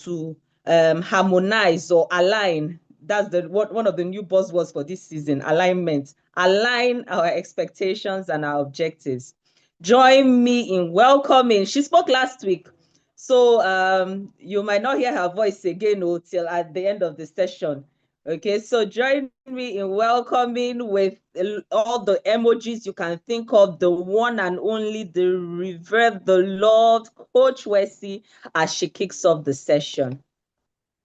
to harmonize or align. That's one of the new buzzwords for this season, alignment. Align our expectations and our objectives. Join me in welcoming. She spoke last week, so you might not hear her voice again till at the end of the session. Okay, so join me in welcoming with all the emojis you can think of, the one and only, the revered, the Lord, Coach Wesley, as she kicks off the session.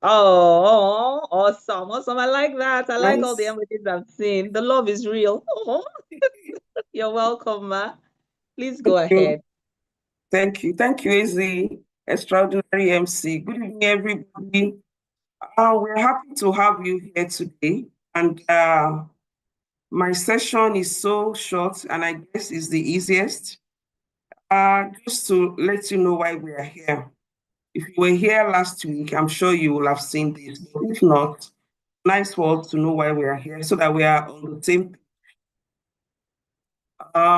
Oh, awesome. Awesome. I like that. I like all the Nice. emojis I'm seeing. The love is real. Oh, you're welcome, Ma. Please go Thank you. ahead. Thank you. Thank you, AZ, extraordinary MC. Good evening, everybody. We're happy to have you here today. And my session is so short, and I guess is the easiest. Just to let you know why we are here. If you were here last week, I'm sure you will have seen this. But if not, nice for us to know why we are here so that we are on the same.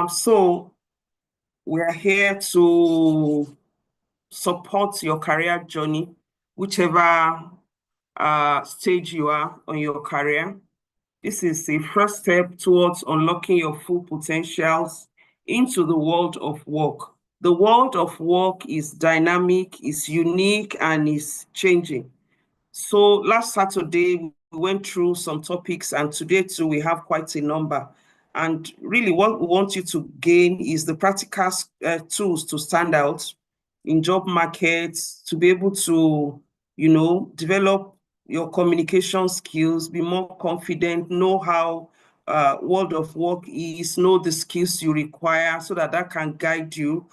So we are here to support your career journey, whichever stage you are on your career. This is the first step towards unlocking your full potentials into the world of work. The world of work is dynamic, is unique, and is changing. So last Saturday, we went through some topics, and today too, we have quite a number. And really, what we want you to gain is the practical tools to stand out in job markets, to be able to, develop your communication skills, be more confident, know how world of work is, know the skills you require so that that can guide you,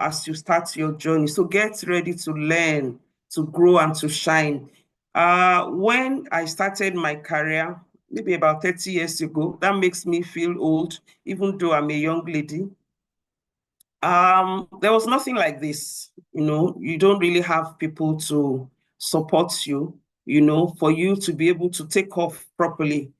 as you start your journey. So get ready to learn, to grow, and to shine. When I started my career, maybe about 30 years ago, that makes me feel old, even though I'm a young lady. There was nothing like this. You don't really have people to support you, for you to be able to take off properly.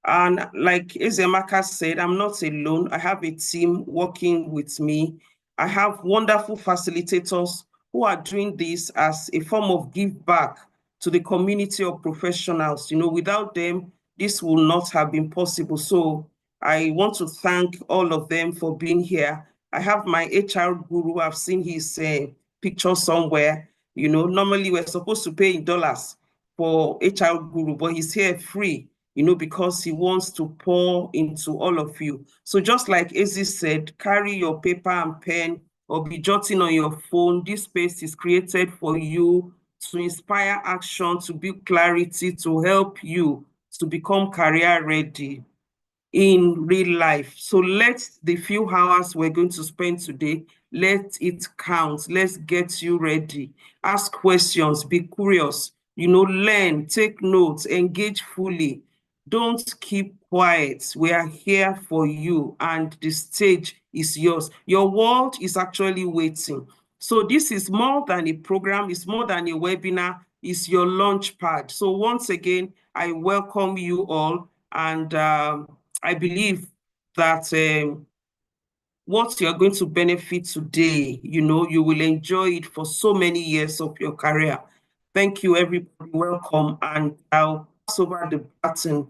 And like Ezemaka said, I'm not alone. I have a team working with me. I have wonderful facilitators who are doing this as a form of give back to the community of professionals. Without them, this will not have been possible. So I want to thank all of them for being here. I have my HR guru. I've seen his picture somewhere. Normally we're supposed to pay in dollars for HR guru, but he's here free, because he wants to pour into all of you. So just like Izzy said, carry your paper and pen or be jotting on your phone. This space is created for you to inspire action, to build clarity, to help you to become career ready in real life. So let the few hours we're going to spend today, let it count. Let's get you ready. Ask questions, be curious, learn, take notes, engage fully. Don't keep quiet. We are here for you, and the stage is yours. Your world is actually waiting. So this is more than a program, it's more than a webinar, it's your launch pad. So once again, I welcome you all, and I believe that what you're going to benefit today, you will enjoy it for so many years of your career. Thank you, everybody. Welcome. And I'll pass over the baton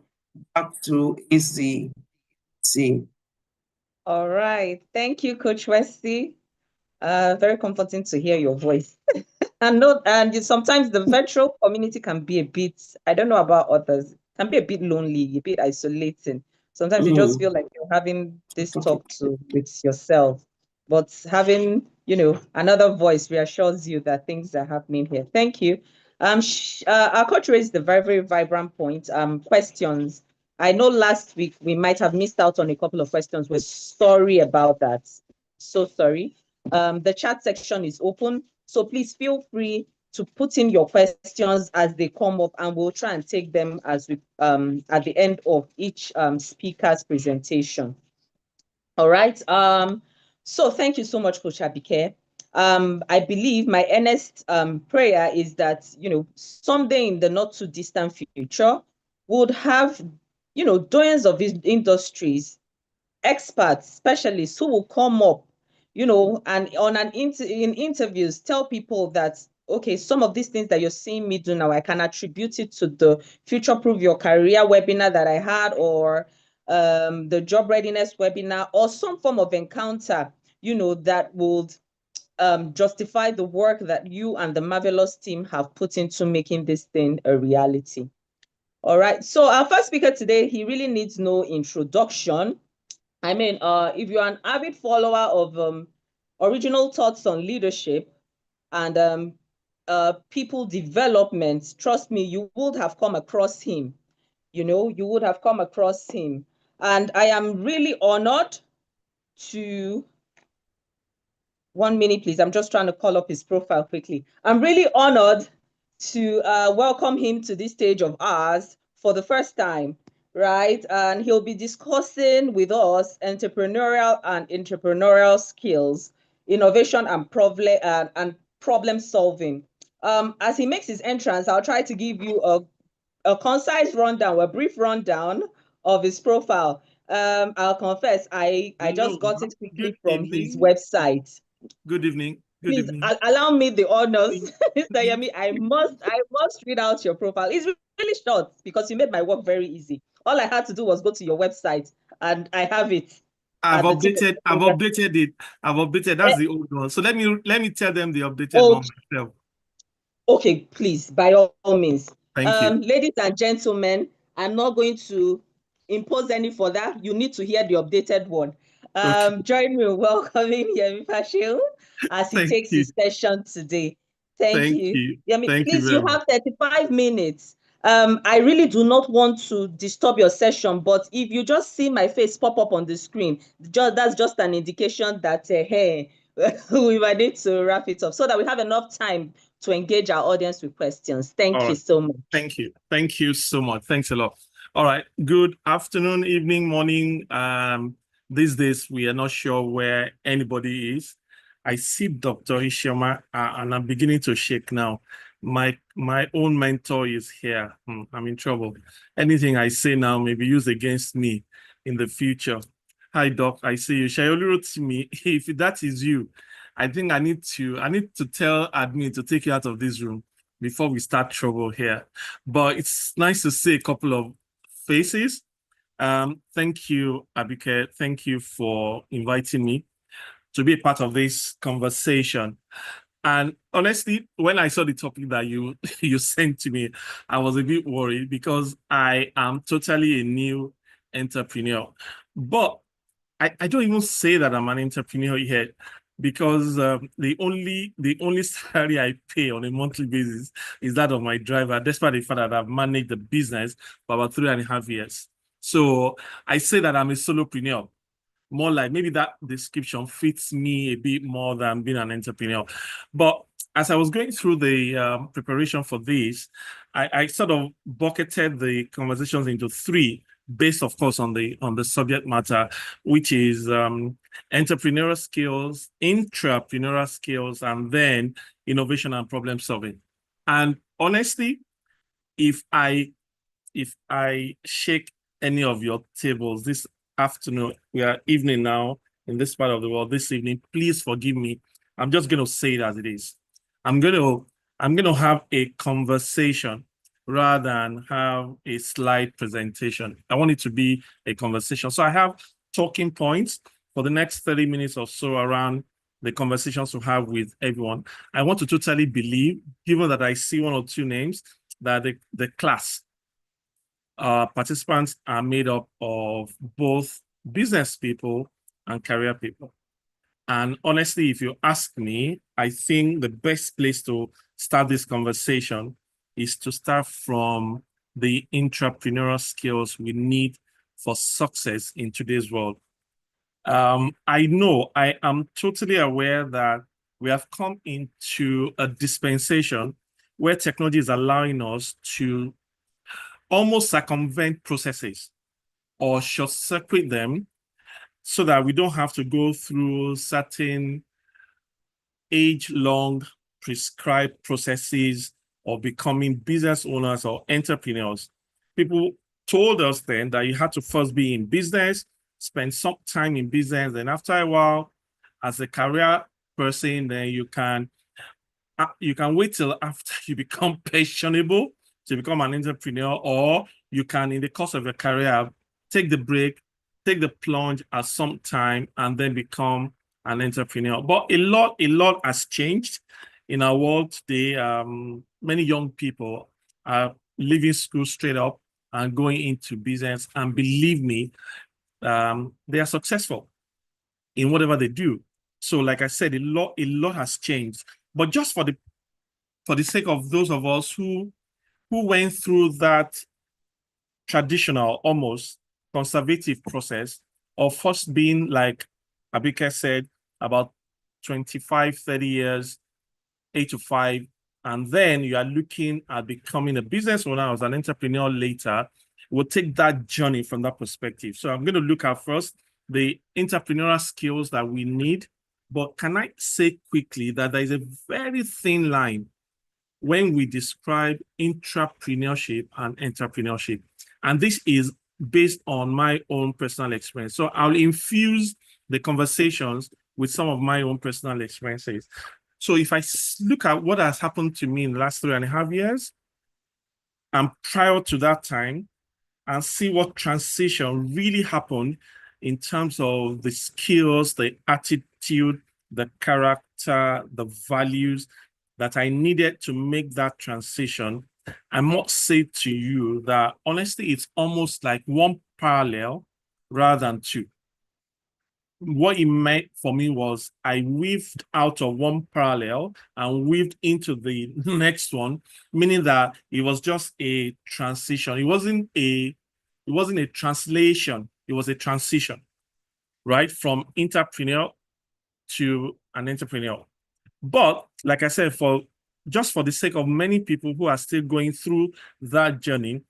back to AZ. All right. Thank you, Coach Wesley. Very comforting to hear your voice. And sometimes the virtual community can be a bit, I don't know about others, can be a bit lonely, a bit isolating. Sometimes you just feel like you're having this talk with yourself, but having, another voice reassures you that things are happening here. Thank you. Our coach raised the very, very vibrant point. Questions. I know last week we might have missed out on a couple of questions. We're sorry about that. So sorry. The chat section is open, so please feel free to put in your questions as they come up, and we'll try and take them as we at the end of each speaker's presentation. All right. So thank you so much, Coach Abike. I believe my earnest prayer is that someday in the not too distant future, would have doyens of industries, experts, specialists who will come up, and in interviews tell people that, okay, some of these things that you're seeing me do now, I can attribute it to the Future Proof Your Career webinar that I had, or the job readiness webinar, or some form of encounter, that would justify the work that you and the marvelous team have put into making this thing a reality. All right. So our first speaker today, he really needs no introduction. I mean, if you're an avid follower of original thoughts on leadership and people development, trust me, you would have come across him. You would have come across him. And I am really honored to 1 minute, please. I'm just trying to call up his profile quickly. I'm really honored to welcome him to this stage of ours for the first time, right? And he'll be discussing with us entrepreneurial skills, innovation and problem solving. As he makes his entrance, I'll try to give you a concise rundown, a brief rundown of his profile. I'll confess, I just got it Good quickly from his evening. website. Good evening. Good Please evening. allow me the honors, Mr. Good evening. Yemi. I must read out your profile. It's really short because you made my work very easy. All I had to do was go to your website and I have it I've at the tip of updated. my I've finger. updated it. I've updated. That's the old one. So let me tell them the updated Oh, one myself. okay, please, by all means. Thank you. Ladies and gentlemen, I'm not going to impose any further. You need to hear the updated one. Okay. Join me in welcoming Yemi Fashion as he Thank takes you. his session today. Thank Thank you. you. Yemi, Thank you please, very you much. have 35 minutes. I really do not want to disturb your session, but if you just see my face pop up on the screen, that's just an indication that, hey, we might need to wrap it up so that we have enough time to engage our audience with questions. Thank All you right. so much. Thank you. Thank you so much. Thanks a lot. All right. Good afternoon, evening, morning. These days we are not sure where anybody is. I see Dr. Ishama, and I'm beginning to shake now. My own mentor is here. I'm in trouble. Anything I say now may be used against me in the future. Hi, Doc. I see you. Shayoli wrote to me, if that is you, I think I need to tell admin to take you out of this room before we start trouble here. But it's nice to see a couple of faces. Thank you, Abike. Thank you for inviting me to be a part of this conversation. And honestly, when I saw the topic that you you sent to me, I was a bit worried because I am totally a new entrepreneur. But I don't even say that I'm an entrepreneur yet because the only salary I pay on a monthly basis is that of my driver, despite the fact that I've managed the business for about 3.5 years. So I say that I'm a solopreneur. More like maybe that description fits me a bit more than being an entrepreneur. But as I was going through the preparation for this, I sort of bucketed the conversations into three, based, of course, on the subject matter, which is entrepreneurial skills, intrapreneurial skills, and then innovation and problem solving. And honestly, if I shake any of your tables this afternoon, we are evening now in this part of the world, this evening, please forgive me. I'm just going to say it as it is. I'm going to have a conversation rather than have a slide presentation. I want it to be a conversation. So I have talking points for the next 30 minutes or so around the conversations to have with everyone. I want to totally believe, given that I see one or two names, that the class participants are made up of both business people and career people. And honestly, if you ask me, I think the best place to start this conversation is to start from the entrepreneurial skills we need for success in today's world. I know, I am totally aware that we have come into a dispensation where technology is allowing us to almost circumvent processes or short circuit them so that we don't have to go through certain age-long prescribed processes of becoming business owners or entrepreneurs. People told us then that you had to first be in business, spend some time in business, and after a while, as a career person, then you can you can wait till after you become pensionable to become an entrepreneur, or you can, in the course of your career, take the break, take the plunge at some time, and then become an entrepreneur. But a lot has changed in our world today. Many young people are leaving school straight up and going into business, and believe me, they are successful in whatever they do. So, like I said, a lot has changed. But just for the sake of those of us who went through that traditional, almost conservative process of first being, like Abike said, about 25, 30 years, 8 to 5, and then you are looking at becoming a business owner as an entrepreneur later, we'll take that journey from that perspective. So I'm going to look at first the entrepreneurial skills that we need. But can I say quickly that there is a very thin line when we describe intrapreneurship and entrepreneurship? And this is based on my own personal experience. So I'll infuse the conversations with some of my own personal experiences. So if I look at what has happened to me in the last 3.5 years, and prior to that time, and see what transition really happened in terms of the skills, the attitude, the character, the values that I needed to make that transition, I must say to you that honestly, it's almost like one parallel rather than two. What it meant for me was I weaved out of one parallel and weaved into the next one, meaning that it was just a transition. It wasn't a translation, it was a transition, right? From entrepreneur to an entrepreneur. But like I said, for the sake of many people who are still going through that journey,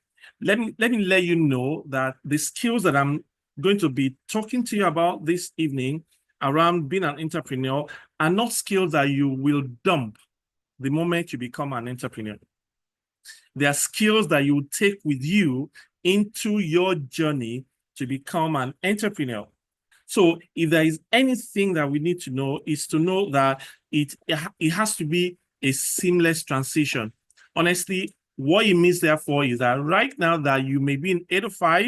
let me let you know that the skills that I'm going to be talking to you about this evening around being an entrepreneur are not skills that you will dump the moment you become an entrepreneur. They are skills that you take with you into your journey to become an entrepreneur. So if there is anything that we need to know, is to know that it has to be a seamless transition. Honestly, what it means therefore is that right now that you may be in 8 to 5,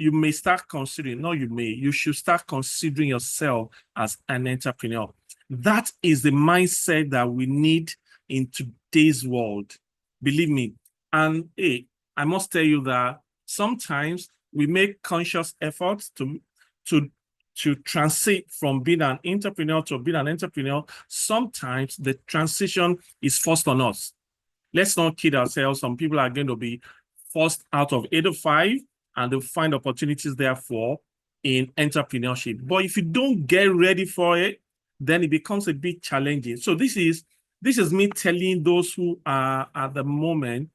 you may start considering, no, you should start considering yourself as an entrepreneur. That is the mindset that we need in today's world. Believe me. And hey, I must tell you that sometimes we make conscious efforts to transit from being an entrepreneur to being an entrepreneur. Sometimes the transition is forced on us. Let's not kid ourselves. Some people are going to be forced out of 8 to 5, and they'll find opportunities therefore in entrepreneurship. But if you don't get ready for it, then it becomes a bit challenging. So this is me telling those who are at the moment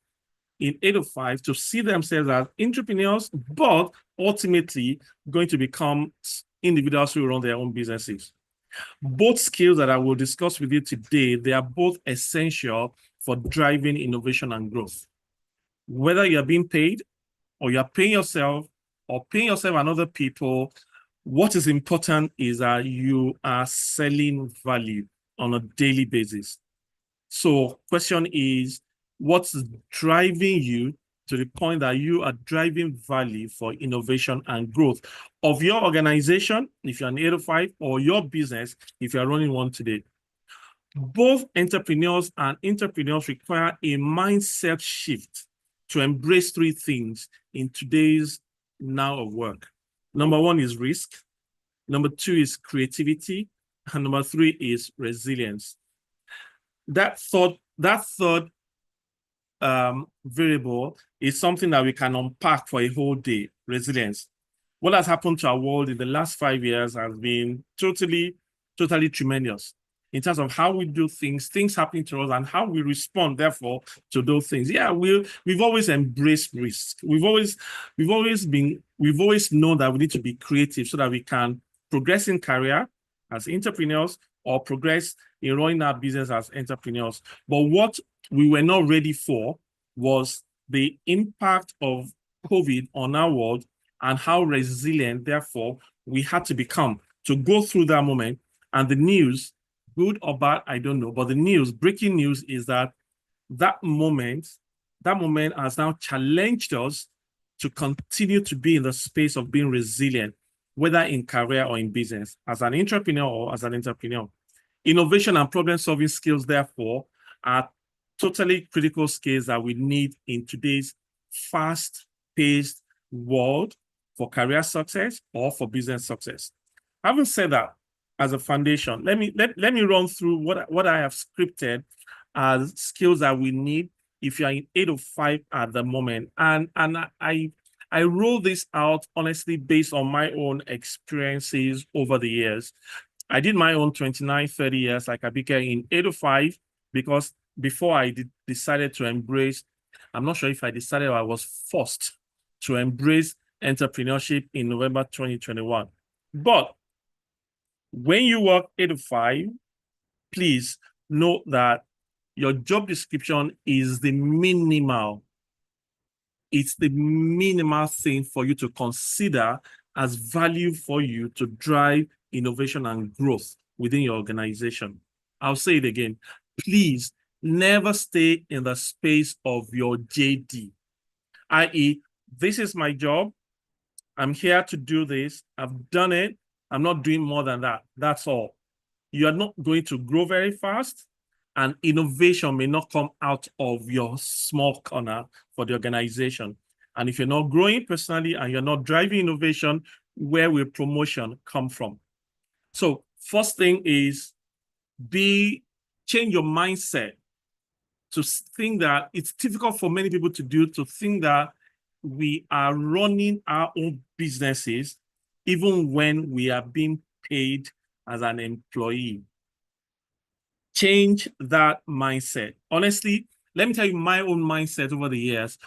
in 8 to 5 to see themselves as entrepreneurs, but ultimately going to become individuals who run their own businesses. Both skills that I will discuss with you today, they are both essential for driving innovation and growth. Whether you're being paid or you're paying yourself or paying yourself and other people, what is important is that you are selling value on a daily basis. So question is, what's driving you to the point that you are driving value for innovation and growth of your organization, if you're an 8 to 5, or your business, if you're running one today? Both entrepreneurs and entrepreneurs require a mindset shift to embrace 3 things in today's now of work. Number 1 is risk. Number 2 is creativity. And number 3 is resilience. That third variable is something that we can unpack for a whole day: resilience. What has happened to our world in the last 5 years has been totally tremendous in terms of how we do things happening to us, and how we respond, therefore, to those things. Yeah, we've always embraced risk. We've always known that we need to be creative so that we can progress in career as entrepreneurs or progress in running our business as entrepreneurs. But what we were not ready for was the impact of COVID on our world and how resilient, therefore, we had to become to go through that moment. And the news Good or bad, I don't know. But the news, breaking news, is that that moment has now challenged us to continue to be in the space of being resilient, whether in career or in business, as an entrepreneur or as an entrepreneur. Innovation and problem-solving skills, therefore, are totally critical skills that we need in today's fast-paced world for career success or for business success. Having said that, as a foundation, let me run through what I have scripted as skills that we need if you are in 805 at the moment. And I roll this out honestly based on my own experiences over the years. I did my own 29, 30 years like Abike in 805 because before I decided to embrace, I'm not sure if I decided or I was forced to embrace entrepreneurship in November 2021. But when you work 805, please note that your job description is the minimal. It's the minimal thing for you to consider as value for you to drive innovation and growth within your organization. I'll say it again. Please never stay in the space of your JD, i.e., this is my job. I'm here to do this. I've done it. I'm not doing more than that. That's all. You are not going to grow very fast, and innovation may not come out of your small corner for the organization. And if you're not growing personally and you're not driving innovation, where will promotion come from? So first thing is change your mindset to think that it's difficult for many people to do, to think that we are running our own businesses even when we are being paid as an employee. Change that mindset. Honestly, let me tell you my own mindset over the years.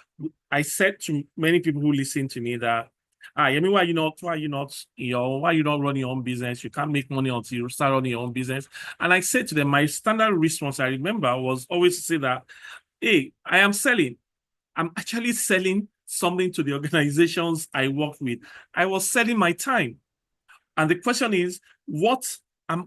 I said to many people who listen to me that, I mean, why you not running your own business? You can't make money until you start running your own business. And I said to them, my standard response I remember was always to say that, hey, I am selling. I'm actually selling something to the organizations I work with. I was selling my time. And the question is, what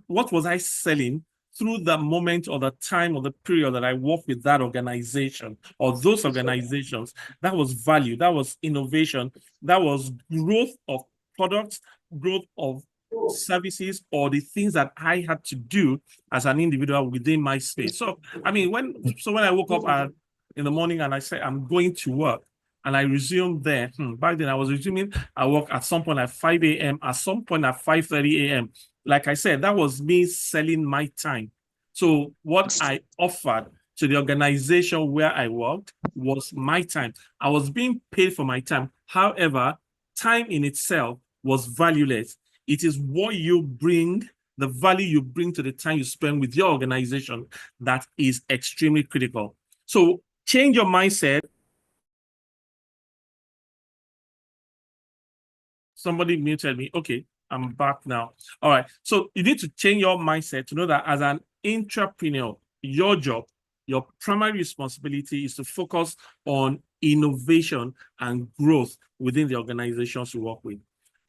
was I selling through the moment or the time or the period that I worked with that organization or those organizations? That was value, that was innovation, that was growth of products, growth of services, or the things that I had to do as an individual within my space. So, I mean, when I woke up in the morning and I said, I'm going to work, and I resumed there. Back then, I was resuming. I work at some point at 5 a.m., at some point at 5:30 a.m. Like I said, that was me selling my time. So what I offered to the organization where I worked was my time. I was being paid for my time. However, time in itself was valueless. It is what you bring, the value you bring to the time you spend with your organization that is extremely critical. So change your mindset. Somebody muted me. Okay, I'm back now. All right. So you need to change your mindset to know that as an entrepreneur, your job, your primary responsibility is to focus on innovation and growth within the organizations you work with.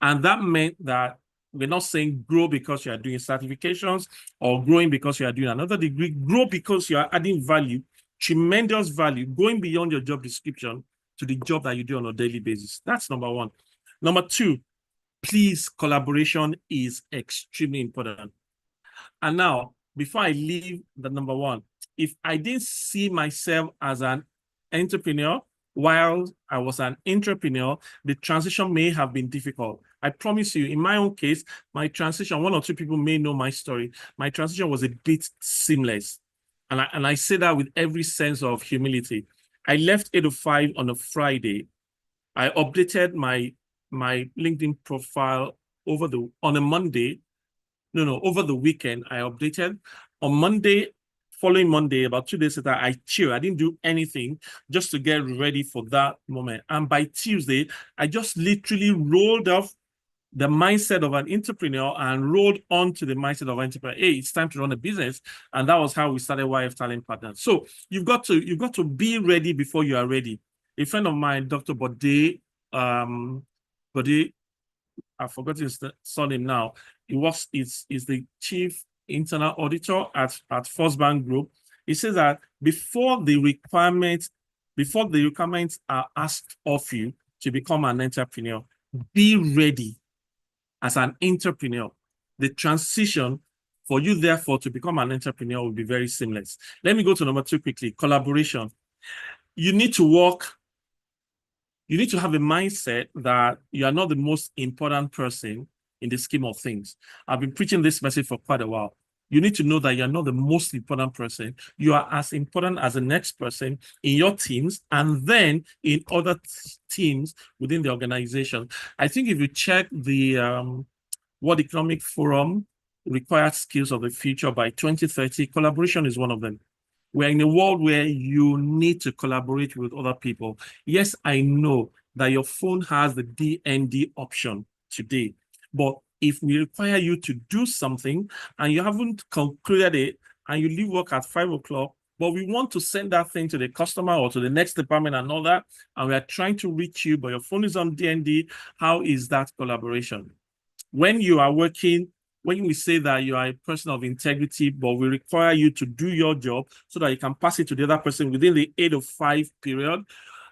And that meant that we're not saying grow because you are doing certifications or growing because you are doing another degree. Grow because you are adding value, tremendous value, going beyond your job description to the job that you do on a daily basis. That's number one. Number two, please, collaboration is extremely important. And now, before I leave the number one, if I didn't see myself as an entrepreneur while I was an entrepreneur, the transition may have been difficult. I promise you, in my own case, my transition, one or two people may know my story, my transition was a bit seamless. And I say that with every sense of humility. I left 805 on a Friday. I updated my LinkedIn profile over the weekend. I updated on Monday, following Monday, about 2 days later, I chilled. I didn't do anything just to get ready for that moment. And by Tuesday, I just literally rolled off the mindset of an entrepreneur and rolled onto the mindset of an entrepreneur. Hey, it's time to run a business. And that was how we started YF Talent Partners. So you've got to be ready before you are ready. A friend of mine, Dr. Bode, I've forgotten his surname now. Is the chief internal auditor at First Bank Group. He says that before the requirements are asked of you to become an entrepreneur, be ready as an entrepreneur. The transition for you, therefore, to become an entrepreneur will be very seamless. Let me go to number 2 quickly, collaboration. You need to have a mindset that you are not the most important person in the scheme of things. I've been preaching this message for quite a while. You need to know that you're not the most important person. You are as important as the next person in your teams and then in other teams within the organization. I think if you check the World Economic Forum required skills of the future by 2030, collaboration is one of them. We're in a world where you need to collaborate with other people. Yes, I know that your phone has the DND option today, but if we require you to do something and you haven't concluded it and you leave work at 5 o'clock, but we want to send that thing to the customer or to the next department and all that, and we are trying to reach you, but your phone is on DND, how is that collaboration? When you are working, when we say that you are a person of integrity, but we require you to do your job so that you can pass it to the other person within the 8 to 5 period,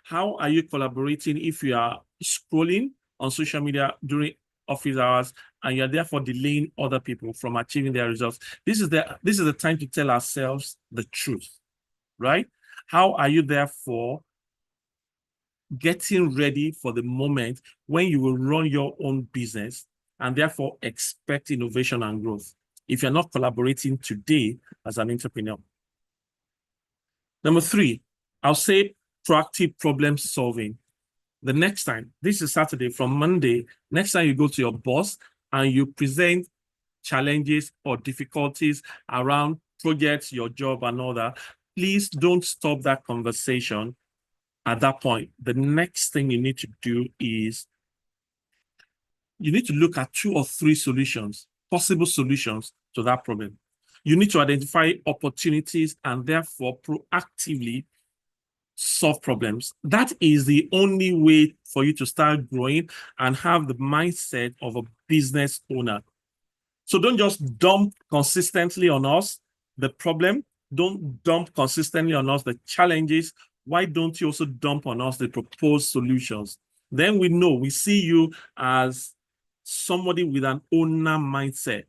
how are you collaborating if you are scrolling on social media during office hours and you're therefore delaying other people from achieving their results? This is the time to tell ourselves the truth, right? How are you therefore getting ready for the moment when you will run your own business and therefore expect innovation and growth if you're not collaborating today as an entrepreneur? Number 3, I'll say proactive problem solving. The next time, this is Saturday, from Monday, next time you go to your boss and you present challenges or difficulties around projects, your job and all that, please don't stop that conversation at that point. The next thing you need to do is you need to look at 2 or 3 solutions, possible solutions to that problem. You need to identify opportunities and therefore proactively solve problems. That is the only way for you to start growing and have the mindset of a business owner. So don't just dump consistently on us the problem. Don't dump consistently on us the challenges. Why don't you also dump on us the proposed solutions? Then we see you as somebody with an owner mindset.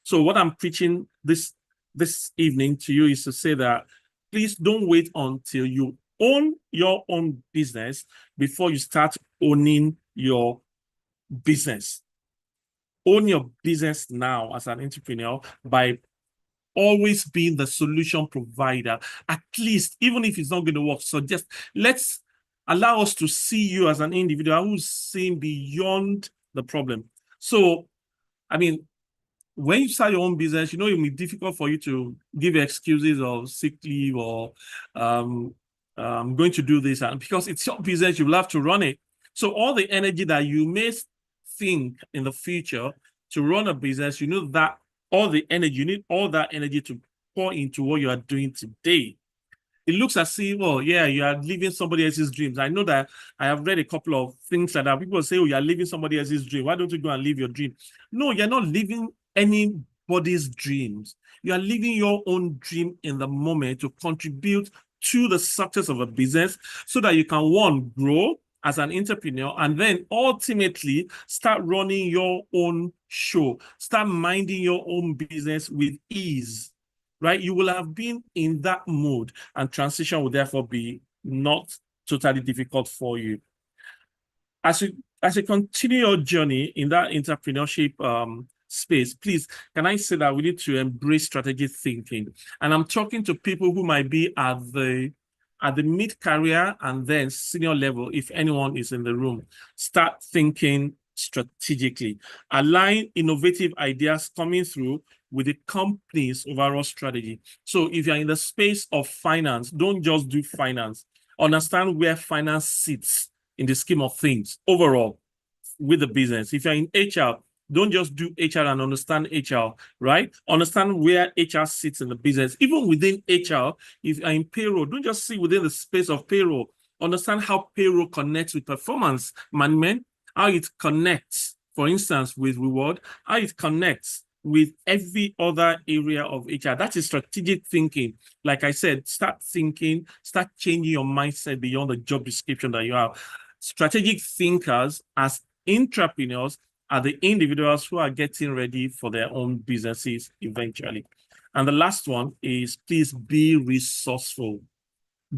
So what I'm preaching this evening to you is to say that please don't wait until you own your own business before you start owning your business. Own your business now as an entrepreneur by always being the solution provider, at least, even if it's not going to work. So just let's allow us to see you as an individual who's seeing beyond the problem. So, I mean, when you start your own business, it will be difficult for you to give excuses of sick leave or I'm going to do this, and because it's your business, you will have to run it. So all the energy that you may think in the future to run a business, you need all that energy to pour into what you are doing today. It looks as if, well, yeah, you are living somebody else's dreams. I know that I have read a couple of things like that. People say, oh, you're living somebody else's dream. Why don't you go and live your dream? No, you're not living anybody's dreams. You are living your own dream in the moment to contribute to the success of a business so that you can, 1, grow as an entrepreneur, and then ultimately start running your own show, start minding your own business with ease, right? You will have been in that mode, and transition will therefore be not totally difficult for you. As you continue your journey in that entrepreneurship space, please, can I say that we need to embrace strategic thinking? And I'm talking to people who might be at the mid-career and then senior level, if anyone is in the room. Start thinking strategically. Align innovative ideas coming through with the company's overall strategy. So if you're in the space of finance, don't just do finance. Understand where finance sits in the scheme of things overall with the business. If you're in HR, don't just do HR and understand HR, right? Understand where HR sits in the business. Even within HR, if you're in payroll, don't just see within the space of payroll. Understand how payroll connects with performance management, how it connects, for instance, with reward, how it connects with every other area of HR. That is strategic thinking. Like I said, start thinking, start changing your mindset beyond the job description that you have. Strategic thinkers as entrepreneurs are the individuals who are getting ready for their own businesses eventually. And the last one is, please be resourceful.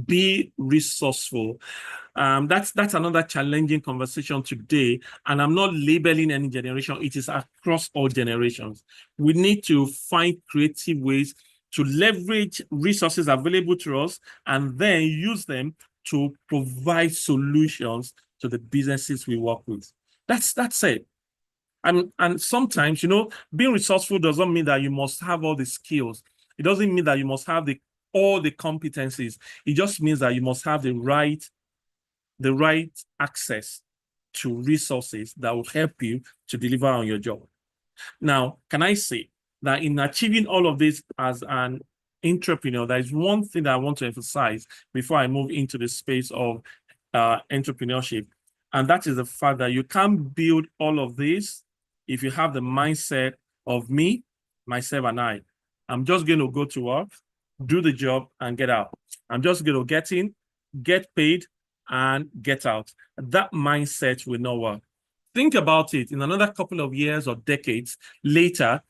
Be resourceful. That's another challenging conversation today. And I'm not labeling any generation. It is across all generations. We need to find creative ways to leverage resources available to us and then use them to provide solutions to the businesses we work with. That's it. And sometimes, being resourceful doesn't mean that you must have all the skills. It doesn't mean that you must have all the competencies. It just means that you must have the right access to resources that will help you to deliver on your job. Now, can I say that in achieving all of this as an entrepreneur, there is one thing that I want to emphasize before I move into the space of entrepreneurship, and that is the fact that you can't build all of this if you have the mindset of me, myself, and I. I'm just going to go to work, do the job, and get out. I'm just going to get in, get paid, and get out. That mindset will not work. Think about it. In another couple of years or decades later,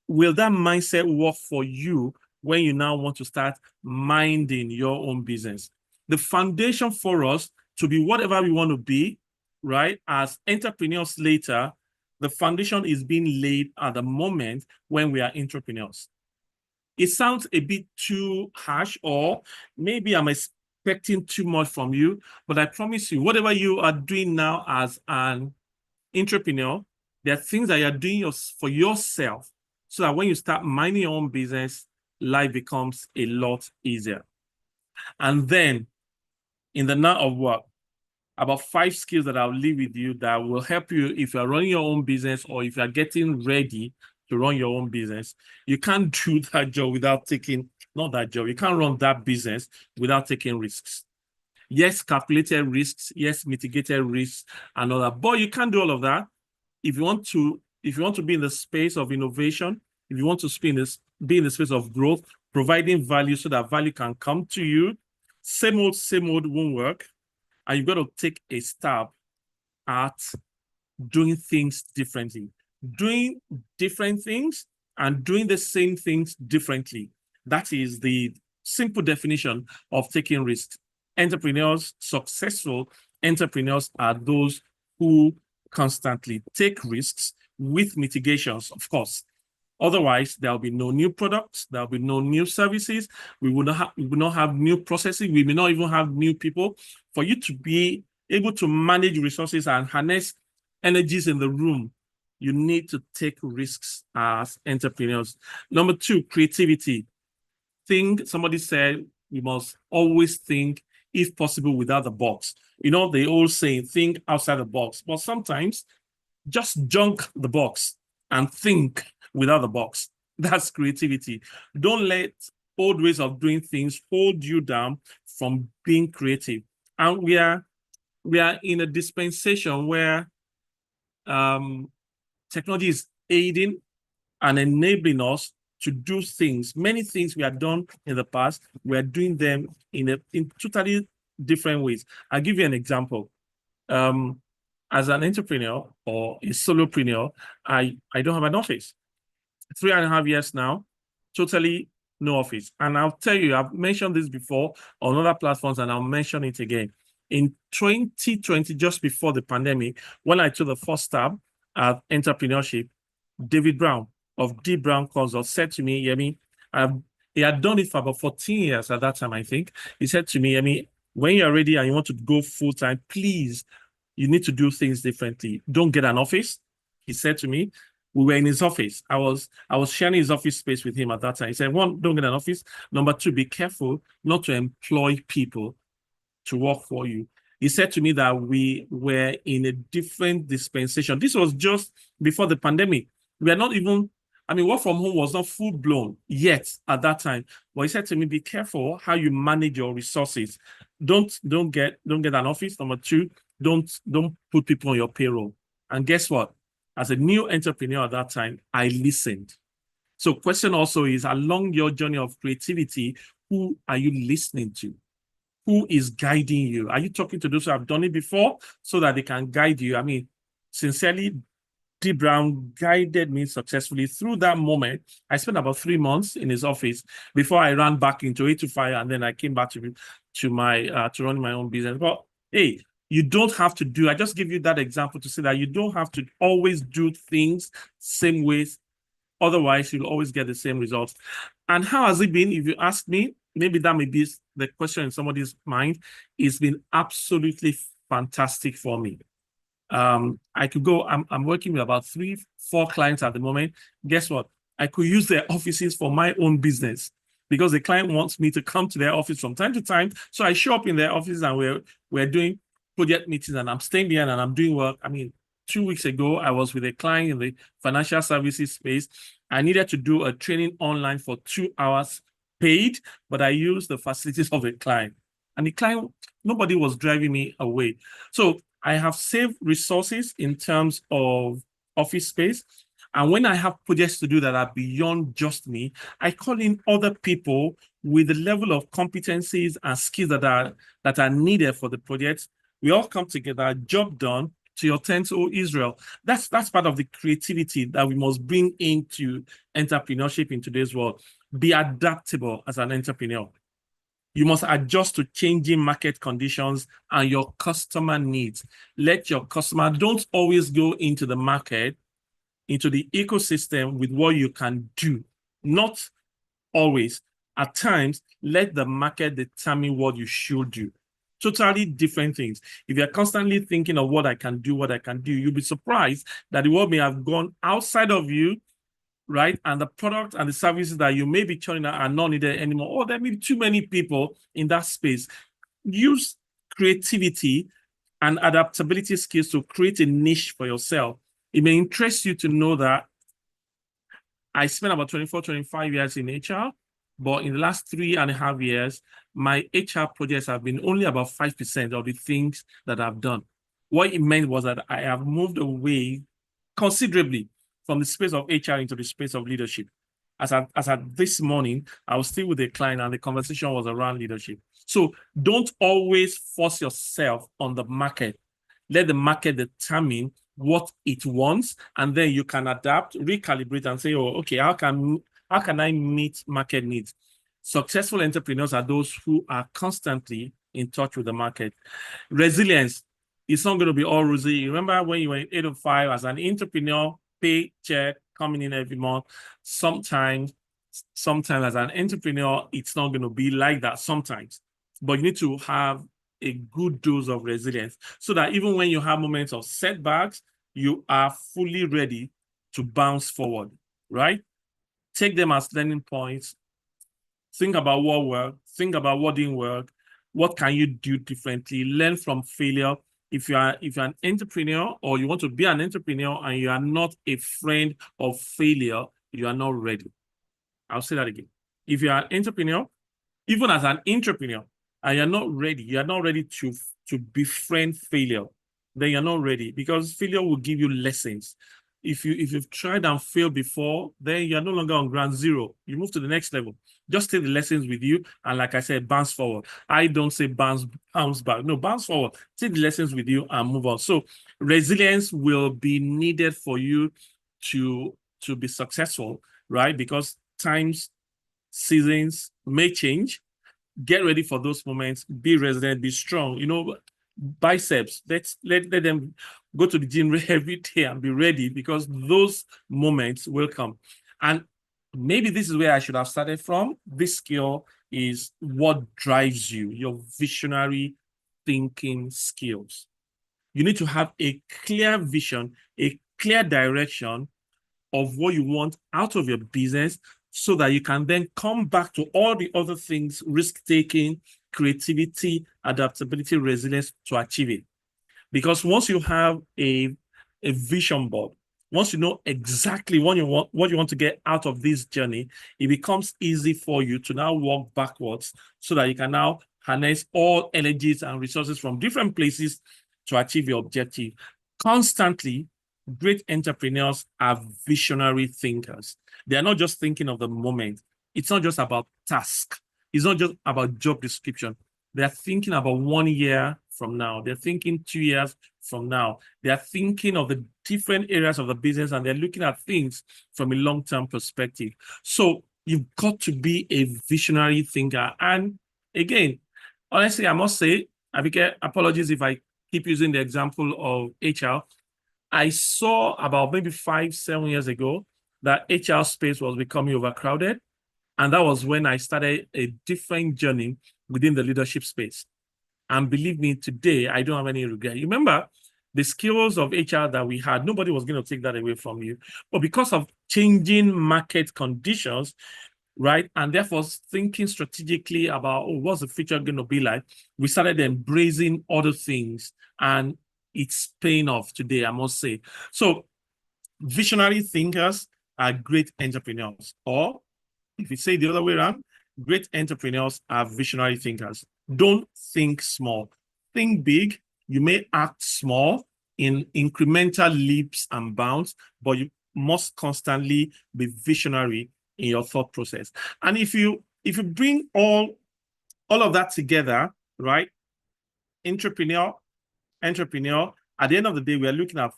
will that mindset work for you when you now want to start minding your own business? The foundation for us to be whatever we want to be, right, as entrepreneurs later, the foundation is being laid at the moment when we are entrepreneurs. It sounds a bit too harsh, or maybe I'm expecting too much from you, but I promise you, whatever you are doing now as an entrepreneur, there are things that you're doing for yourself so that when you start minding your own business, life becomes a lot easier. And then in the now of work, about 5 skills that I'll leave with you that will help you if you're running your own business or if you're getting ready to run your own business. You can't do that job without taking, not that job, you can't run that business without taking risks. Yes, calculated risks, yes, mitigated risks and all that, but you can't do all of that. If you want to be in the space of innovation, if you want to be in the space of growth, providing value so that value can come to you, same old won't work. And you've got to take a stab at doing things differently. Doing different things and doing the same things differently. That is the simple definition of taking risks. Entrepreneurs, successful entrepreneurs are those who constantly take risks with mitigations, of course. Otherwise, there will be no new products, there will be no new services, we will not have new processes, we may not even have new people. For you to be able to manage resources and harness energies in the room, you need to take risks as entrepreneurs. Number 2, creativity. Somebody said we must always think, if possible, without the box. They all say think outside the box, but sometimes just junk the box and think without the box. That's creativity. Don't let old ways of doing things hold you down from being creative. And we are in a dispensation where technology is aiding and enabling us to do things. Many things we have done in the past, we are doing them in totally different ways. I'll give you an example. As an entrepreneur or a solopreneur, I don't have an office. 3.5 years now, totally no office. And I'll tell you, I've mentioned this before on other platforms, and I'll mention it again. In 2020, just before the pandemic, when I took the first stab at entrepreneurship, David Brown of D. Brown Consult said to me, Yemi, he had done it for about 14 years at that time, I think. He said to me, Yemi, when you're ready and you want to go full-time, please, you need to do things differently. Don't get an office. He said to me, we were in his office. I was sharing his office space with him at that time. He said, 1, don't get an office. Number 2, be careful not to employ people to work for you. He said to me that we were in a different dispensation. This was just before the pandemic. We are not even, work from home was not full blown yet at that time. But he said to me, be careful how you manage your resources. Don't get an office. Number 2, don't put people on your payroll. And guess what? As a new entrepreneur at that time, I listened. So question also is, along your journey of creativity, who are you listening to? Who is guiding you? Are you talking to those who have done it before so that they can guide you? I mean, sincerely, D. Brown guided me successfully through that moment. I spent about 3 months in his office before I ran back into 8 to 5, and then I came back to running my own business. But hey, you don't have to do. I just give you that example to say that you don't have to always do things same ways. Otherwise, you'll always get the same results. And how has it been? If you ask me, maybe that may be the question in somebody's mind. It's been absolutely fantastic for me. I could go, I'm working with about 3-4 clients at the moment. Guess what? I could use their offices for my own business because the client wants me to come to their office from time to time. So I show up in their office and we're doing project meetings, and I'm staying behind and I'm doing work. I mean, 2 weeks ago, I was with a client in the financial services space. I needed to do a training online for 2 hours paid, but I used the facilities of a client. And the client, nobody was driving me away. So I have saved resources in terms of office space. And when I have projects to do that are beyond just me, I call in other people with the level of competencies and skills that are needed for the project. We all come together, job done, to your tent, O Israel. That's part of the creativity that we must bring into entrepreneurship in today's world. Be adaptable as an entrepreneur. You must adjust to changing market conditions and your customer needs. Let your customer, don't always go into the market, into the ecosystem with what you can do. Not always. At times, let the market determine what you should do. Totally different things. If you're constantly thinking of what I can do, you'll be surprised that the world may have gone outside of you, right? And the product and the services that you may be churning out are not needed anymore. Or there may be too many people in that space. Use creativity and adaptability skills to create a niche for yourself. It may interest you to know that I spent about 24, 25 years in HR, but in the last 3.5 years, my HR projects have been only about 5% of the things that I've done. What it meant was that I have moved away considerably from the space of HR into the space of leadership. As at this morning, I was still with a client and the conversation was around leadership. So don't always force yourself on the market. Let the market determine what it wants, and then you can adapt, recalibrate, and say, oh, okay, how can I meet market needs? Successful entrepreneurs are those who are constantly in touch with the market. Resilience is not going to be all rosy. You remember when you were in 8 to 5 as an entrepreneur, paycheck coming in every month. Sometimes as an entrepreneur, it's not going to be like that sometimes. But you need to have a good dose of resilience so that even when you have moments of setbacks, you are fully ready to bounce forward, right? Take them as learning points. Think about what worked. Think about what didn't work. What can you do differently? Learn from failure. If you're an entrepreneur or you want to be an entrepreneur and you are not a friend of failure, you are not ready. I'll say that again. If you're an entrepreneur, even as an entrepreneur, and you're not ready to befriend failure, then you're not ready, because failure will give you lessons. If you've tried and failed before, then you're no longer on ground zero. You move to the next level. Just take the lessons with you, and like I said, bounce forward. I don't say bounce back. No, bounce forward. Take the lessons with you and move on. So resilience will be needed for you to be successful, right? Because times, seasons may change. Get ready for those moments. Be resilient, be strong. You know, biceps, let them go to the gym every day and be ready, because those moments will come. And maybe this is where I should have started from. This skill is what drives you, your visionary thinking skills. You need to have a clear vision, a clear direction of what you want out of your business, so that you can then come back to all the other things, risk-taking, creativity, adaptability, resilience, to achieve it. Because once you have a vision board, once you know exactly what you want to get out of this journey, it becomes easy for you to now walk backwards, so that you can now harness all energies and resources from different places to achieve your objective. Constantly, great entrepreneurs are visionary thinkers. They are not just thinking of the moment. It's not just about task. It's not just about job description. They're thinking about 1 year from now. They're thinking 2 years from now. They're thinking of the different areas of the business, and they're looking at things from a long-term perspective. So you've got to be a visionary thinker. And again, honestly, I must say, Abike, apologies if I keep using the example of HR. I saw about maybe 5-7 years ago that HR space was becoming overcrowded. And that was when I started a different journey within the leadership space. And believe me, today, I don't have any regret. You remember the skills of HR that we had, nobody was going to take that away from you. But because of changing market conditions, right, and therefore thinking strategically about, oh, what's the future going to be like, we started embracing other things. And it's paying off today, I must say. So visionary thinkers are great entrepreneurs. Or if you say the other way around, great entrepreneurs are visionary thinkers. Don't think small. Think big. You may act small in incremental leaps and bounds, but you must constantly be visionary in your thought process. And if you bring all of that together, right? Entrepreneur, at the end of the day, we're looking at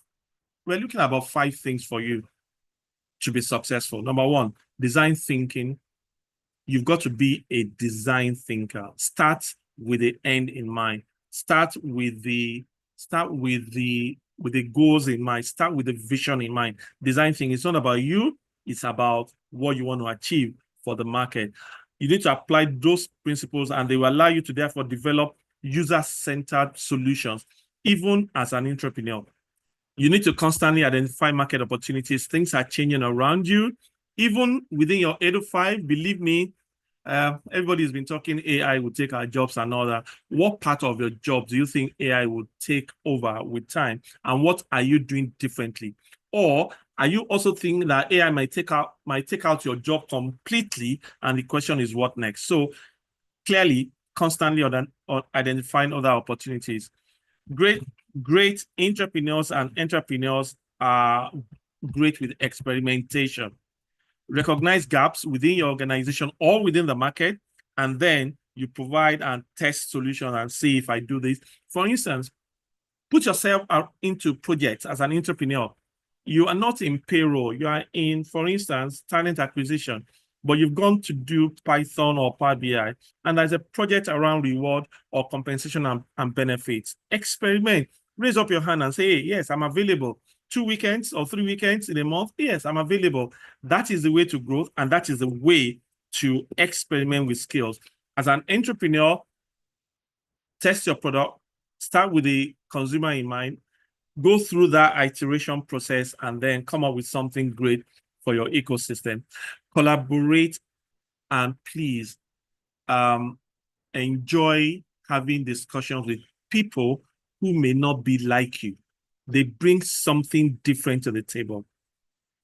about 5 things for you to be successful. Number 1, design thinking. You've got to be a design thinker. Start with the end in mind. Start with the goals in mind. Start with the vision in mind. Design thinking, it's not about you, it's about what you want to achieve for the market. You need to apply those principles, and they will allow you to therefore develop user-centered solutions, even as an entrepreneur. You need to constantly identify market opportunities. Things are changing around you. Even within your 8 to 5, believe me, everybody's been talking AI will take our jobs and all that. What part of your job do you think AI will take over with time? And what are you doing differently? Or are you also thinking that AI might take out your job completely? And the question is, what next? So clearly, constantly identifying other opportunities. Great entrepreneurs are great with experimentation. Recognize gaps within your organization or within the market, and then you provide and test solutions and see if I do this. For instance, put yourself into projects as an entrepreneur. You are not in payroll. You are in, for instance, talent acquisition, but you've gone to do Python or Power BI, and there's a project around reward or compensation and benefits. Experiment. Raise up your hand and say, hey, yes, I'm available. 2 weekends or 3 weekends in a month, yes, I'm available. That is the way to grow, and that is the way to experiment with skills. As an entrepreneur, test your product, start with the consumer in mind, go through that iteration process, and then come up with something great for your ecosystem. Collaborate, and please enjoy having discussions with people who may not be like you. They bring something different to the table.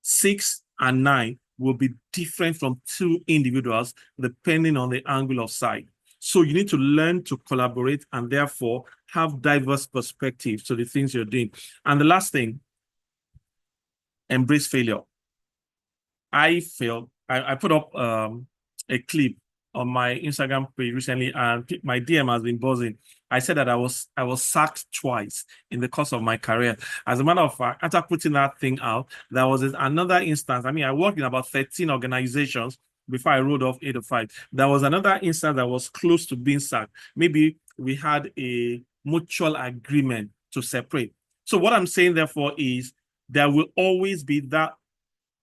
6 and 9 will be different from 2 individuals depending on the angle of sight. So you need to learn to collaborate and therefore have diverse perspectives to the things you're doing. And the last thing, embrace failure. I failed. I put up a clip on my Instagram page recently, and my DM has been buzzing. I said that I was sacked twice in the course of my career. As a matter of fact, after putting that thing out, there was another instance. I mean, I worked in about 13 organizations before I rolled off 8 to 5. There was another instance that was close to being sacked. Maybe we had a mutual agreement to separate. So what I'm saying, therefore, is there will always be that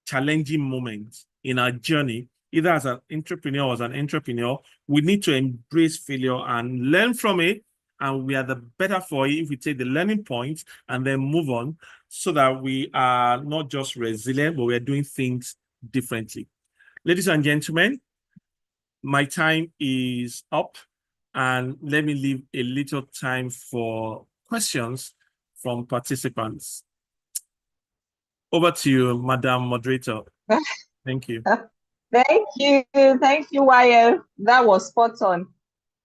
challenging moment in our journey, either as an entrepreneur or as an entrepreneur. We need to embrace failure and learn from it. And we are the better for it if we take the learning points and then move on, so that we are not just resilient, but we are doing things differently. Ladies and gentlemen, my time is up, and let me leave a little time for questions from participants. Over to you, Madam Moderator. Thank you. Thank you. Thank you, YF. That was spot on.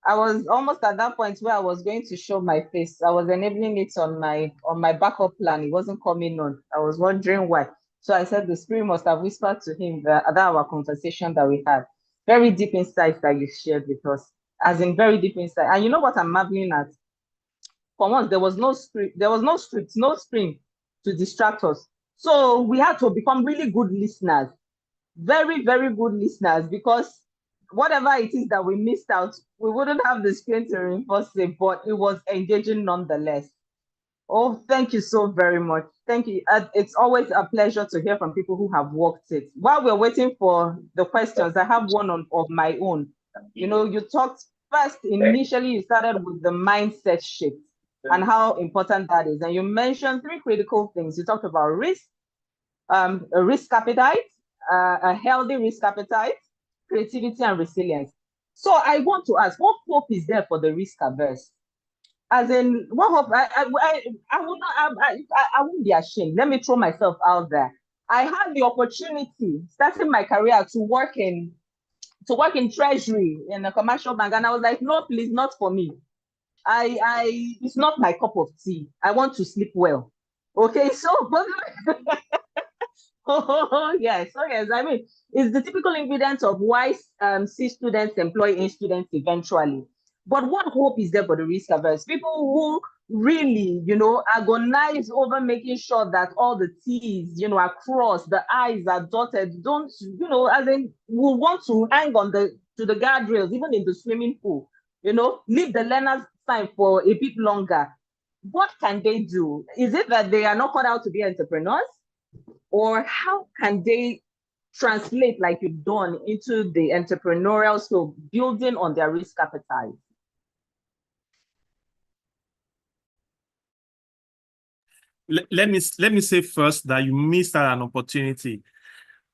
I was almost at that point where I was going to show my face. I was enabling it on my backup plan. It wasn't coming on. I was wondering why. So I said the spirit must have whispered to him that our conversation that we had. Very deep insights that you shared with us, as in very deep insight. And you know what I'm marveling at? For once, there was no script, no screen to distract us. So we had to become really good listeners, very, very good listeners, because whatever it is that we missed out, we wouldn't have the screen to reinforce it, but it was engaging nonetheless. Oh, thank you so very much. Thank you. It's always a pleasure to hear from people who have worked it. While we're waiting for the questions, I have one of my own. You know, you talked first, initially, you started with the mindset shift and how important that is. And you mentioned three critical things. You talked about risk, a risk appetite, a healthy risk appetite, creativity, and resilience. So I want to ask, what hope is there for the risk averse? As in, what hope? I will not. I won't be ashamed. Let me throw myself out there. I had the opportunity, starting my career, to work in treasury in a commercial bank, and I was like, no, please, not for me. It's not my cup of tea. I want to sleep well. Okay, so oh, yes. Oh, yes. I mean, it's the typical ingredient of why C students employ A students eventually. But what hope is there for the risk averse? People who really, agonize over making sure that all the T's, are crossed, the I's are dotted, don't, as in, will want to hang on to the guardrails, even in the swimming pool, leave the learner's time for a bit longer. What can they do? Is it that they are not cut out to be entrepreneurs? Or how can they translate, like you've done, into the entrepreneurial skill, building on their risk appetite? Let me say first that you missed out an opportunity.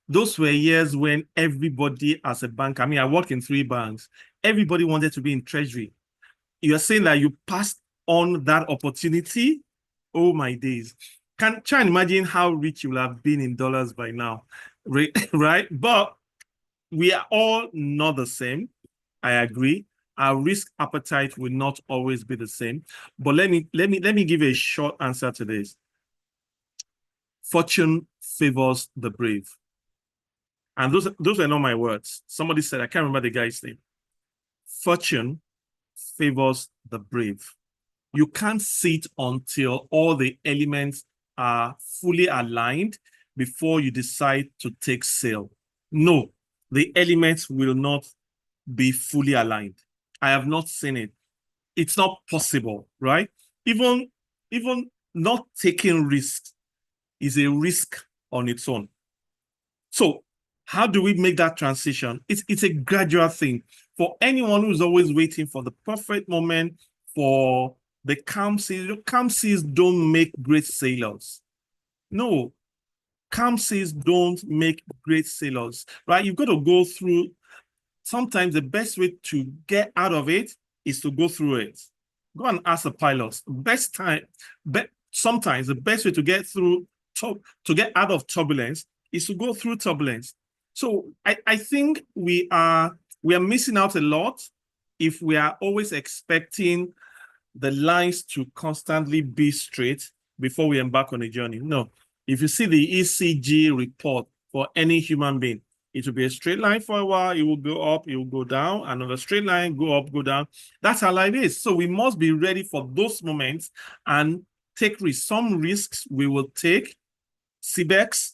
Those were years when everybody as a bank, I mean, I work in 3 banks, everybody wanted to be in treasury. You're saying that you passed on that opportunity? Oh my days. Can try and imagine how rich you will have been in dollars by now, right? But we are all not the same. I agree. Our risk appetite will not always be the same. But let me give a short answer to this. Fortune favors the brave. And those are not my words. Somebody said, I can't remember the guy's name. Fortune favors the brave. You can't sit until all the elements are fully aligned before you decide to take sail. No, the elements will not be fully aligned. I have not seen it. It's not possible, right? Even not taking risks is a risk on its own. So how do we make that transition? It's a gradual thing. For anyone who's always waiting for the perfect moment, for the calm seas don't make great sailors. No, calm seas don't make great sailors, right? You've got to go through. Sometimes the best way to get out of it is to go through it. Go and ask the pilots. Sometimes the best way to get through, to get out of turbulence is to go through turbulence. So I think we are missing out a lot if we are always expecting the lines to constantly be straight before we embark on a journey. No, if you see the ECG report for any human being, it will be a straight line for a while, it will go up, it will go down, another straight line, go up, go down. That's how life is. So we must be ready for those moments and take risks. Some risks we will take, CBEX,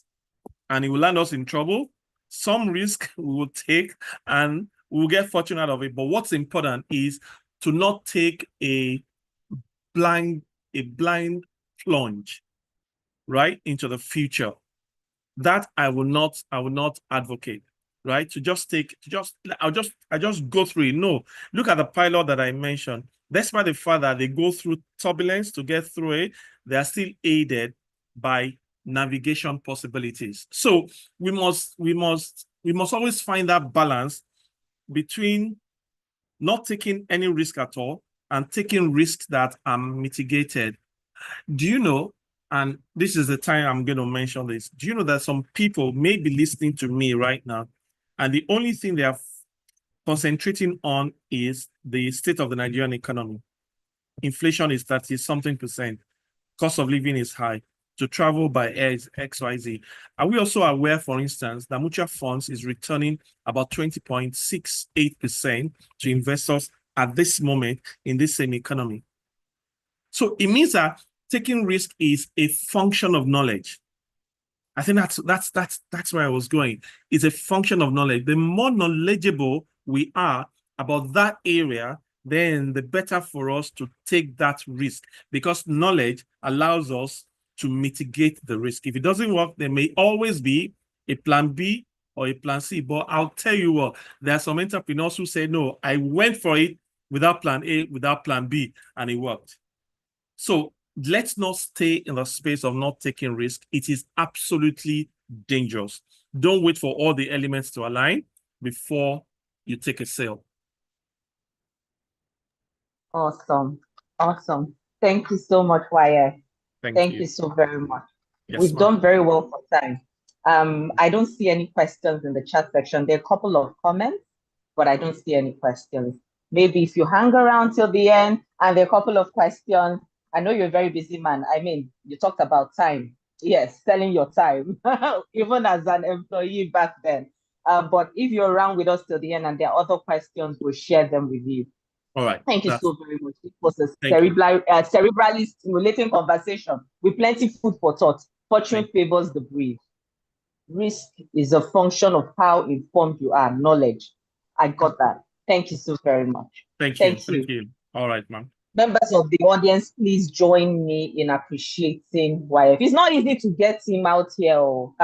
and it will land us in trouble. Some risk we will take and we'll get fortune out of it. But what's important is to not take a blind plunge right into the future. That I will not advocate, right? I just go through it. No, look at the pilot that I mentioned. Despite the fact that they go through turbulence to get through it, they are still aided by navigation possibilities. So we must always find that balance between not taking any risk at all and taking risks that are mitigated. Do you know, and this is the time I'm going to mention this, do you know that some people may be listening to me right now, and the only thing they are concentrating on is the state of the Nigerian economy? Inflation is 30-something%. Cost of living is high. to travel by air is XYZ. Are we also aware, for instance, that mutual funds is returning about 20.68% to investors at this moment in this same economy? So it means that taking risk is a function of knowledge. I think that's where I was going. It's a function of knowledge. The more knowledgeable we are about that area, then the better for us to take that risk, because knowledge allows us to mitigate the risk. If it doesn't work, there may always be a plan B or a plan C. But I'll tell you what, there are some entrepreneurs who say, no, I went for it without plan A, without plan B, and it worked. So let's not stay in the space of not taking risk. It is absolutely dangerous. Don't wait for all the elements to align before you take a sale. Awesome. Awesome. Thank you so much, Wire. Thank you so very much. Yes, We've done very well for time. I don't see any questions in the chat section. There are a couple of comments, but I don't see any questions. Maybe if you hang around till the end and there are a couple of questions. I know you're a very busy man. I mean, you talked about time. Yes, selling your time, even as an employee back then. But if you're around with us till the end and there are other questions, we'll share them with you. All right. Thank you so very much. It was a cerebrally stimulating conversation with plenty food for thought. Fortune favors the brave. Risk is a function of how informed you are. Knowledge. I got that. Thank you so very much. Thank you. All right, ma'am. Members of the audience, please join me in appreciating YF. It's not easy to get him out here. Oh,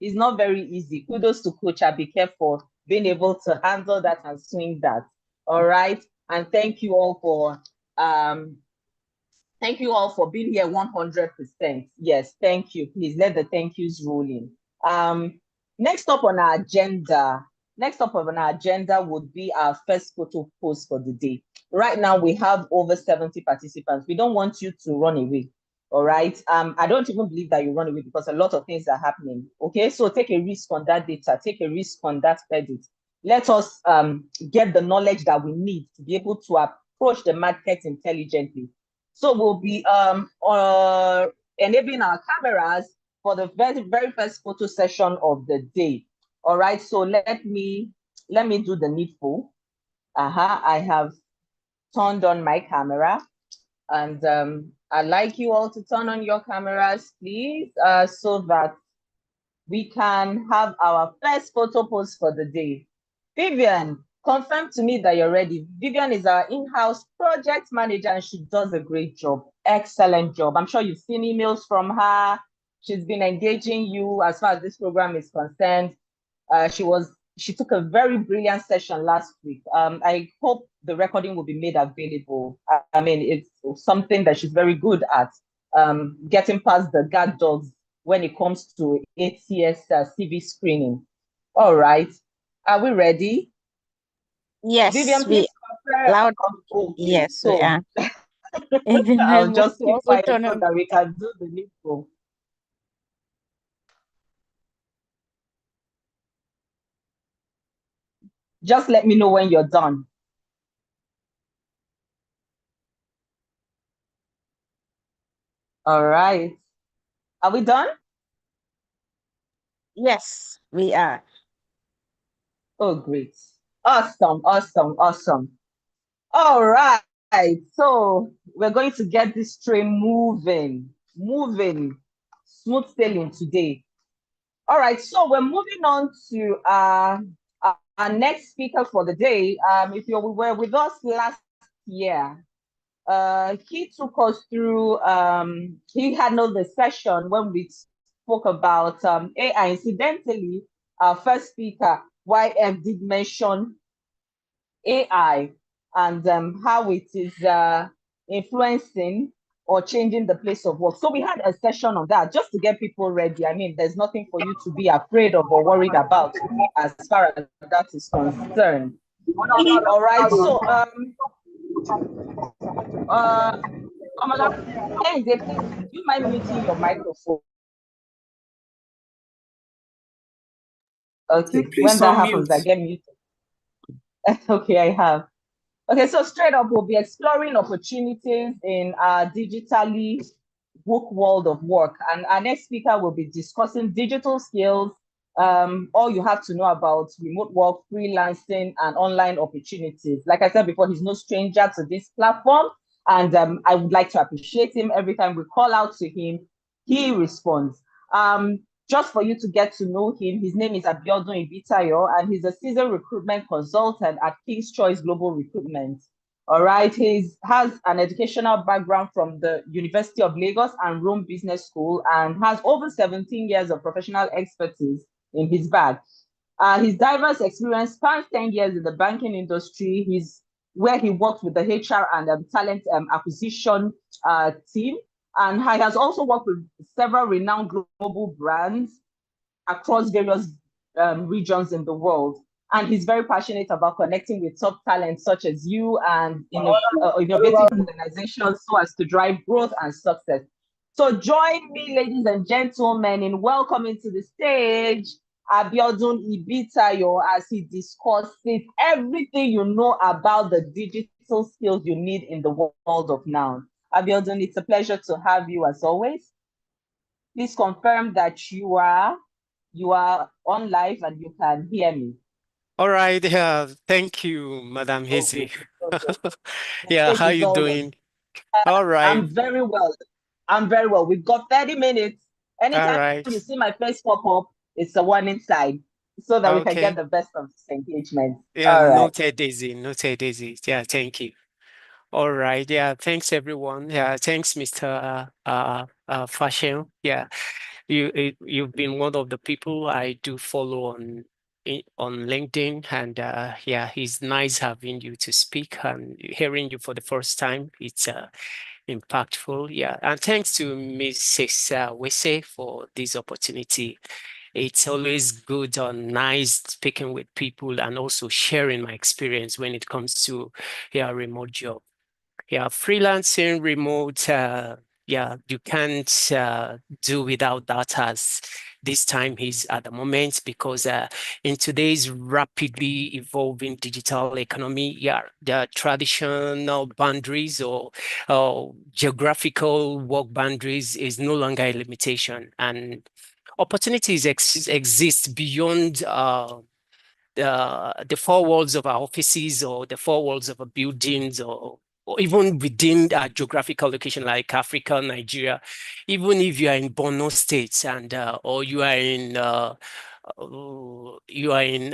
it's not very easy. Kudos to Coach Abike for being able to handle that and swing that. All right. And thank you all for being here 100%. Yes, thank you. Please let the thank yous roll in. Next up on our agenda would be our first photo post for the day. Right now, we have over 70 participants. We don't want you to run away. All right. I don't even believe that you run away because a lot of things are happening. Okay. So take a risk on that data, take a risk on that credit. Let us get the knowledge that we need to be able to approach the market intelligently. So we'll be enabling our cameras for the very first photo session of the day. All right. So let me do the needful. I have turned on my camera, and I'd like you all to turn on your cameras, please, so that we can have our first photo post for the day. Vivian, confirm to me that you're ready. Vivian is our in-house project manager and she does a great job. Excellent job. I'm sure you've seen emails from her. She's been engaging you as far as this program is concerned. She took a very brilliant session last week. I hope the recording will be made available. I mean, it's something that she's very good at, getting past the guard dogs when it comes to ATS CV screening. All right. Are we ready? Yes. Vivian, please loud. Yes, so, we are. I'll just keep quiet so that we can do the needful. Just let me know when you're done. All right. Are we done? Yes, we are. Oh, great. Awesome. All right. So we're going to get this train moving, smooth sailing today. All right. So we're moving on to our next speaker for the day. If you were with us last year, he took us through, he handled the session when we spoke about AI. Incidentally, our first speaker, YF, did mention AI and how it is influencing or changing the place of work. So we had a session on that just to get people ready. I mean, there's nothing for you to be afraid of or worried about as far as that is concerned. All right, so hey, please, do you mind muting your microphone? Okay, when that happens, I get muted. Okay, I have. Okay, so straight up, we'll be exploring opportunities in digitally book World of Work. And our next speaker will be discussing digital skills, all you have to know about remote work, freelancing, and online opportunities. Like I said before, he's no stranger to this platform. And I would like to appreciate him. Every time we call out to him, he responds. Just for you to get to know him, his name is Abiodun Ibitayo, and he's a seasoned recruitment consultant at King's Choice Global Recruitment. All right, he has an educational background from the University of Lagos and Rome Business School, and has over 17 years of professional expertise in his bag. His diverse experience spans 10 years in the banking industry. He's where he worked with the HR and talent acquisition team. And he has also worked with several renowned global brands across various regions in the world. And he's very passionate about connecting with top talent such as you and innovative organizations so as to drive growth and success. So join me, ladies and gentlemen, in welcoming to the stage Abiodun Ibitayo as he discusses everything you know about the digital skills you need in the world of now. Abiodun, it's a pleasure to have you as always. Please confirm that you are on live and you can hear me. All right. Thank you, Madam Hezi. Okay. Yeah, how you doing? All right. I'm very well. I'm very well. We've got 30 minutes. Anytime right. you see my face pop up, it's the one inside, so that we can get the best of this engagement. Yeah, all right. noted, Daisy. Noted, Daisy. Yeah, thank you. All right. Yeah, thanks everyone. Yeah, thanks, Mr. Fashion. Yeah, you've been one of the people I do follow on LinkedIn, and yeah, it's nice having you to speak and hearing you for the first time. It's impactful. Yeah, and thanks to Mrs. Wese for this opportunity. It's always good or nice speaking with people and also sharing my experience when it comes to remote job. Yeah, freelancing, remote, yeah, you can't do without that as this time is at the moment, because in today's rapidly evolving digital economy, yeah, the traditional boundaries or geographical work boundaries is no longer a limitation, and opportunities exist beyond the four walls of our offices or the four walls of our buildings, or even within a geographical location like Africa, Nigeria. Even if you are in Borno State and or you are in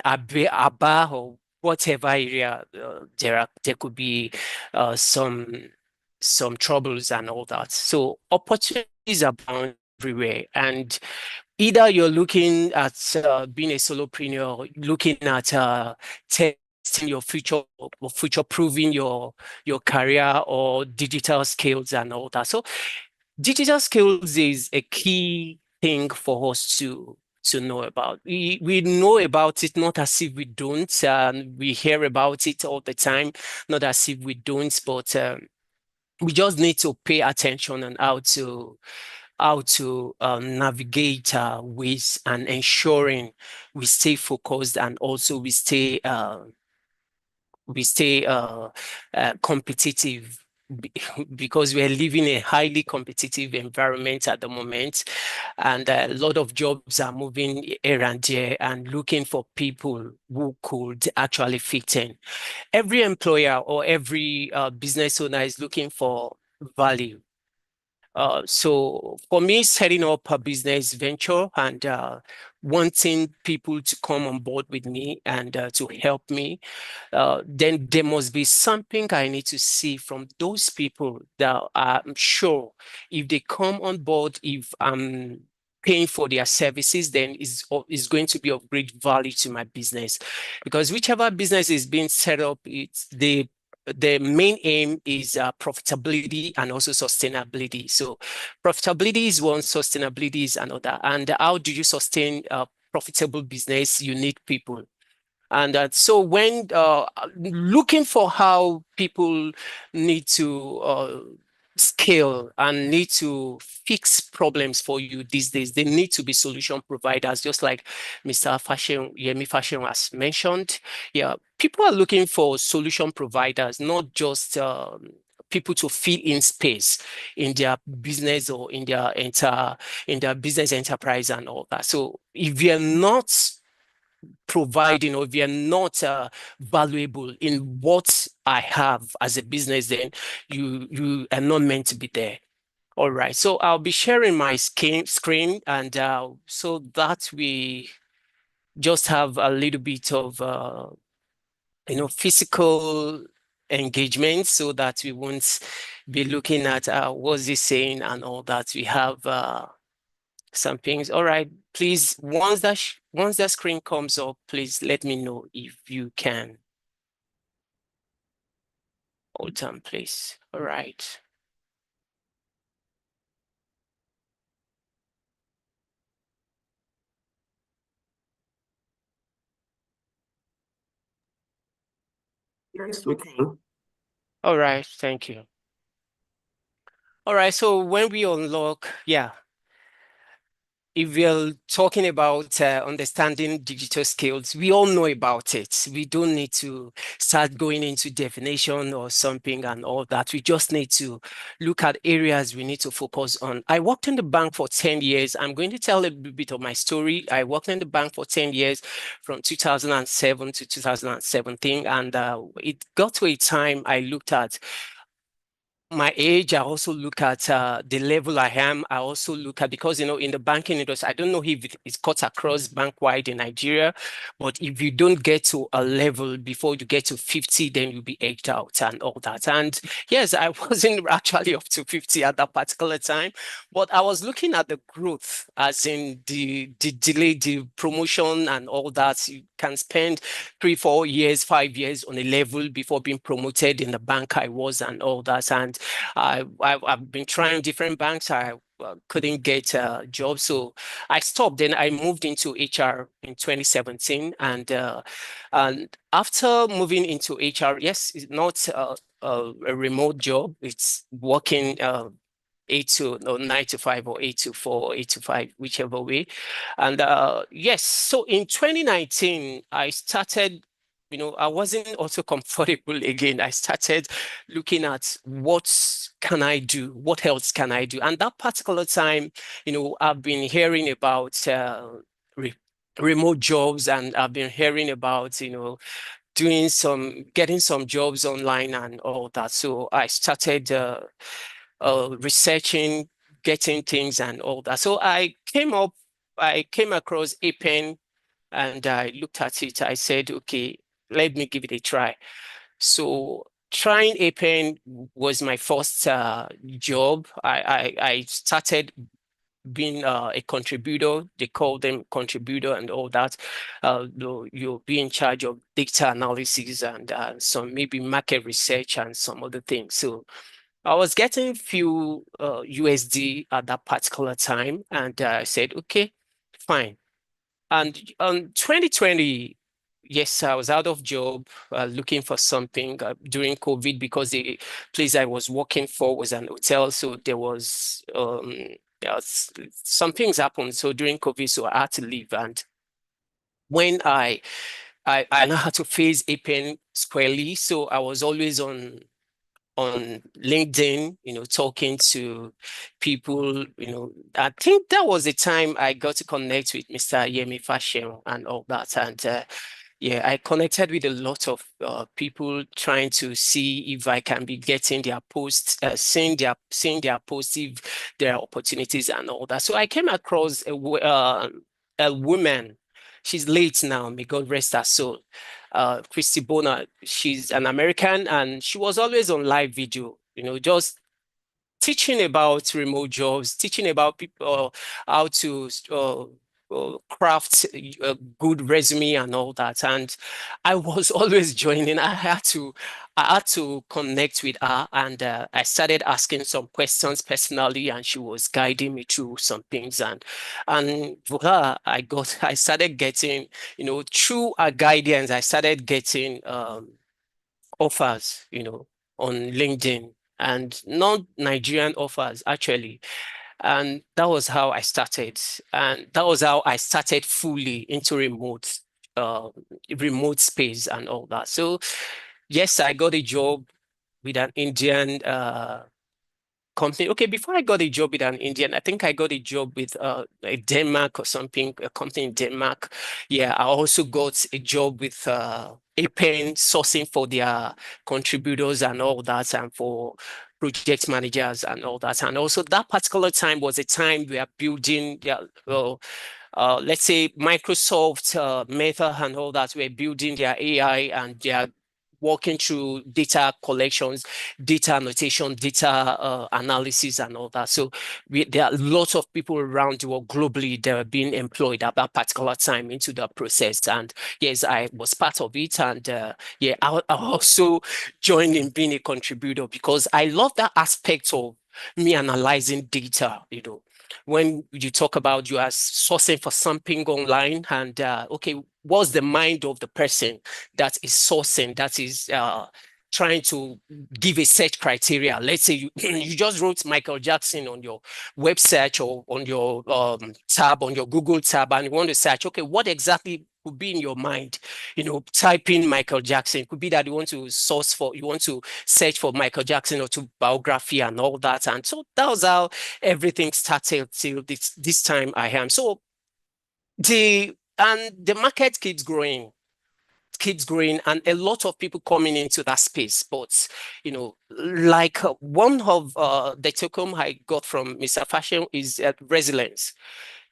Aba or whatever area, there could be some troubles and all that. So opportunities are bound everywhere, and either you're looking at being a solopreneur, looking at testing your future or future proving your career, or digital skills and all that. So digital skills is a key thing for us to know about. We know about it, not as if we don't. We hear about it all the time, not as if we don't, but we just need to pay attention on how to navigate with and ensuring we stay focused, and also we stay competitive, because we are living in a highly competitive environment at the moment, and a lot of jobs are moving here and there and looking for people who could actually fit in. Every employer or every business owner is looking for value. So for me, setting up a business venture and wanting people to come on board with me and to help me, then there must be something I need to see from those people that I'm sure if they come on board, if I'm paying for their services, then is going to be of great value to my business. Because whichever business is being set up, it's the main aim is profitability and also sustainability. So profitability is one, sustainability is another. And how do you sustain a profitable business? You need people. And so when looking for how people need to scale and need to fix problems for you these days, they need to be solution providers, just like Mr. Yemi Fashion has mentioned. Yeah, people are looking for solution providers, not just people to fill in space in their business or in their business enterprise and all that. So if you're not providing, or if you're not valuable in what I have as a business, then you are not meant to be there. All right, so I'll be sharing my screen, and so that we just have a little bit of physical engagement, so that we won't be looking at what's he saying and all that. We have some things. All right, please, once that screen comes up, please let me know if you can. Hold on, please. All right. Yes, we can. All right, thank you. All right, so when we unlock, if we're talking about understanding digital skills, we all know about it. We don't need to start going into definition or something and all that. We just need to look at areas we need to focus on. I worked in the bank for 10 years. I'm going to tell a bit of my story. I worked in the bank for 10 years from 2007 to 2017. And it got to a time I looked at my age. I also look at the level I am. I also look at, because, in the banking industry, I don't know if it's cut across bank-wide in Nigeria, but if you don't get to a level before you get to 50, then you'll be edged out and all that. And yes, I wasn't actually up to 50 at that particular time, but I was looking at the growth, as in the delay, the promotion and all that. You can spend 3, 4 years, 5 years on a level before being promoted in the bank I was and all that. And I've been trying different banks. I couldn't get a job, so I stopped. Then I moved into HR in 2017, and after moving into HR, yes, it's not a remote job. It's working 9 to 5 or 8 to 4 or 8 to 5, whichever way. And yes, so in 2019, I started, I wasn't also comfortable again. I started looking at what can I do? What else can I do? And that particular time, I've been hearing about remote jobs, and I've been hearing about, getting some jobs online and all that. So I started researching, getting things and all that. So I came across a pen, and I looked at it. I said, okay, let me give it a try. So trying a pen was my first job. I started being a contributor. They call them contributor and all that. You'll be in charge of data analysis and some maybe market research and some other things. So I was getting few USD at that particular time, and I said, okay, fine. And on 2020, yes, I was out of job, looking for something during COVID, because the place I was working for was an hotel. So there was some things happened. So during COVID, so I had to leave. And when I know how to face APN squarely, so I was always on LinkedIn, talking to people. I think that was the time I got to connect with Mr. Yemi Fashion and all that. And yeah, I connected with a lot of people, trying to see if I can be getting their posts, seeing their posts, if there are opportunities and all that. So I came across a woman. She's late now, may God rest her soul. Christy Bona. She's an American, and she was always on live video, just teaching about remote jobs, teaching about people how to craft a good resume and all that. And I was always joining. I had to connect with her, and I started asking some questions personally, and she was guiding me through some things. And for her, I started getting, through her guidance, I started getting offers, on LinkedIn, and not Nigerian offers actually. And that was how I started. And that was how I started fully into remote space and all that. So yes, I got a job with an Indian company. Okay, before I got a job with an Indian, I think I got a job with a Denmark or something, a company in Denmark. Yeah, I also got a job with a pen sourcing for their contributors and all that, and for project managers and all that. And also that particular time was a time we are building, yeah, well, let's say Microsoft, Meta and all that were building their AI, and they are working through data collections, data annotation, data analysis and all that. So there are lots of people around the world globally that are being employed at that particular time into the process. And yes, I was part of it. And yeah, I also joined in being a contributor because I love that aspect of me analyzing data, when you talk about you are sourcing for something online, and okay, what's the mind of the person that is sourcing, that is trying to give a search criteria. Let's say you, you just wrote Michael Jackson on your web search or on your tab, on your Google tab, and you want to search, okay, what exactly could be in your mind? Type in Michael Jackson. It could be that you want to you want to search for Michael Jackson autobiography and all that. And so that was how everything started till this time I am. So the market keeps growing, and a lot of people coming into that space. But like one of the take home I got from Mr. Fashion is resilience.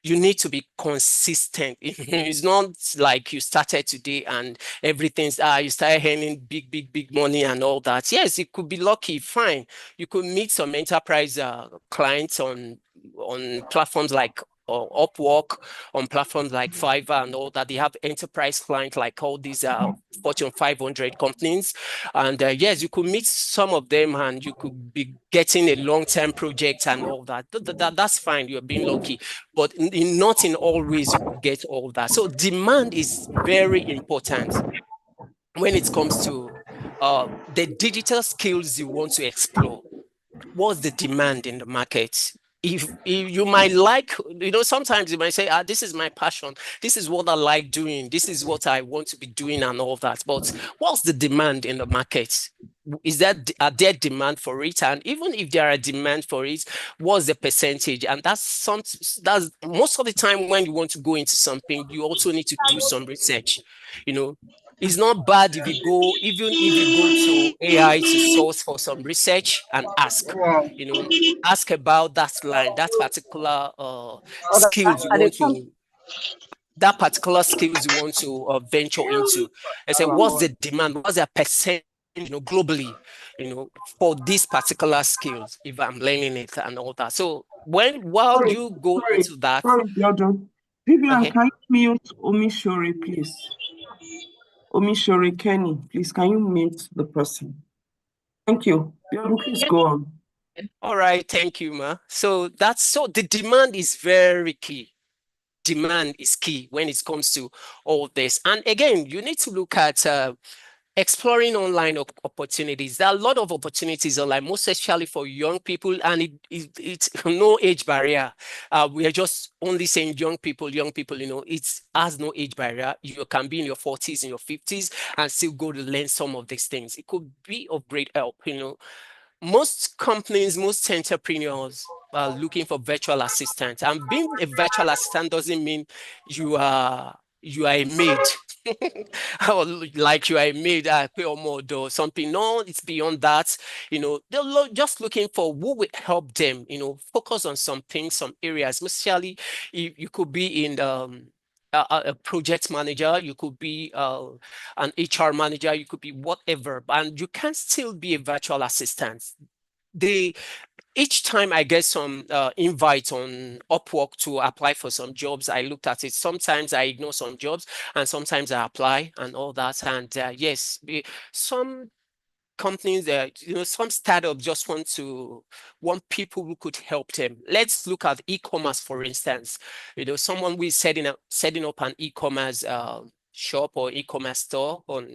You need to be consistent. It's not like you started today and everything's you started earning big money and all that. Yes, it could be lucky, fine. You could meet some enterprise clients on platforms like Upwork, on platforms like Fiverr and all that. They have enterprise clients like all these Fortune 500 companies. And yes, you could meet some of them and you could be getting a long-term project and all that. That's fine. You're being lucky. But not in all ways you could get all that. So demand is very important when it comes to the digital skills you want to explore. What's the demand in the market? If you might like, sometimes you might say, this is my passion. This is what I like doing. This is what I want to be doing and all that. But what's the demand in the market? Are there demand for it? And even if there are demand for it, what's the percentage? And that's most of the time when you want to go into something, you also need to do some research. It's not bad if even if you go to AI to source for some research and ask about that line, that particular skills you want to, that particular skills you want to venture into. I say, what's the demand? What's the percent, globally, for these particular skills, if I'm learning it and all that. So while you go into that. Sorry, Biodo. Vivian, Okay. can you mute Omishore, please? Omishore Kenny, please, can you mute the person? Thank you. Biodo, please go on. All right, thank you, Ma. So the demand is very key. Demand is key when it comes to all this. And again, you need to look at exploring online opportunities. There are a lot of opportunities online, most especially for young people, and it's no age barrier. We are just only saying young people, it has no age barrier. You can be in your 40s, in your 50s, and still go to learn some of these things. It could be of great help, Most companies, most entrepreneurs are looking for virtual assistants. And being a virtual assistant doesn't mean you are a maid. Or like you are a maid, pay or more or something. No, it's beyond that. They're just looking for who will help them, focus on some things, some areas. Especially you could be in a project manager, you could be an HR manager, you could be whatever, and you can still be a virtual assistant. Each time I get some invite on Upwork to apply for some jobs, I looked at it. Sometimes I ignore some jobs, and sometimes I apply and all that. And yes, some companies some startups just want people who could help them. Let's look at e-commerce, for instance. Someone who is setting up an e-commerce shop or e-commerce store on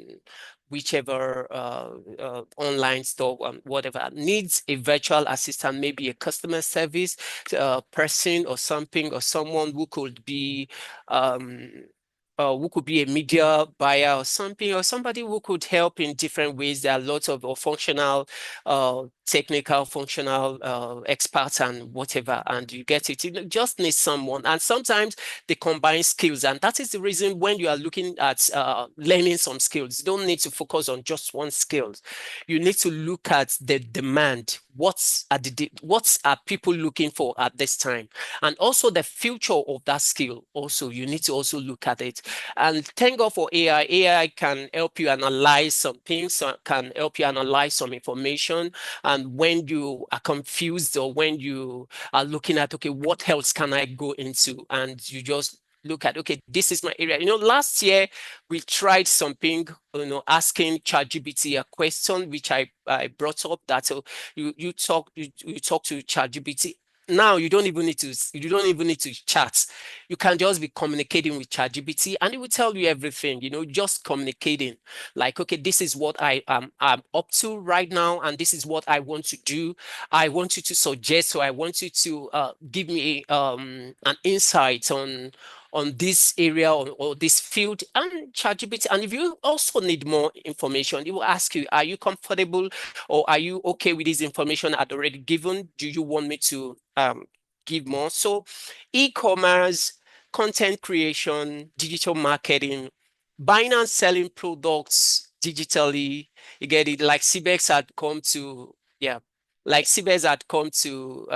whichever online store, whatever, needs a virtual assistant, maybe a customer service person or something, or someone who could be who could be a media buyer or something, or somebody who could help in different ways. There are lots of functional, technical, functional experts and whatever, and you get it. You just need someone. And sometimes they combine skills. And that is the reason when you are looking at learning some skills, you don't need to focus on just one skill. You need to look at the demand. What are people looking for at this time? And also the future of that skill. Also, you need to also look at it. And thank God for AI. AI can help you analyze some things, can help you analyze some information. And when you are confused or when you are looking at, okay, what else can I go into? And you just look at, okay, this is my area. Last year we tried something, asking ChatGPT a question, which I brought up that you talk to ChatGPT. Now you don't even need to chat. You can just be communicating with ChatGPT and it will tell you everything, just communicating. Like, okay, this is what I'm up to right now, and this is what I want to do. I want you to suggest, or I want you to give me an insight on this area or this field, and ChatGPT. And if you also need more information, it will ask you, are you comfortable or are you okay with this information I'd already given? Do you want me to give more? So e-commerce, content creation, digital marketing, buying and selling products digitally. You get it? Like CBEX had come to, like CBEX had come to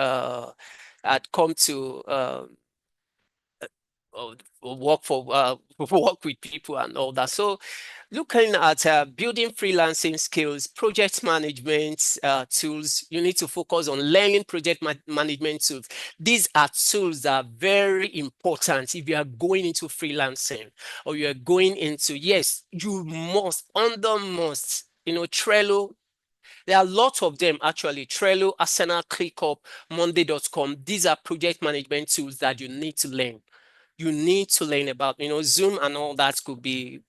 work with people and all that. So looking at building freelancing skills, project management tools, you need to focus on learning project management tools. These are tools that are very important if you are going into freelancing or you are going into, yes, you must, Trello. There are lots of them actually. Trello, Asana, ClickUp, Monday.com. These are project management tools that you need to learn. You need to learn about, Zoom and all that could be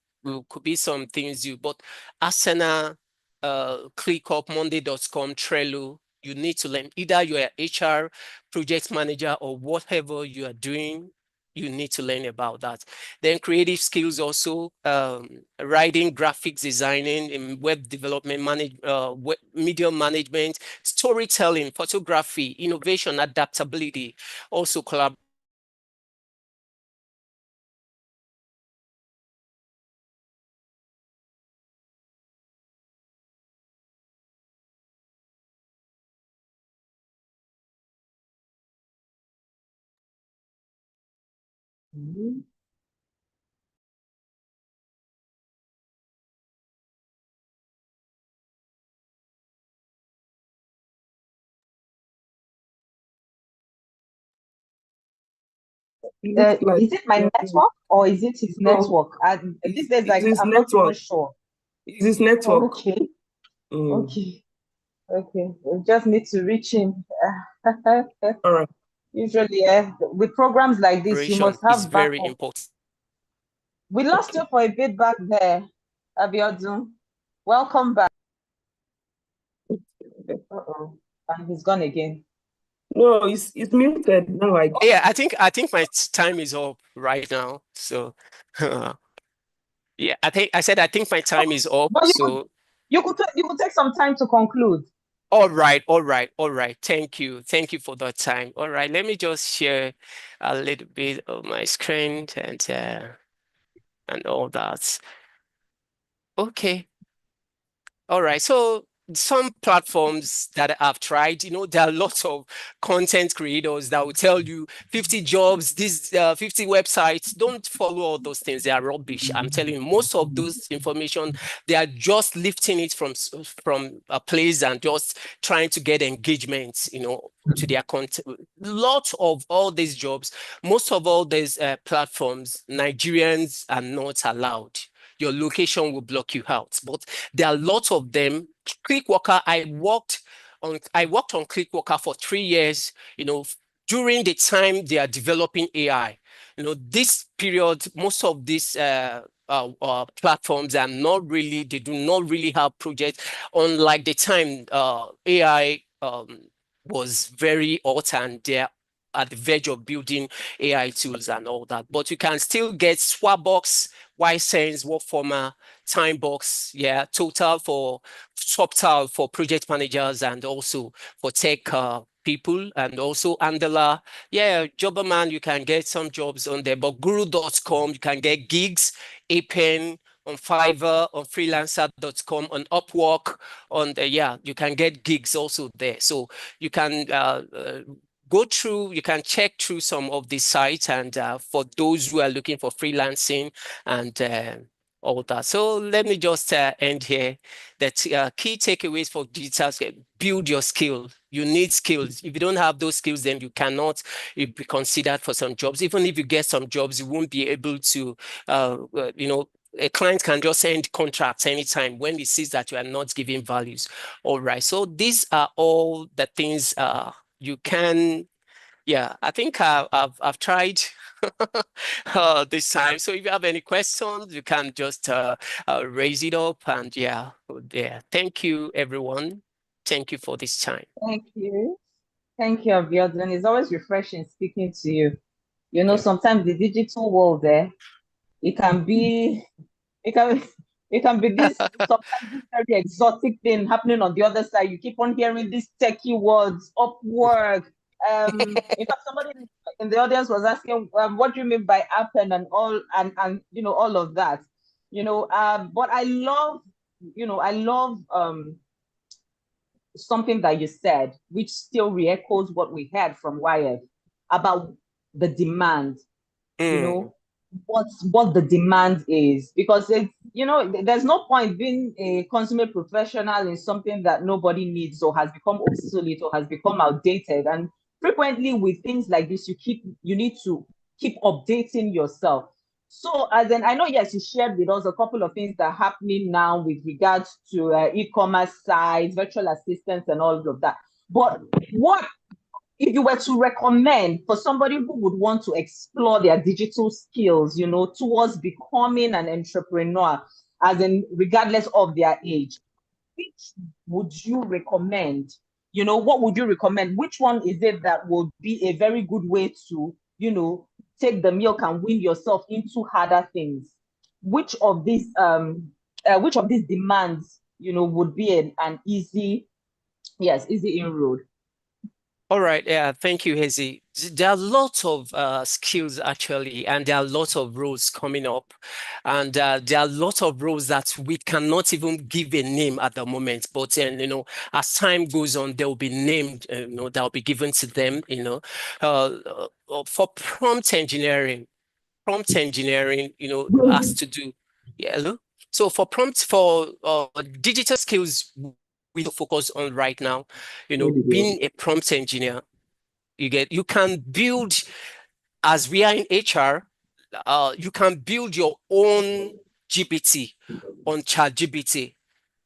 some things but Asana, ClickUp, Monday.com, Trello, you need to learn. Either you're an HR project manager or whatever you are doing, you need to learn about that. Then creative skills also, writing, graphics designing, in web development, media management, storytelling, photography, innovation, adaptability, also collaboration. Is it my network or is it his network? These days, it is I'm not even network. sure. It is network. Okay, Mm. okay. We just need to reach him. All right. Usually, with programs like this, you must Is have very backup. important. We lost you for a bit back there, Abiodun. Welcome back. Uh-oh. And he's gone again. No, it's muted now. Yeah, I think my time is up right now. So yeah, I think my time is up. But So you could take some time to conclude. all right. Thank you for that time. All right, let me just share a little bit of my screen and all that. Okay. All right. So some platforms that I've tried, there are lots of content creators that will tell you 50 jobs, these 50 websites. Don't follow all those things. They are rubbish. I'm telling you, most of those information, they are just lifting it from a place and just trying to get engagement, to their content. Lots of all these jobs, most of all these platforms, Nigerians are not allowed. Your location will block you out. But there are lots of them. Clickworker, I worked on Clickworker for 3 years, during the time they are developing AI. This period, most of these platforms they do not really have projects, unlike the time AI was very hot and at the verge of building AI tools and all that. But you can still get Swapbox, Ysense, Workformer, Timebox, yeah, Total for Subtal for project managers and also for tech people, and also Andela. Yeah, Jobberman, you can get some jobs on there, but Guru.com, you can get gigs, Apen, on Fiverr, on freelancer.com, on Upwork, on the, yeah, you can get gigs also there. So you can go through, you can check through some of these sites, and for those who are looking for freelancing and all that. So let me just end here. That key takeaways for digital scale: build your skill. You need skills. If you don't have those skills, then you cannot be considered for some jobs. Even if you get some jobs, you won't be able to, a client can just end contracts anytime when he sees that you are not giving values. All right. So these are all the things you can. Yeah, I think I've tried this time. So if you have any questions, you can just raise it up, and yeah. Thank you, everyone. Thank you for this time. Thank you. Thank you, Abiodun. It's always refreshing speaking to you. You know, Yeah. sometimes the digital world there, it can be, it can, it can be this sometimes this very exotic thing happening on the other side. You keep on hearing these techie words, Upwork. In fact, somebody in the audience was asking, what do you mean by appen and all, and you know, all of that. You know, but I love something that you said, which still re-echoes what we heard from YF about the demand, you know, what the demand is. Because it's, you know, there's no point being a consummate professional in something that nobody needs or has become obsolete or has become outdated. And frequently with things like this, you need to keep updating yourself. So, as in, I know, yes, you shared with us a couple of things that are happening now with regards to e-commerce sites, virtual assistants, and all of that. But what if you were to recommend for somebody who would want to explore their digital skills, you know, towards becoming an entrepreneur, as in regardless of their age, which would you recommend? You know, what would you recommend? Which one is it that would be a very good way to, you know, take the milk and win yourself into harder things? Which of these demands, you know, would be an easy, yes, easy inroad? All right. Yeah. Thank you, Hezi. There are lots of skills actually, and there are lots of roles coming up, and there are lots of roles that we cannot even give a name at the moment. But as time goes on, they will be named. That will be given to them. For prompt engineering, has to do. Yeah. Hello? So for digital skills, we focus on right now, being a prompt engineer. You can build, as we are in HR, you can build your own GPT on ChatGPT.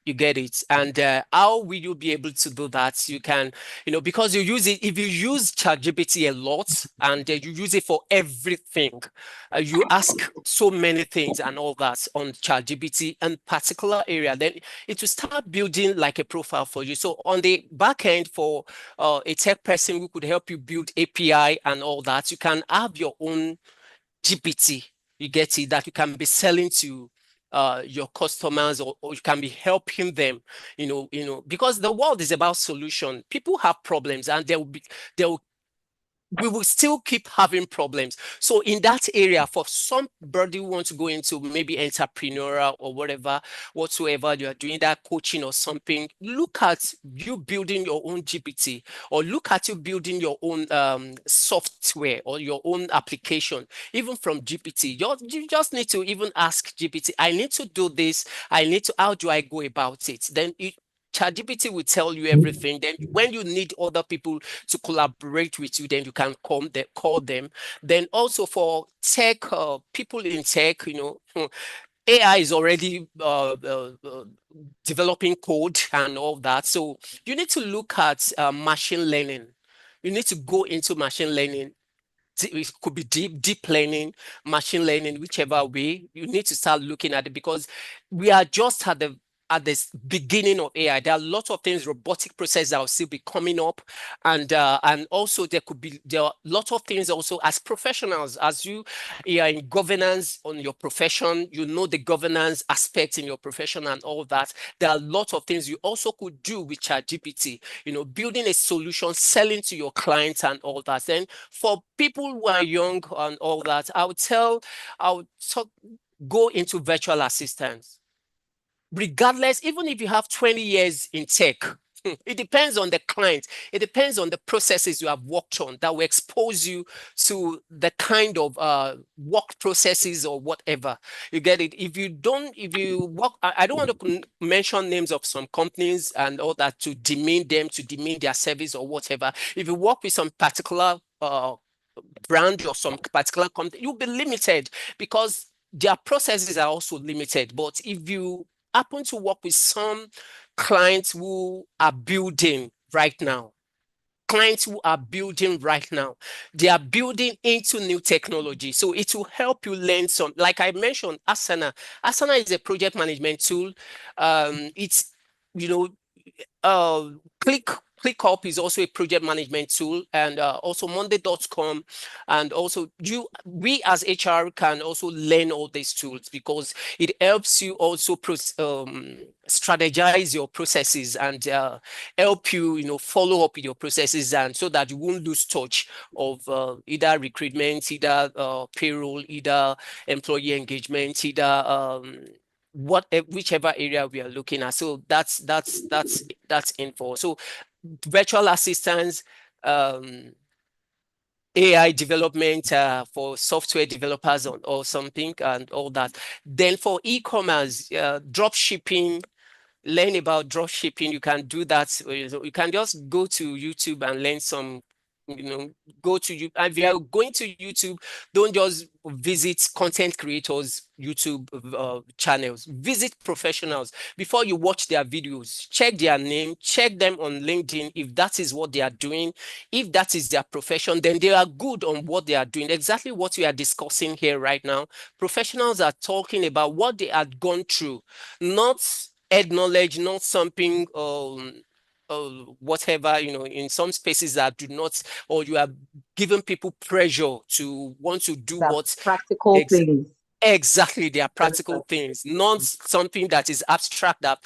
You get it. And how will you be able to do that? You can, because you use it, if you use ChatGPT a lot and you use it for everything, you ask so many things and all that on ChatGPT and particular area, then it will start building like a profile for you. So on the back end for a tech person who could help you build API and all that, you can have your own GPT, you get it, that you can be selling to your customers, or you can be helping them, because the world is about solution. People have problems, and we will still keep having problems. So in that area, for somebody who wants to go into maybe entrepreneurial or whatsoever you are doing, that coaching or something, look at you building your own GPT, or look at you building your own software or your own application, even from GPT. You just need to even ask GPT, I need to do this. How do I go about it? Then ChatGPT will tell you everything. Then when you need other people to collaborate with you, then you can call them. Then also for tech, people in tech, AI is already developing code and all that. So you need to look at machine learning. You need to go into machine learning. It could be deep learning, machine learning, whichever way. You need to start looking at it, because we are just at at the beginning of AI. There are lots of things, robotic process that will still be coming up, and also there are lots of things also as professionals, as you are in governance on your profession, you know the governance aspects in your profession and all that. There are lots of things you also could do with ChatGPT, building a solution, selling to your clients and all that. Then for people who are young and all that, I would go into virtual assistants. Regardless, even if you have 20 years in tech, it depends on the client. It depends on the processes you have worked on that will expose you to the kind of work processes or whatever. You get it? If you work, I don't want to mention names of some companies and all that to demean them, to demean their service or whatever. If you work with some particular brand or some particular company, you'll be limited because their processes are also limited. But if you happen to work with some clients who are building right now, they are building into new technology. So it will help you learn some, like I mentioned, Asana. Asana is a project management tool. It's, ClickUp is also a project management tool, and also Monday.com, and also we as HR can also learn all these tools because it helps you also strategize your processes and help you, follow up with your processes, and so that you won't lose touch of either recruitment, either payroll, either employee engagement, either whichever area we are looking at. So that's info. So virtual assistants, AI development for software developers or something and all that. Then for e-commerce, drop shipping, learn about drop shipping. You can do that. You can just go to YouTube and learn some. Go to you. If you are going to YouTube, don't just visit content creators YouTube channels. Visit professionals before you watch their videos. Check their name. Check them on LinkedIn if that is what they are doing. If that is their profession, then they are good on what they are doing. Exactly what we are discussing here right now. Professionals are talking about what they had gone through, not head knowledge, not something whatever, in some spaces that do not, or you are giving people pressure to want to do what practical things. Exactly, they are practical things, not something that is abstract that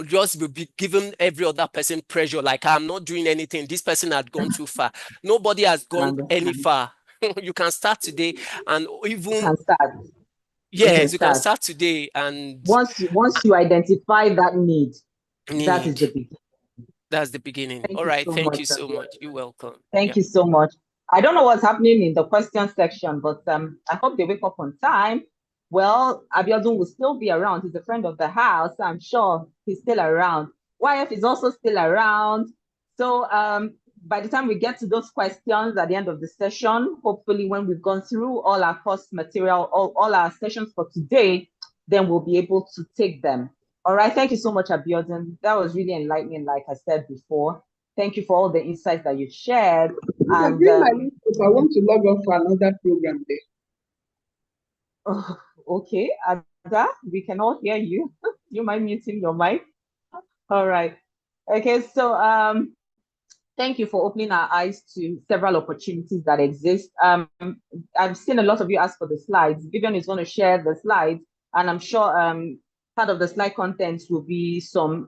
just will be giving every other person pressure. Like, I'm not doing anything. This person had gone too far. Nobody has gone any far. You can start today, and even you can start. Yes, you can start today, and once you identify that need, that is the beginning. That's the beginning. All right. Thank you so much. You're welcome. Thank you so much. I don't know what's happening in the question section, but I hope they wake up on time. Well, Abiodun will still be around. He's a friend of the house. I'm sure he's still around. YF is also still around. So by the time we get to those questions at the end of the session, hopefully when we've gone through all our course material, all our sessions for today, then we'll be able to take them. All right. Thank you so much, Abiodun. That was really enlightening, like I said before. Thank you for all the insights that you shared. And I want to log off for another program there. Oh, okay, Ada, we can all hear you. You mind muting your mic? All right. Okay, so thank you for opening our eyes to several opportunities that exist. I've seen a lot of you ask for the slides. Vivian is going to share the slides, and I'm sure part of the slide content will be some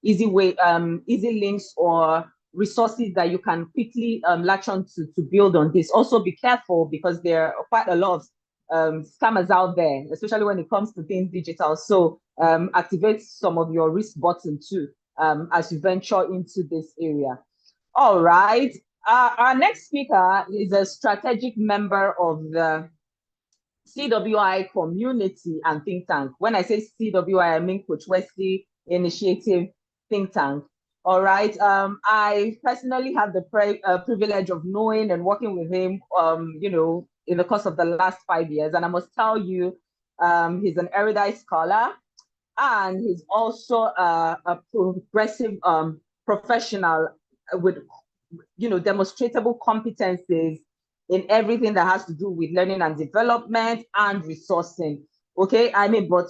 easy links or resources that you can quickly latch on to build on this. Also be careful because there are quite a lot of scammers out there, especially when it comes to things digital. So activate some of your risk button too as you venture into this area. All right. Our next speaker is a strategic member of the CWI community and think tank. When I say CWI, I mean Coach Wesley Initiative Think Tank. All right. I personally have the privilege of knowing and working with him, in the course of the last 5 years. And I must tell you, he's an erudite scholar, and he's also a progressive professional with, demonstrable competencies in everything that has to do with learning and development and resourcing. Okay, but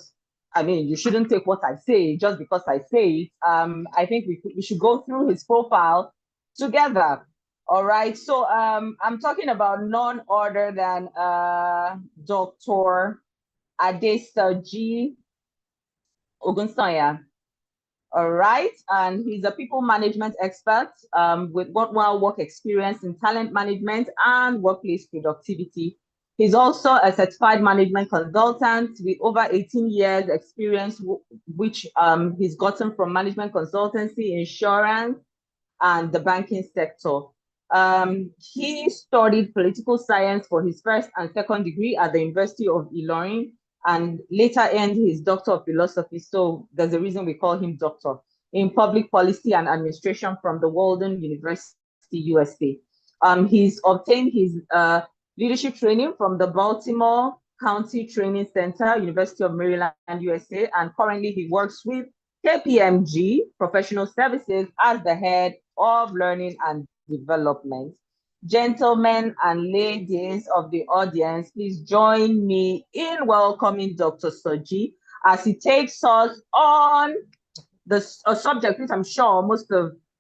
I mean, you shouldn't take what I say just because I say it. I think we should go through his profile together. All right. So I'm talking about none other than Dr. Adesoji Ogunsanya. All right. And he's a people management expert with worthwhile work experience in talent management and workplace productivity. He's also a certified management consultant with over 18 years experience, which he's gotten from management consultancy, insurance, and the banking sector. He studied political science for his first and second degree at the University of Ilorin and later earned his Doctor of Philosophy. So there's a reason we call him Doctor in Public Policy and Administration from the Walden University, USA. He's obtained his leadership training from the Baltimore County Training Center, University of Maryland, USA, and currently he works with KPMG Professional Services as the head of learning and development. Gentlemen and ladies of the audience, please join me in welcoming Dr. Soji as he takes us on a subject which I'm sure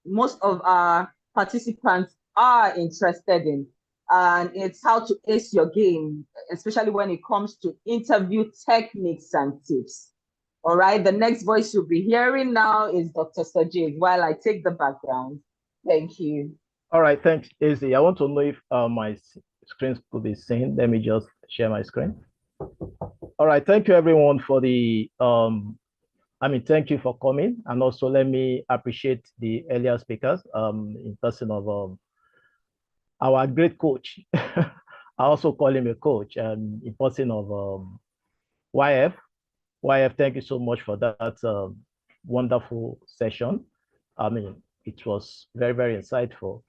most of our participants are interested in. And it's how to ace your game, especially when it comes to interview techniques and tips. All right, the next voice you'll be hearing now is Dr. Sajid while I take the background. Thank you. All right, thanks, Izzy. I want to know if my screen could be seen. Let me just share my screen. All right, thank you everyone for the, thank you for coming. And also let me appreciate the earlier speakers in person of our great coach. I also call him a coach in person of YF. YF, thank you so much for that wonderful session. I mean, it was very, very insightful.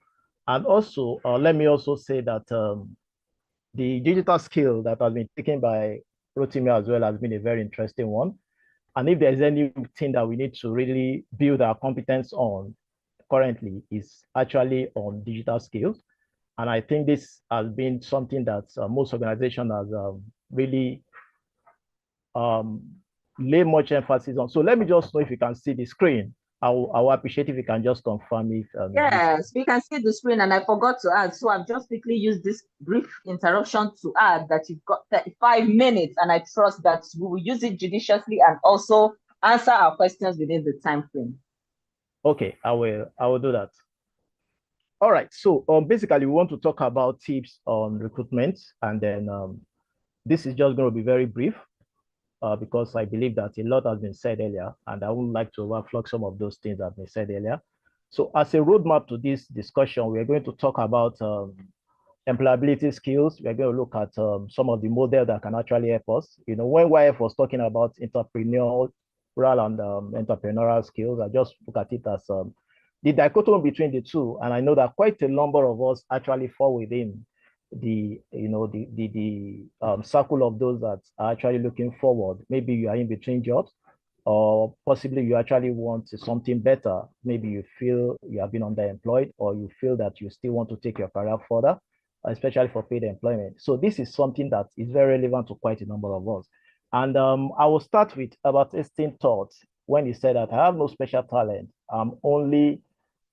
And also, let me also say that the digital skill that has been taken by Rotimi as well has been a very interesting one. And if there's anything that we need to really build our competence on currently is actually on digital skills. And I think this has been something that most organizations have really lay much emphasis on. So let me just know if you can see the screen. I will appreciate if you can just confirm if. Yes, we can see the screen, and I forgot to add. So I've just quickly used this brief interruption to add that you've got 35 minutes, and I trust that we will use it judiciously and also answer our questions within the time frame. Okay, I will do that. All right, so basically we want to talk about tips on recruitment, and then this is just going to be very brief. Because I believe that a lot has been said earlier, and I would like to overflow some of those things that have been said earlier. So as a roadmap to this discussion, we are going to talk about employability skills. We're going to look at some of the models that can actually help us. You know, when YF was talking about entrepreneurial and entrepreneurial skills, I just look at it as the dichotomy between the two. And I know that quite a number of us actually fall within the circle of those that are actually looking forward. Maybe you are in between jobs, or possibly you actually want something better. Maybe you feel you have been underemployed, or you feel that you still want to take your career further, especially for paid employment. So this is something that is very relevant to quite a number of us. And I will start with about Einstein thoughts when he said that I have no special talent. I'm only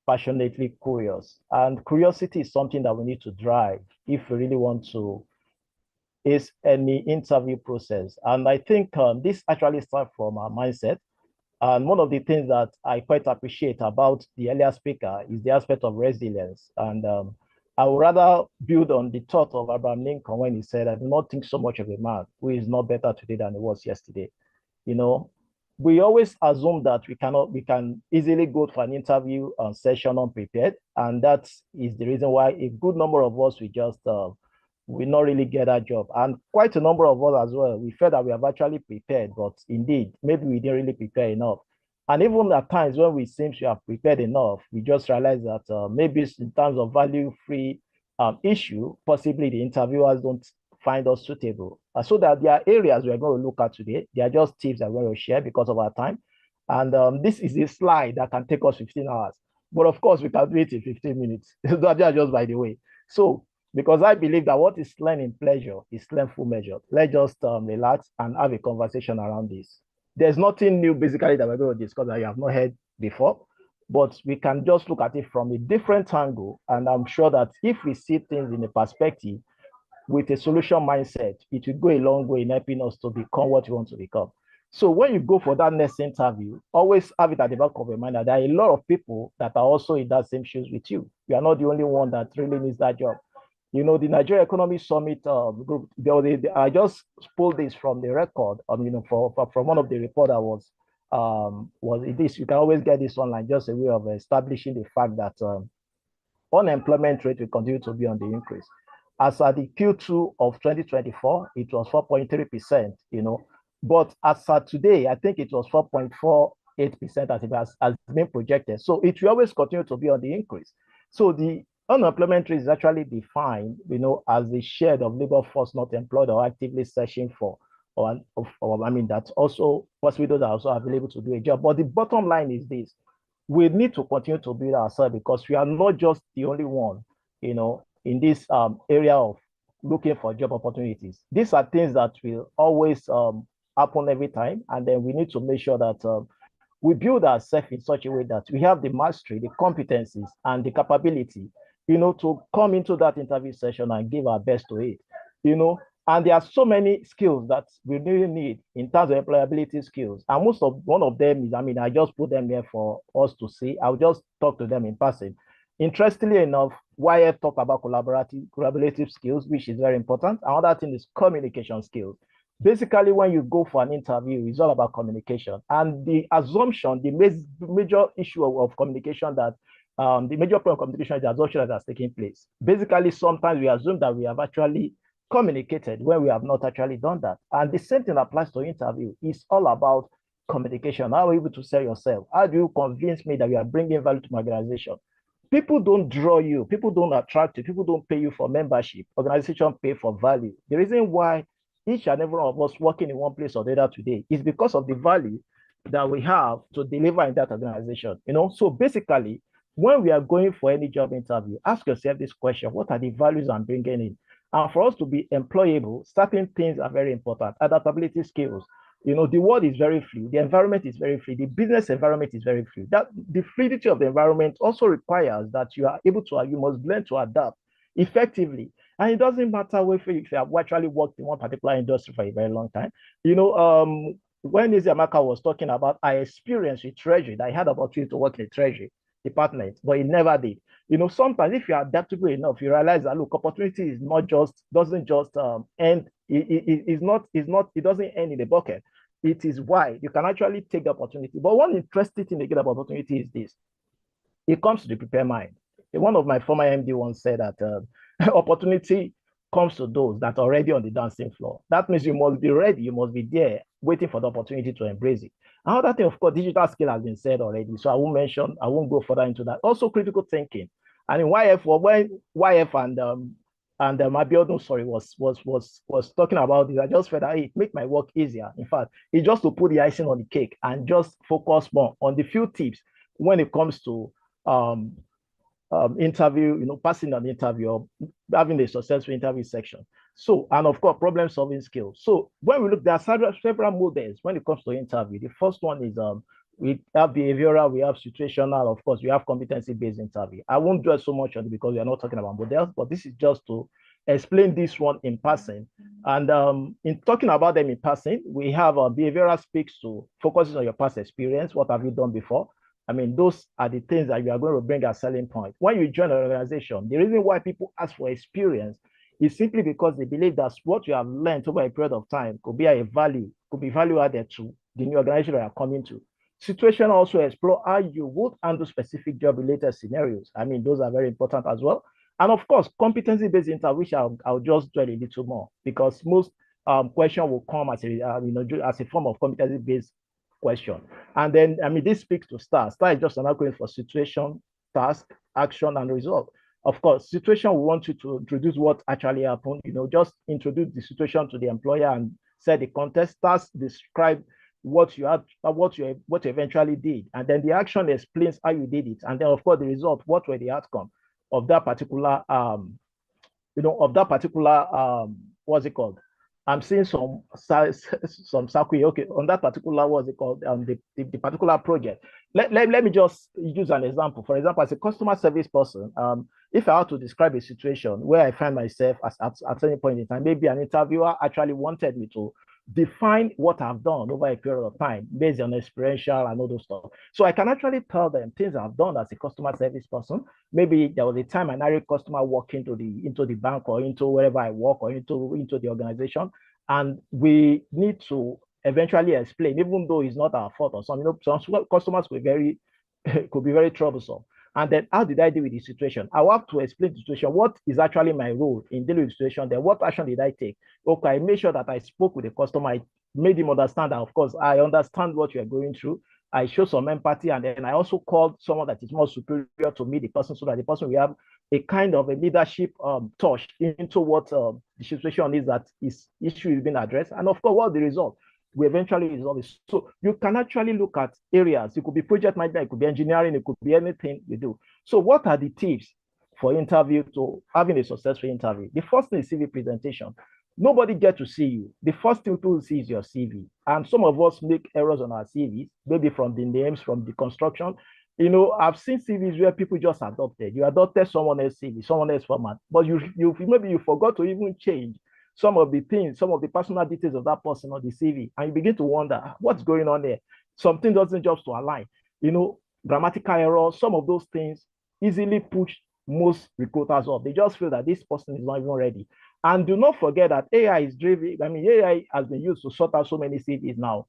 passionately curious. And curiosity is something that we need to drive if we really want to ace any interview process. And I think this actually starts from our mindset. And one of the things that I quite appreciate about the earlier speaker is the aspect of resilience. And I would rather build on the thought of Abraham Lincoln when he said, I do not think so much of a man who is not better today than he was yesterday. You know, we always assume that we can easily go for an interview session unprepared, and that is the reason why a good number of us will not really get that job. And quite a number of us as well, we feel that we have actually prepared, but indeed maybe we didn't really prepare enough. And even at times when we seem to have prepared enough, we just realize that maybe in terms of value-free issue, possibly the interviewers don't find us suitable. So that there are areas we're going to look at today. They are just tips I'm going to share because of our time. And this is a slide that can take us 15 hours. But of course, we can do it in 15 minutes. That's just by the way. So, because I believe that what is learning pleasure is learn full measure. Let's just relax and have a conversation around this. there's nothing new basically that we're going to discuss that you have not heard before, but we can just look at it from a different angle. And I'm sure that if we see things in a perspective with a solution mindset, it will go a long way in helping us to become what we want to become. So when you go for that next interview, always have it at the back of your mind that there are a lot of people that are also in that same shoes with you. You are not the only one that really needs that job. You know, the Nigeria Economy Summit group, I just pulled this from the record, from one of the report that was this. You can always get this online, just a way of establishing the fact that unemployment rate will continue to be on the increase. As at the Q2 of 2024, it was 4.3%, but as at today, I think it was 4.48% as it has been projected. So it will always continue to be on the increase. So the unemployment rate is actually defined, as the share of labor force not employed or actively searching for, that's also possibly those are also available to do a job. But the bottom line is this: we need to continue to build ourselves because we are not just the only one, in this area of looking for job opportunities. These are things that will always happen every time, and then we need to make sure that we build ourselves in such a way that we have the mastery, the competencies, and the capability, to come into that interview session and give our best to it, and there are so many skills that we really need in terms of employability skills. And one of them is, I just put them here for us to see. I'll just talk to them in passing. Interestingly enough, YF talk about collaborative skills, which is very important. Another thing is communication skills. Basically, when you go for an interview, it's all about communication. And the assumption, the major issue of communication that the major point of communication is the assumption that has taken place. Basically, sometimes we assume that we have actually communicated when we have not actually done that. And the same thing applies to interview. It's all about communication. How are you able to sell yourself? How do you convince me that you are bringing value to my organization? People don't draw you. People don't attract you. People don't pay you for membership. Organizations pay for value. The reason why each and every one of us working in one place or the other today is because of the value that we have to deliver in that organization. So basically, when we are going for any job interview, ask yourself this question: what are the values I'm bringing in? And for us to be employable, certain things are very important. Adaptability skills. The world is very free. The environment is very free. The business environment is very free. That the fluidity of the environment also requires that you are able to, you must learn to adapt effectively. And it doesn't matter if you have actually worked in one particular industry for a very long time. When Amaka was talking about our experience with Treasury, I had opportunity to work in the Treasury department, but it never did. Sometimes if you're adaptable enough, you realize that look, opportunity is not just doesn't just end. It doesn't end in the bucket. It is wide. You can actually take the opportunity. But one interesting thing to get about opportunity is this: it comes to the prepared mind. One of my former MD once said that opportunity comes to those that are already on the dancing floor. That means you must be ready. You must be there waiting for the opportunity to embrace it. Another thing, of course, digital skill has been said already, so I won't go further into that. Also, critical thinking. And in YF, when YF and Abiodun, was talking about this, I just felt that it make my work easier. In fact, it's just to put the icing on the cake and just focus more on the few tips when it comes to interview, passing an interview or having a successful interview section. So, and of course, problem solving skills. So when we look, there are several models when it comes to interview. The first one is we have behavioral, we have situational, of course, we have competency-based interview. I won't dwell so much on it because we are not talking about models, but this is just to explain this one in passing. And in talking about them in passing, we have behavioral speaks to focuses on your past experience. What have you done before? Those are the things that you are going to bring as selling point. When you join an organization, the reason why people ask for experience is simply because they believe that what you have learned over a period of time could be value added to the new organization that you are coming to. Situation also explore how you would handle specific job-related scenarios. Those are very important as well. And of course, competency-based interview, which I'll just dwell a little more, because most question will come as a form of competency-based question. And then, this speaks to STAR. STAR is just an acronym for situation, task, action, and result. Of course, situation, we want you to introduce what actually happened. Just introduce the situation to the employer and set the context. Task, describe what you eventually did, and then the action explains how you did it, and then of course the result, what were the outcome of that particular what's it called, I'm seeing some circle. Okay, on that particular, what's it called? The particular project. Let me just use an example. For example, as a customer service person, if I had to describe a situation where I find myself at any point in time, maybe an interviewer actually wanted me to define what I've done over a period of time based on experiential and all those stuff. So I can actually tell them things I've done as a customer service person. Maybe there was a time an area customer walked into the bank or into wherever I work or into the organization, and we need to eventually explain, even though it's not our fault or something. Some customers could be very troublesome. And then how did I deal with the situation? I have to explain the situation. What is actually my role in dealing with the situation? Then what action did I take? Okay, I made sure that I spoke with the customer. I made him understand that, of course, I understand what you're going through. I show some empathy, and then I also called someone that is more superior to me, the person, so that the person will have a kind of a leadership touch into what the situation is, that is issue is being addressed, and of course, what the result we eventually resolve it. So you can actually look at areas. It could be project management, it could be engineering, it could be anything you do. So what are the tips for interview to having a successful interview? The first thing is CV presentation. Nobody gets to see you. The first thing people see is your CV. And some of us make errors on our CVs, maybe from the names, from the construction. I've seen CVs where people just adopted. You adopted someone else's CV, someone else's format, but maybe you forgot to even change some of the things, some of the personal details of that person on the CV, and you begin to wonder what's going on there. Something doesn't just to align. Grammatical errors, some of those things easily push most recruiters off. They just feel that this person is not even ready. And do not forget that AI is driven. AI has been used to sort out so many CVs now,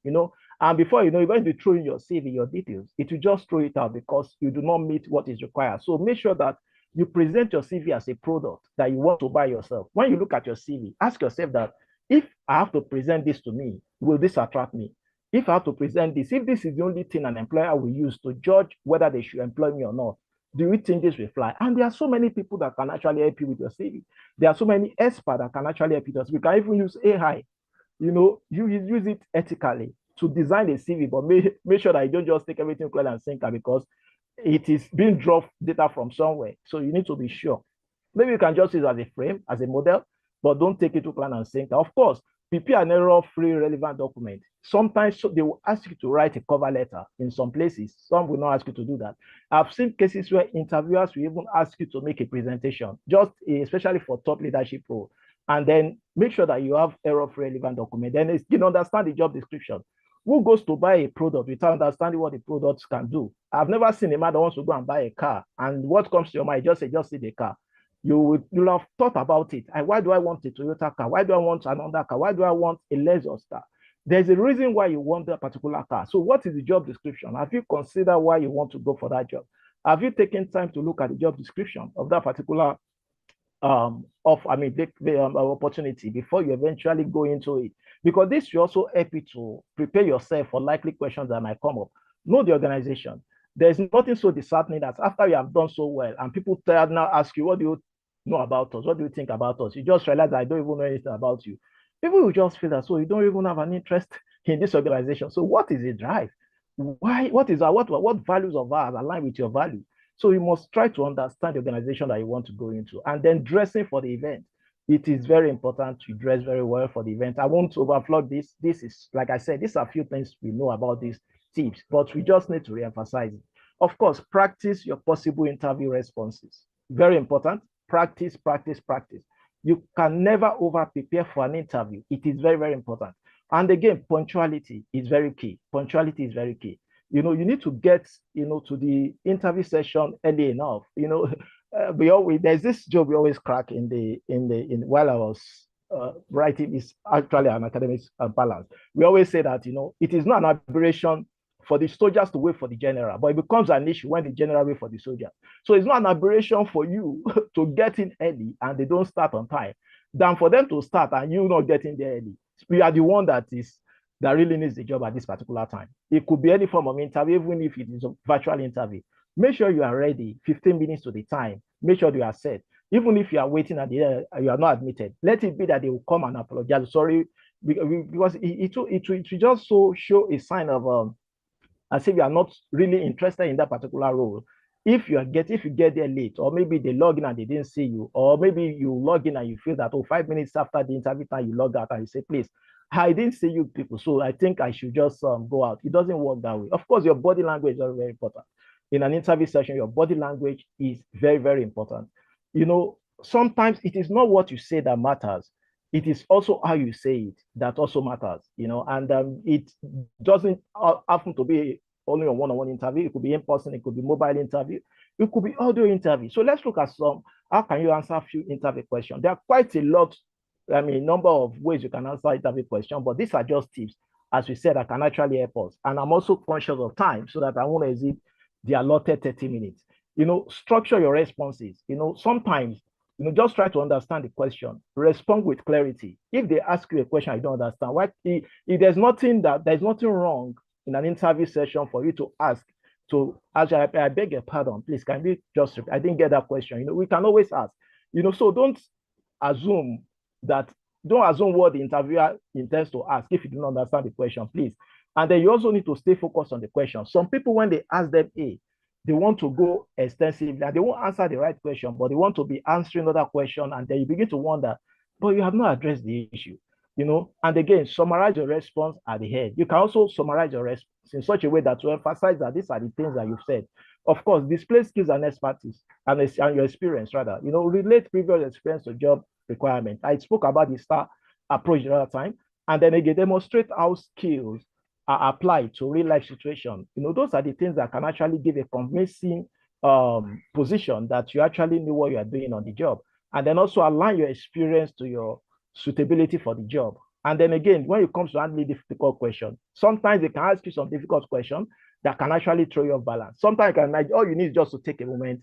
and before you're going to throw in your CV, your details, it will just throw it out because you do not meet what is required. So make sure that you present your CV as a product that you want to buy yourself. When you look at your CV, ask yourself that if I have to present this to me, will this attract me? If I have to present this, if this is the only thing an employer will use to judge whether they should employ me or not, do you think this will fly? And there are so many people that can actually help you with your CV. There are so many experts that can actually help you. We can even use AI. You use it ethically to design a CV, but make sure that you don't just take everything clear and sinker, because it is being dropped data from somewhere. So you need to be sure. Maybe you can just use it as a frame, as a model, but don't take it to plan and sinker. Of course, prepare an error-free relevant document. Sometimes they will ask you to write a cover letter in some places. Some will not ask you to do that. I've seen cases where interviewers will even ask you to make a presentation, especially for top leadership role. And then make sure that you have error-free relevant document. Then you understand the job description. Who goes to buy a product without understanding what the products can do? I've never seen a man that wants to go and buy a car, and what comes to your mind, just see the car. You'll have thought about it. Why do I want a Toyota car? Why do I want another car? Why do I want a Lexus car? There's a reason why you want that particular car. So what is the job description? Have you considered why you want to go for that job? Have you taken time to look at the job description of that particular opportunity before you eventually go into it? Because this will also help you to prepare yourself for likely questions that might come up. Know the organization. There's nothing so disheartening that after you have done so well and people now ask you, what do you know about us? What do you think about us? You just realize I don't even know anything about you. People will just feel that, so you don't even have an interest in this organization. So what is the drive? Why? What values of ours align with your value? So you must try to understand the organization that you want to go into, and then dressing for the event. It is very important to dress very well for the event. I won't overflow this. This is, like I said, these are a few things we know about these tips, but we just need to reemphasize it. Of course, practice your possible interview responses. Very important. Practice, practice, practice. You can never over prepare for an interview. It is very, very important. And again, punctuality is very key. Punctuality is very key. You need to get, to the interview session early enough. There's this joke we always crack while I was writing. Is actually an academic balance. We always say that, it is not an aberration for the soldiers to wait for the general, but it becomes an issue when the general wait for the soldier. So it's not an aberration for you to get in early and they don't start on time, than for them to start and you not getting there early. We are the one that really needs the job at this particular time. It could be any form of interview, even if it is a virtual interview. Make sure you are ready 15 minutes to the time. Make sure you are set. Even if you are waiting at the end, you are not admitted. Let it be that they will come and apologize. Sorry, because it will just show a sign of as if you are not really interested in that particular role. if you get there late, or maybe they log in and they didn't see you, or maybe you log in and you feel that, oh, 5 minutes after the interview time, you log out and you say, please, I didn't see you people, so I think I should just go out. It doesn't work that way. Of course, your body language is very, very important. In an interview session, your body language is very, very important. Sometimes it is not what you say that matters. It is also how you say it that also matters, and it doesn't happen to be only a one-on-one interview. It could be in person, it could be mobile interview, it could be audio interview. So let's look at how can you answer a few interview questions? There are quite a lot, number of ways you can answer interview question, but these are just tips, as we said, that can actually help us. And I'm also conscious of time so that I won't exceed the allotted 30 minutes. Structure your responses. Sometimes, just try to understand the question, respond with clarity. If they ask you a question I don't understand, if there's nothing wrong in an interview session for you to ask, I beg your pardon, please, can we just, I didn't get that question. We can always ask, so don't assume what the interviewer intends to ask if you do not understand the question, please. And then you also need to stay focused on the question. Some people, when they ask them A, they want to go extensively and they won't answer the right question, but they want to be answering another question. And then you begin to wonder, but you have not addressed the issue, And again, summarize your response at the end. You can also summarize your response in such a way that to emphasize that these are the things that you've said. Of course, display skills and expertise and your experience, rather. Relate previous experience to job requirement. I spoke about the STAR approach the other time. And then again, demonstrate how skills are applied to real life situation. Those are the things that can actually give a convincing position that you actually knew what you are doing on the job. And then also align your experience to your suitability for the job. And then again, when it comes to handling difficult questions, sometimes they can ask you some difficult questions that can actually throw you off balance. Sometimes all you need is just to take a moment,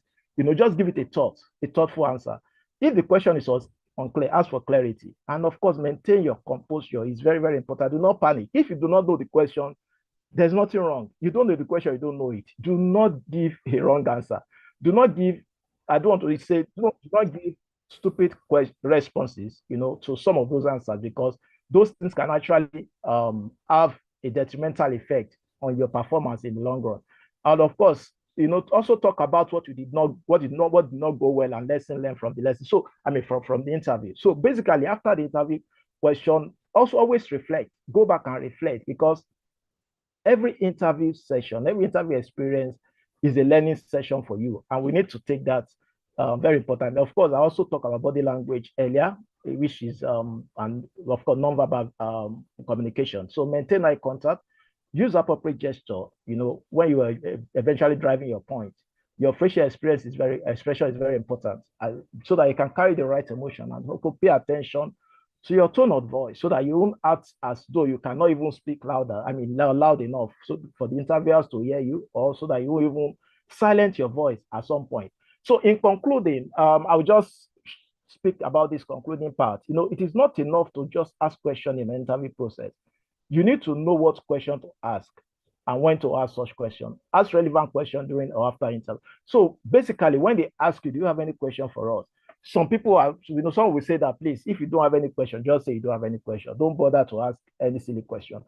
just give it a thoughtful answer. If the question is unclear, ask for clarity. And of course, maintain your composure is very, very important. Do not panic. If you do not know the question, there's nothing wrong. You don't know the question, you don't know it. Do not give a wrong answer. Do not give stupid responses, to some of those answers, because those things can actually have a detrimental effect on your performance in the long run. And of course, also talk about what did not go well and lesson learned from the lesson. So, from the interview. So basically, after the interview question, also always reflect, go back and reflect, because every interview session, every interview experience is a learning session for you. And we need to take that very important. Of course, I also talked about body language earlier, which is, and of course, nonverbal communication. So maintain eye contact. Use appropriate gesture, when you are eventually driving your point. Your facial expression is very important, so that you can carry the right emotion, and also pay attention to your tone of voice, so that you won't act as though you cannot even speak louder, loud enough so for the interviewers to hear you, or so that you won't even silence your voice at some point. So in concluding, I'll just speak about this concluding part. It is not enough to just ask questions in the interview process. You need to know what question to ask and when to ask such question. Ask relevant question during or after interview. So basically, when they ask you, do you have any question for us? Some people are, some will say that, please, if you don't have any question, just say you don't have any question. Don't bother to ask any silly question.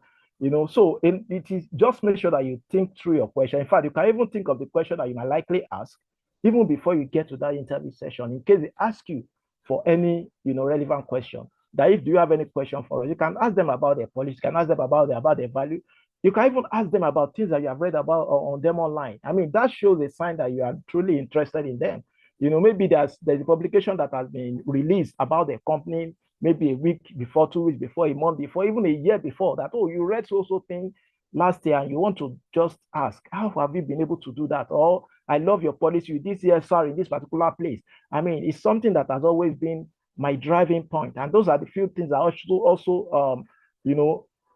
So it is just make sure that you think through your question. In fact, you can even think of the question that you might likely ask even before you get to that interview session, in case they ask you for any, relevant question. That if you have any question for us, you can ask them about their policy, you can ask them about their value. You can even ask them about things that you have read about on them online. That shows a sign that you are truly interested in them. Maybe there's a publication that has been released about the company, maybe a week before, 2 weeks before, a month before, even a year before, that, oh, you read so thing last year and you want to just ask, how have you been able to do that? Or, I love your policy with this CSR in this particular place. It's something that has always been my driving point. And those are the few things that also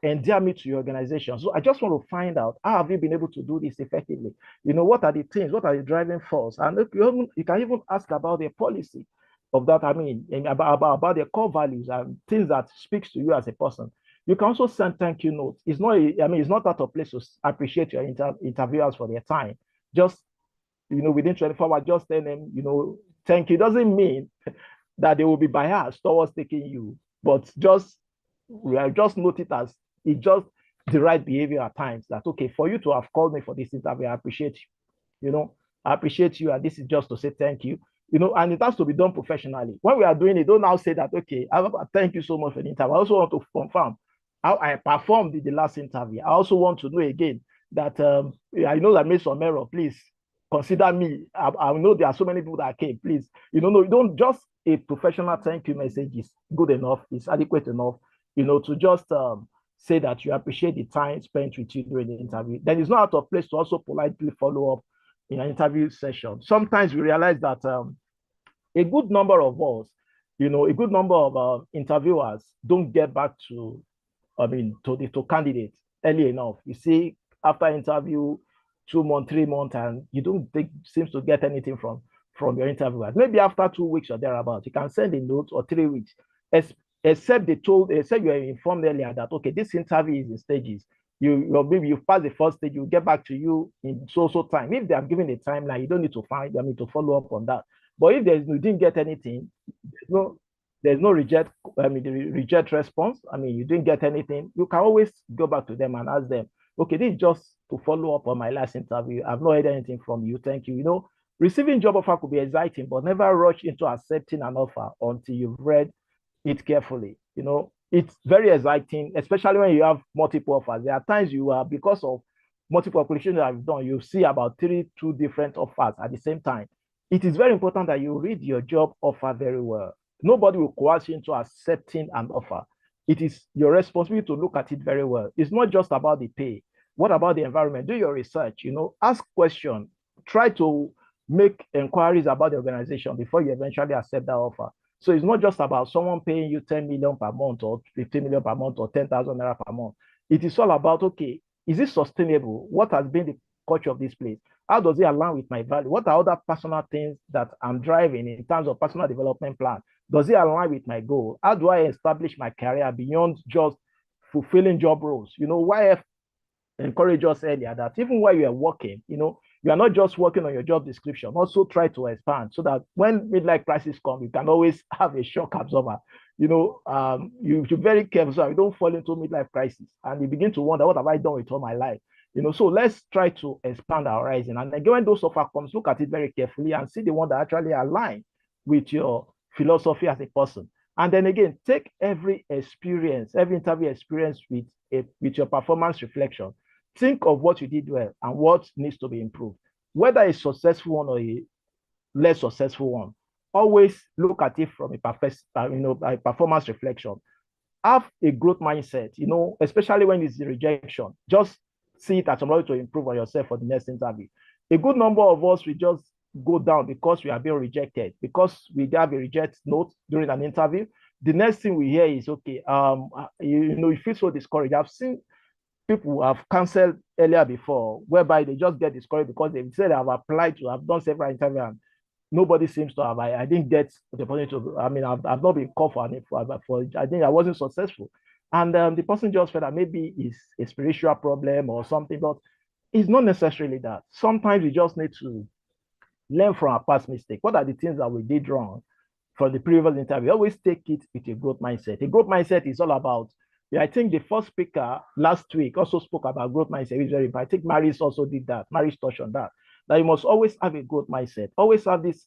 endear me to your organization. So I just want to find out, how have you been able to do this effectively? What are the things, what are the driving force? And you can even ask about their policy of that, about their core values and things that speaks to you as a person. You can also send thank you notes. It's not out of place to appreciate your interviewers for their time. Just, within 24 hours, just tell them, thank you. Doesn't mean that they will be biased towards taking you, but just note it as it's just the right behavior at times, that, okay, for you to have called me for this interview, I appreciate you. I appreciate you, and this is just to say thank you. And it has to be done professionally. When we are doing it, don't now say that, okay, thank you so much for the interview. I also want to confirm how I performed in the last interview. I also want to know again that I know I made some error. Please consider me. I know there are so many people that came. Please, no, you don't just a professional thank you message is good enough, it's adequate enough, to just say that you appreciate the time spent with you during the interview. Then it's not out of place to also politely follow up in an interview session. Sometimes we realize that a good number of us, a good number of interviewers don't get back to candidates early enough. You see, after interview, 2 months, 3 months, and you don't think seems to get anything from your interviewers. Maybe after 2 weeks or thereabouts, you can send a note, or 3 weeks, except you were informed earlier that, okay, this interview is in stages. Maybe you pass the first stage, you get back to you in so time. If they have given a timeline, you don't need to to follow up on that. But if you didn't get anything, there's no reject response. You didn't get anything. You can always go back to them and ask them, okay, this is just to follow up on my last interview. I've not heard anything from you. Thank you. Receiving job offer could be exciting, but never rush into accepting an offer until you've read it carefully. It's very exciting, especially when you have multiple offers. There are times because of multiple applications that I've done, you see about 2 different offers at the same time. It is very important that you read your job offer very well. Nobody will coerce you into accepting an offer. It is your responsibility to look at it very well. It's not just about the pay. What about the environment? Do your research, ask questions, try to make inquiries about the organization before you eventually accept that offer. So it's not just about someone paying you 10 million per month or 15 million per month or 10,000 naira per month. It is all about, okay, is it sustainable? What has been the culture of this place? How does it align with my value? What are other personal things that I'm driving in terms of personal development plan? Does it align with my goal? How do I establish my career beyond just fulfilling job roles? Why I encouraged us earlier that even while you are working, you are not just working on your job description. Also try to expand so that when midlife crisis come, you can always have a shock absorber. You should be very careful so you don't fall into midlife crisis and you begin to wonder, what have I done with all my life? So let's try to expand our horizon. And again, when those offer comes, look at it very carefully and see the one that actually align with your philosophy as a person. And then again, take every interview experience with your performance reflection. Think of what you did well and what needs to be improved. Whether a successful one or a less successful one, always look at it from a performance reflection. Have a growth mindset, especially when it's a rejection. Just see it as a way to improve on yourself for the next interview. A good number of us will just go down because we are being rejected, because we have a reject note during an interview. The next thing we hear is, okay, you feel so discouraged. I've seen people who have canceled earlier before, whereby they just get discouraged because they said I've applied to, I've done several interviews, and nobody seems to have. I didn't get the opportunity to. I've not been called for I think I wasn't successful, and the person just felt that maybe it's a spiritual problem or something, but it's not necessarily that. Sometimes we just need to learn from our past mistake. What are the things that we did wrong from the previous interview? Always take it with a growth mindset. A growth mindset is all about. I think the first speaker last week also spoke about growth mindset, which is very important. I think Maris also did that. Maris touched on that. That you must always have a growth mindset. Always have this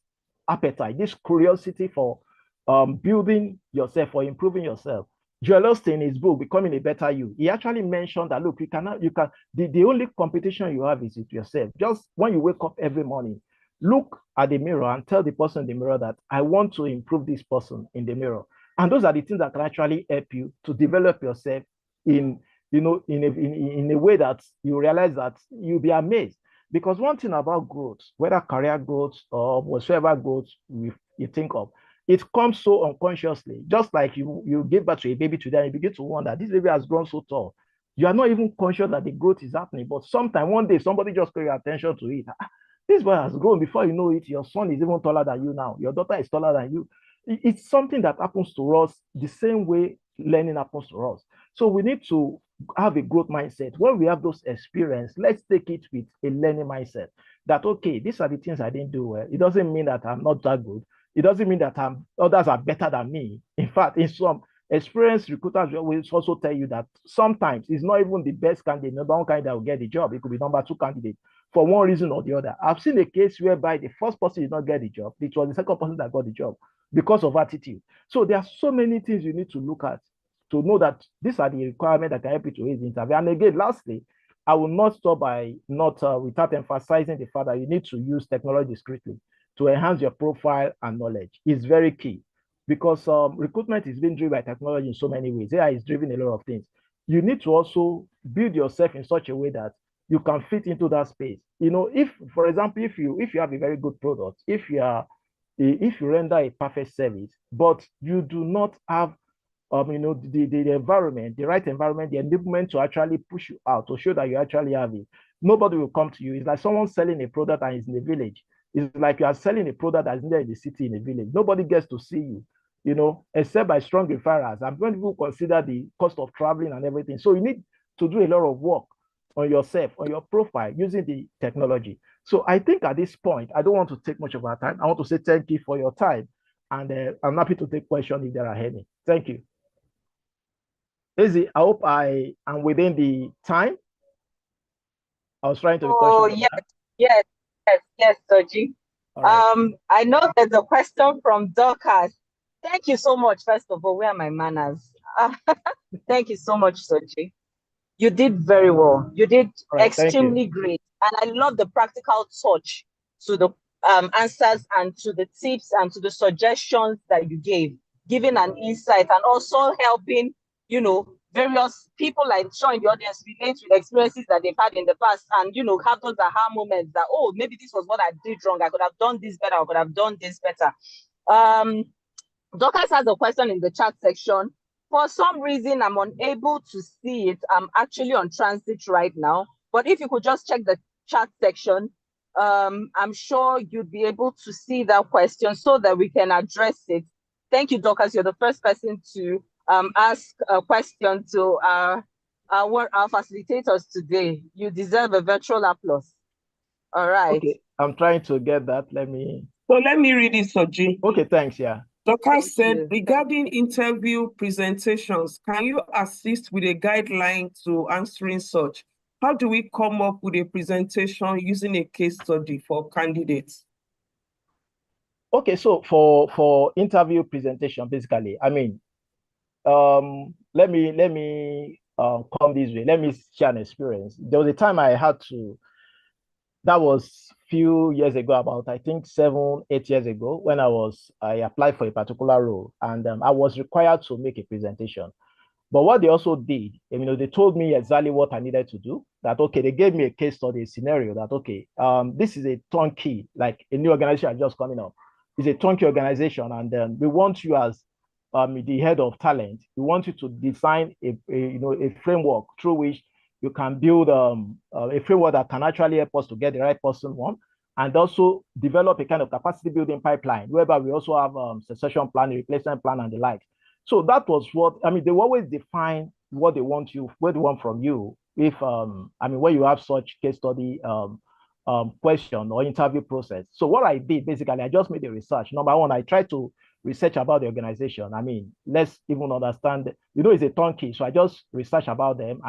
appetite, this curiosity for building yourself or improving yourself. Joel Osteen, in his book, Becoming a Better You, he actually mentioned that, look, the only competition you have is with yourself. Just when you wake up every morning, look at the mirror and tell the person in the mirror that I want to improve this person in the mirror. And those are the things that can actually help you to develop yourself in a way that you realize that you'll be amazed. Because one thing about growth, whether career growth or whatsoever growth you think of, it comes so unconsciously. Just like you give birth to a baby today and you begin to wonder, this baby has grown so tall. You are not even conscious that the growth is happening. But sometime, one day, somebody just pay your attention to it. This boy has grown. Before you know it, your son is even taller than you now. Your daughter is taller than you. It's something that happens to us the same way learning happens to us. So we need to have a growth mindset. When we have those experiences, let's take it with a learning mindset. That, okay, these are the things I didn't do well. It doesn't mean that I'm not that good. It doesn't mean that others are better than me. In fact, in some experienced recruiters will also tell you that sometimes it's not even the best candidate, number one candidate that will get the job. It could be number 2 candidate. for one reason or the other. I've seen a case whereby the first person did not get the job. It was the second person that got the job because of attitude. So there are so many things you need to look at to know that these are the requirements that can help you to raise the interview. And again, lastly, I will not stop by not without emphasizing the fact that you need to use technology discreetly to enhance your profile and knowledge. It's very key because recruitment is being driven by technology in so many ways. AI is driven a lot of things. You need to also build yourself in such a way that you can fit into that space. You know, if, for example, if you have a very good product, if you render a perfect service, but you do not have the environment, the right environment, the enablement to actually push you out, to show that you actually have it, nobody will come to you. It's like someone selling a product and is in the village. It's like you are selling a product that's there in the city, in the village. Nobody gets to see you, except by strong referrals. I'm going to consider the cost of traveling and everything. So you need to do a lot of work on yourself, on your profile, using the technology. So I think at this point, I don't want to take much of our time. I want to say thank you for your time. And I'm happy to take questions if there are any. Thank you. Izzy, I hope I am within the time. I was trying to be cautious. Yes, Soji. Right. I know there's a question from Dorcas. Thank you so much. First of all, where are my manners? Thank you so much, Soji. You did very well. You did extremely great. And I love the practical touch to the answers and to the tips and to the suggestions that you gave, giving an insight and also helping, various people like sure in the audience relate to experiences that they've had in the past and, have those aha moments that, oh, maybe this was what I did wrong. I could have done this better. I could have done this better. Dorcas has a question in the chat section. For some reason, I'm unable to see it. I'm actually on transit right now. But if you could just check the chat section, I'm sure you'd be able to see that question so that we can address it. Thank you, Dorcas. You're the first person to ask a question to our facilitators today. You deserve a virtual applause. All right. Okay, I'm trying to get that. Let me read it, Soji. Okay, thanks. Yeah. Dorcas said, regarding interview presentations, can you assist with a guideline to answering such? How do we come up with a presentation using a case study for candidates? Okay, so for interview presentation, basically, I mean, let me come this way. Let me share an experience. There was a time I had to. That was few years ago, about I think 7, 8 years ago, when I applied for a particular role, and I was required to make a presentation. But what they also did, they told me exactly what I needed to do. That okay, they gave me a case study, a scenario that okay, this is a turnkey, like a new organization just coming up. It's a turnkey organization, and we want you as the head of talent. We want you to design a framework through which you can build a framework that can actually help us to get the right person on, and also develop a kind of capacity building pipeline, whereby we also have succession plan, replacement plan, and the like. So that was what, they always define what they want from you. If, when you have such case study question or interview process. So what I did, basically, I just made a research. Number one, I tried to research about the organization. Let's even understand, it's a turnkey. So I just research about them.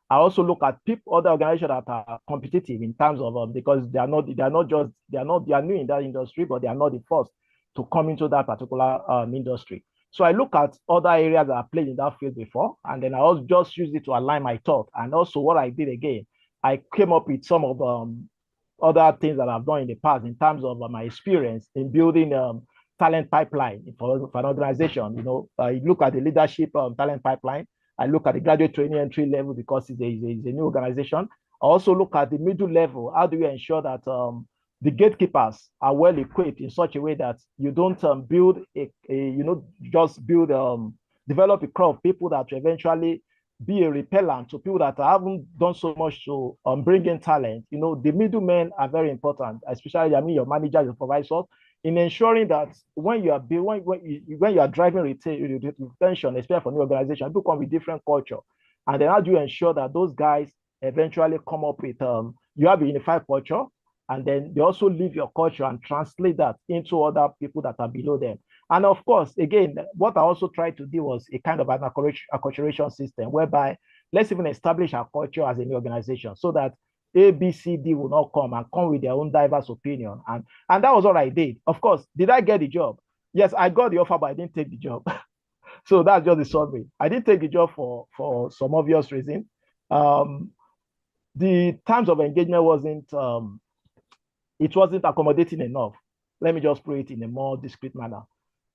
I also look at other organizations that are competitive in terms of because they are new in that industry, but they are not the first to come into that particular industry. So I look at other areas that I played in that field before, and then I also just use it to align my thought. And also what I did again, I came up with some of other things that I've done in the past in terms of my experience in building talent pipeline for an organization. I look at the leadership talent pipeline. I look at the graduate training entry level because it's a new organization. I also look at the middle level. How do we ensure that the gatekeepers are well equipped in such a way that you don't develop a crowd of people that will eventually be a repellent to people that haven't done so much to bring in talent. The middlemen are very important, especially your managers, your supervisors, in ensuring that when you are driving retention, especially for new organization, people come with different culture, and then how do you ensure that those guys eventually come up with you have a unified culture, and then they also leave your culture and translate that into other people that are below them. And of course, again, what I also tried to do was a kind of an acculturation system whereby let's even establish our culture as a new organization so that A, B, C, D will not come with their own diverse opinion. And that was what I did. Of course, did I get the job? Yes, I got the offer, but I didn't take the job. So that's just the summary. I didn't take the job for some obvious reason. The terms of engagement wasn't accommodating enough. Let me just put it in a more discreet manner.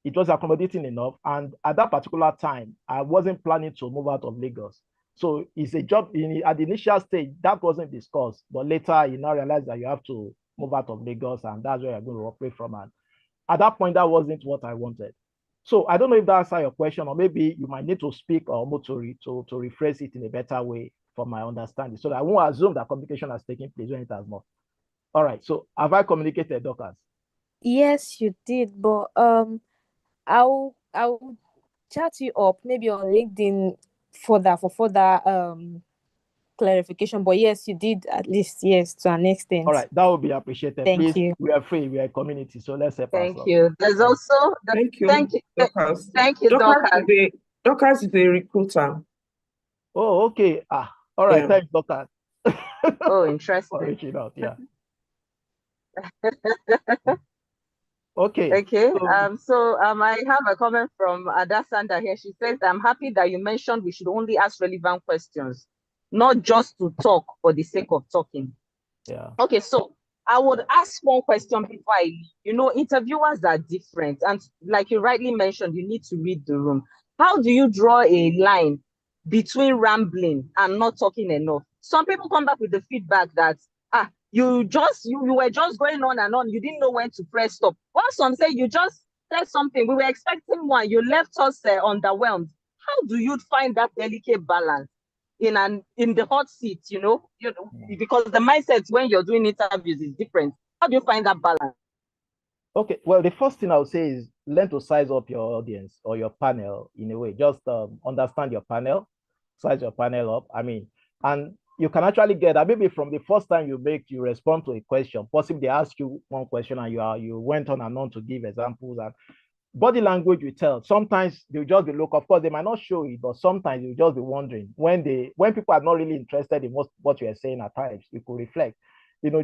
It was accommodating enough. And at that particular time, I wasn't planning to move out of Lagos. So it's a job at the initial stage that wasn't discussed, but later you now realize that you have to move out of Lagos, and that's where you're going to operate from. And at that point, that wasn't what I wanted. So I don't know if that answers your question, or maybe you might need to speak or to rephrase it in a better way for my understanding, so that I won't assume that communication has taken place when it has not. All right. So have I communicated, Dorcas? Yes, you did, but I'll chat you up maybe on LinkedIn for further clarification. But yes, you did, at least, yes, to an extent. All right, that would be appreciated. Thank Please, you. we are free, we are a community, so let's help Thank ourselves. you. There's also Thank you, thank you, Dorcas. thank you, Dorcas. Dorcas is a recruiter. Oh, okay. All right. Yeah. Thanks, Dorcas. Oh, For interesting. reaching out. Yeah. Okay. Okay. I have a comment from Adasanda here. She says, "I'm happy that you mentioned we should only ask relevant questions, not just to talk for the sake of talking." Yeah. Okay, so I would ask one question before I leave. You know, interviewers are different, and like you rightly mentioned, you need to read the room. How do you draw a line between rambling and not talking enough? Some people come back with the feedback that you were just going on and on, you didn't know when to press stop. While some say you just said something, we were expecting one, you left us underwhelmed. How do you find that delicate balance in the hot seat, because the mindset when you're doing interviews is different? How do you find that balance? Okay, well, the first thing I would say is learn to size up your audience or your panel in a way. Just understand your panel, size your panel up. I mean, and you can actually get that maybe from the first time you respond to a question. Possibly they ask you one question and you went on and on to give examples, and body language will tell. Sometimes they'll just be look. Of course, they might not show it, but sometimes you'll just be wondering when people are not really interested in what you're saying. At times, you could reflect.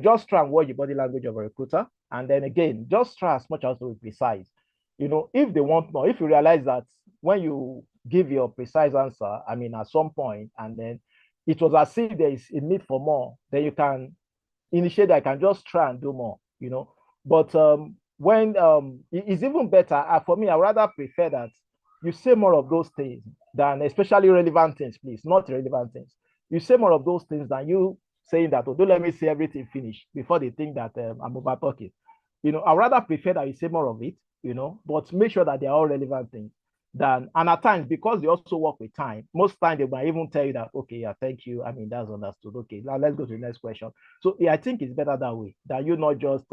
Just try and watch the body language of a recruiter, and then again, just try as much as to be precise. If they want more, if you realize that when you give your precise answer, I mean, at some point, and then it was as if there is a need for more, then you can initiate that. I can just try and do more. But when it's even better for me, I rather prefer that you say more of those things than, especially relevant things, please, not irrelevant things. You say more of those things than you saying that, oh, don't let me say everything finish before they think that I'm over talking. I rather prefer that you say more of it, but make sure that they're all relevant things. And at times, because they also work with time, most times they might even tell you that, okay, yeah, thank you. I mean, that's understood. Okay, now let's go to the next question. So yeah, I think it's better that way, that you're not just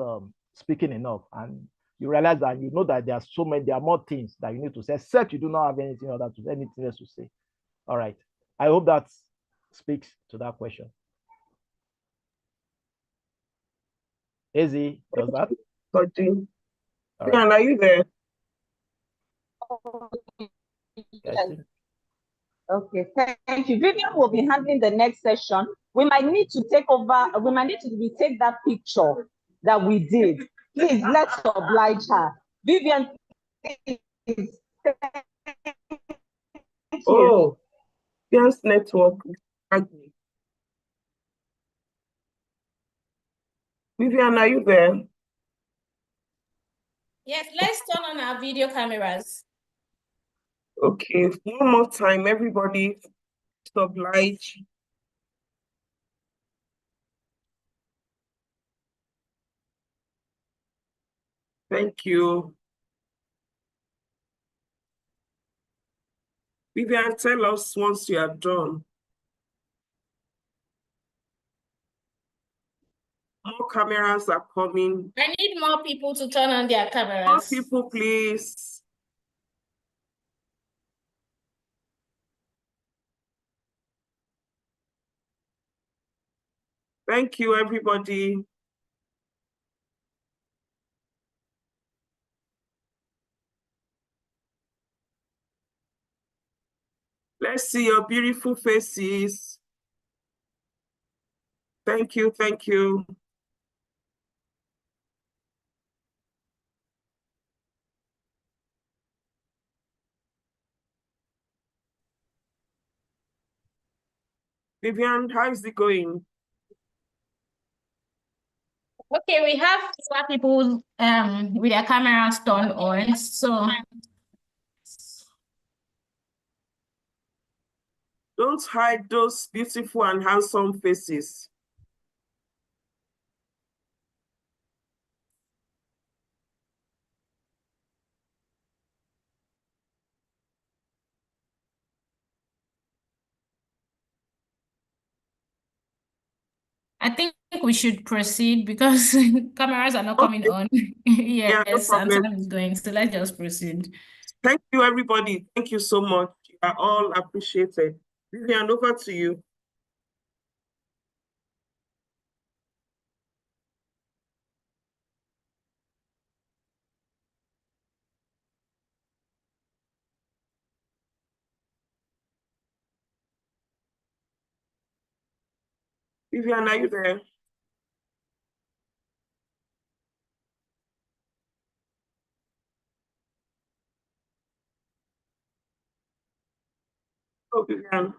speaking enough, and you realize that that there are more things that you need to say, except you do not have anything else to say. All right. I hope that speaks to that question. Izzy, does that? Right. Are you there? Okay, thank you. Vivian will be handling the next session. We might need to take over. We might need to retake that picture that we did. Please, let's oblige her. Vivian, please. Oh, yes, network. Vivian, are you there? Yes, let's turn on our video cameras. Okay, one more time, everybody, oblige. Thank you. Vivian, tell us once you are done. More cameras are coming. I need more people to turn on their cameras. More people, please. Thank you, everybody. Let's see your beautiful faces. Thank you. Thank you. Vivian, how is it going? Okay, we have some people with their cameras turned on. So Don't hide those beautiful and handsome faces. I think we should proceed because cameras are not coming on. Yeah, no Yes, and problem. time is going. So let's just proceed. Thank you, everybody. Thank you so much. You are all appreciated. Vivian, over to you. Vivian, are you there? Oh, Vivian.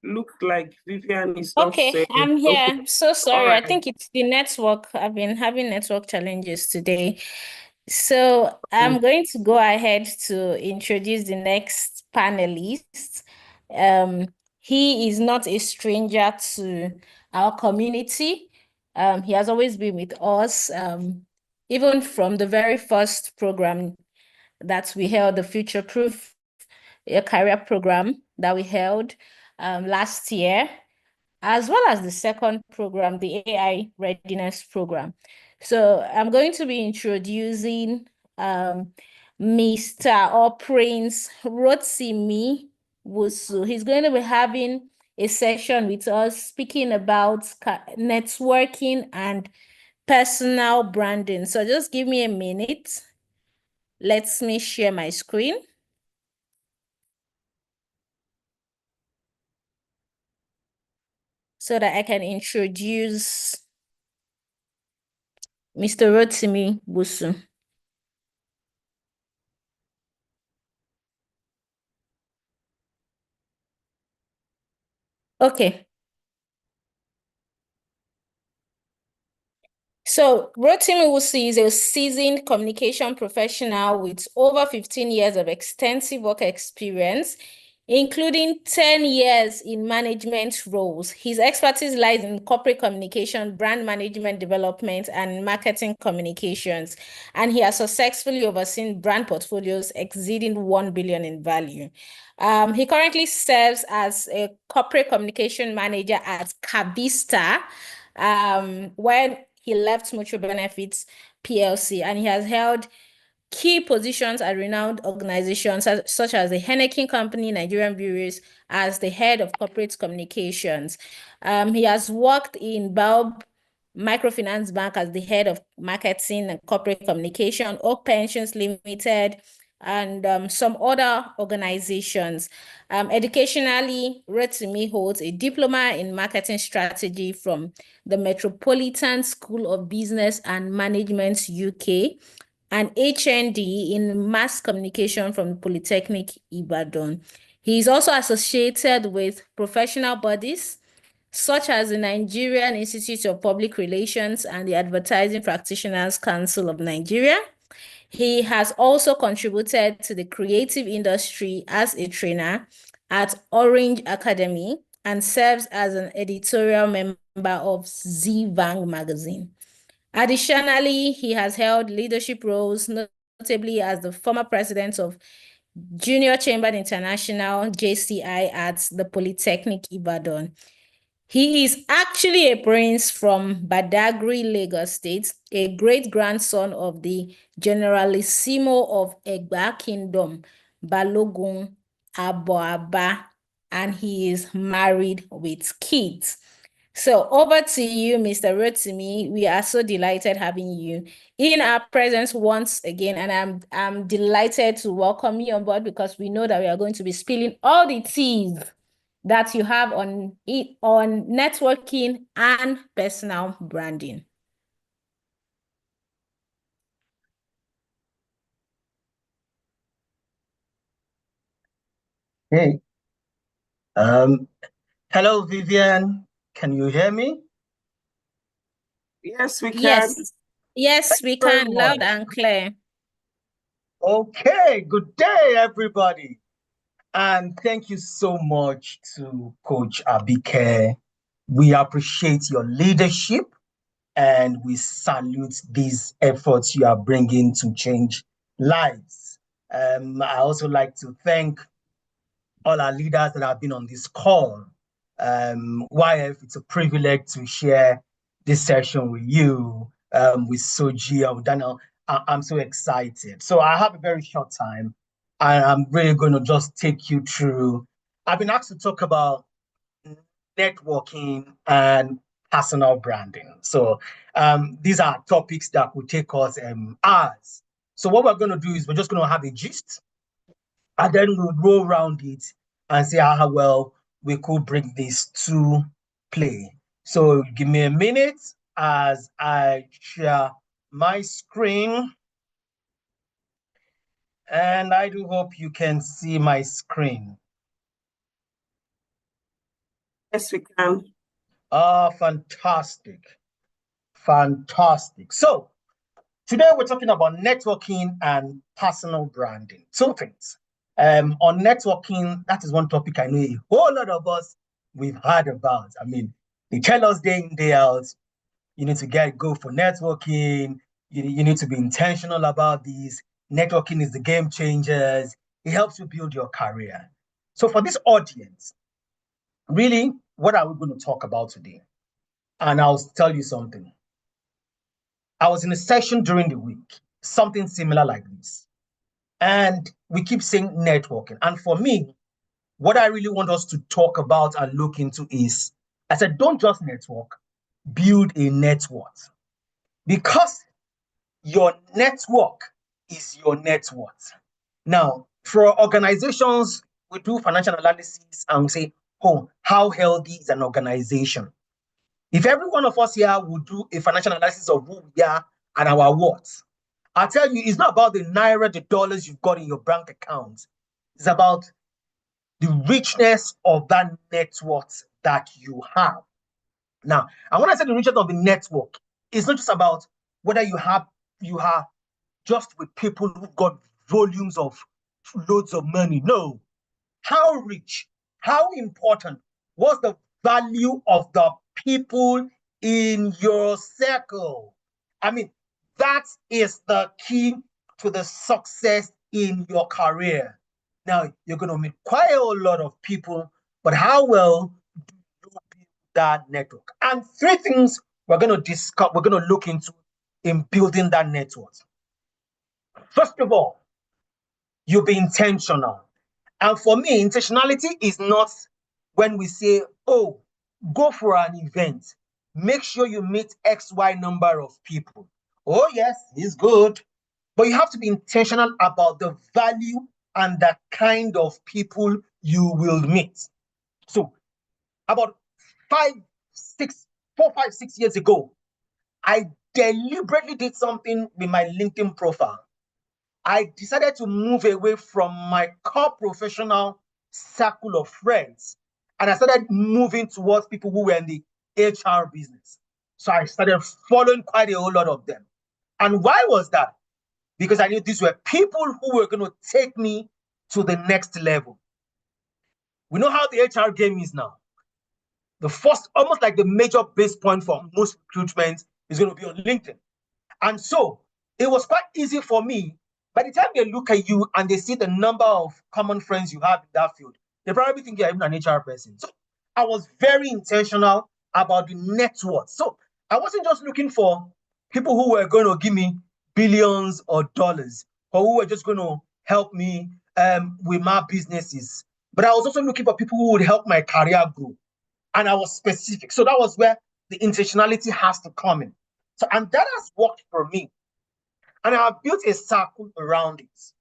Looks like Vivian is not Okay, saying. I'm here. Okay. So sorry. All I right. think it's the network. I've been having network challenges today. So I'm going to go ahead to introduce the next panelist. He is not a stranger to our community. He has always been with us, even from the very first program that we held, the Future Proof Career Program that we held last year, as well as the second program, the AI Readiness Program. So I'm going to be introducing Mr. or Prince Rotimi Wusu. He's going to be having a session with us speaking about networking and personal branding. So just give me a minute. Let me share my screen so that I can introduce Mr. Rotimi Wusu. Okay. So Rotimi Wusu is a seasoned communication professional with over 15 years of extensive work experience, including 10 years in management roles. His expertise lies in corporate communication, brand management development, and marketing communications. And he has successfully overseen brand portfolios exceeding 1 billion in value. He currently serves as a corporate communication manager at Cabista, when he left Mutual Benefits PLC, and he has held key positions at renowned organizations such as the Henneken Company, Nigerian Breweries, as the head of corporate communications. He has worked in Baobab Microfinance Bank as the head of marketing and corporate communication, Oak Pensions Limited, and some other organizations. Educationally, Rotimi holds a diploma in marketing strategy from the Metropolitan School of Business and Management UK, an HND in mass communication from Polytechnic Ibadan. He is also associated with professional bodies such as the Nigerian Institute of Public Relations and the Advertising Practitioners Council of Nigeria. He has also contributed to the creative industry as a trainer at Orange Academy and serves as an editorial member of Zivang magazine. Additionally, he has held leadership roles, notably as the former president of Junior Chamber International, JCI, at the Polytechnic Ibadan. He is actually a prince from Badagry, Lagos State, a great-grandson of the Generalissimo of Egba Kingdom, Balogun Aboaba, and he is married with kids. So over to you, Mr. Rotimi. We are so delighted having you in our presence once again, and I'm delighted to welcome you on board because we know that we are going to be spilling all the teas that you have on networking and personal branding. Hey, hello, Vivian. Can you hear me? Yes, we can. Yes, we can, loud and clear. Okay, good day, everybody. And thank you so much to Coach Abike. We appreciate your leadership and we salute these efforts you are bringing to change lives. I also like to thank all our leaders that have been on this call. YF, it's a privilege to share this session with you, with Soji and with Daniel. I'm so excited. So I have a very short time, and I'm really going to just take you through. I've been asked to talk about networking and personal branding. So these are topics that will take us hours. So what we're going to do is we're just going to have a gist, and then we'll roll around it and see how well we could bring this to play. So give me a minute as I share my screen. And I do hope you can see my screen. Yes, we can. Ah, fantastic. Fantastic. So today we're talking about networking and personal branding. Two things. On networking, that is one topic I know a whole lot of us we've heard about. I mean, they tell us day in, day out, you need to go for networking, you need to be intentional about these. Networking is the game changers. It helps you build your career. So for this audience, really, what are we going to talk about today? And I'll tell you something. I was in a session during the week, something similar like this. And we keep saying networking. And for me, what I really want us to talk about and look into is, I said, don't just network, build a net worth. Because your network is your net worth. Now, for organizations, we do financial analysis and we say, oh, how healthy is an organization? If every one of us here would do a financial analysis of who we are and our worth, I tell you, it's not about the naira, the dollars you've got in your bank account. It's about the richness of that net worth that you have. Now, and when I say the richness of the network, it's not just about whether you are just with people who've got volumes of loads of money. No. How rich, how important was the value of the people in your circle? I mean, that is the key to the success in your career. Now, you're going to meet quite a lot of people, but how well do you build that network? And three things we're going to discuss, we're going to look into in building that network. First of all, you be intentional. And for me, intentionality is not when we say, oh, go for an event, make sure you meet XY number of people. Oh, yes, it's good. But you have to be intentional about the value and the kind of people you will meet. So, about 4, 5, 6 years ago, I deliberately did something with my LinkedIn profile. I decided to move away from my core professional circle of friends. And I started moving towards people who were in the HR business. So I started following quite a whole lot of them. And why was that? Because I knew these were people who were going to take me to the next level. We know how the HR game is now. The first, almost like the major base point for most recruitment is going to be on LinkedIn. And so it was quite easy for me. By the time they look at you and they see the number of common friends you have in that field, they probably think you're even an HR person. So I was very intentional about the net worth. So I wasn't just looking for people who were going to give me billions or dollars, or who were just going to help me with my businesses. But I was also looking for people who would help my career grow. and I was specific. So that was where the intentionality has to come in. So, and that has worked for me. And I have built a circle around it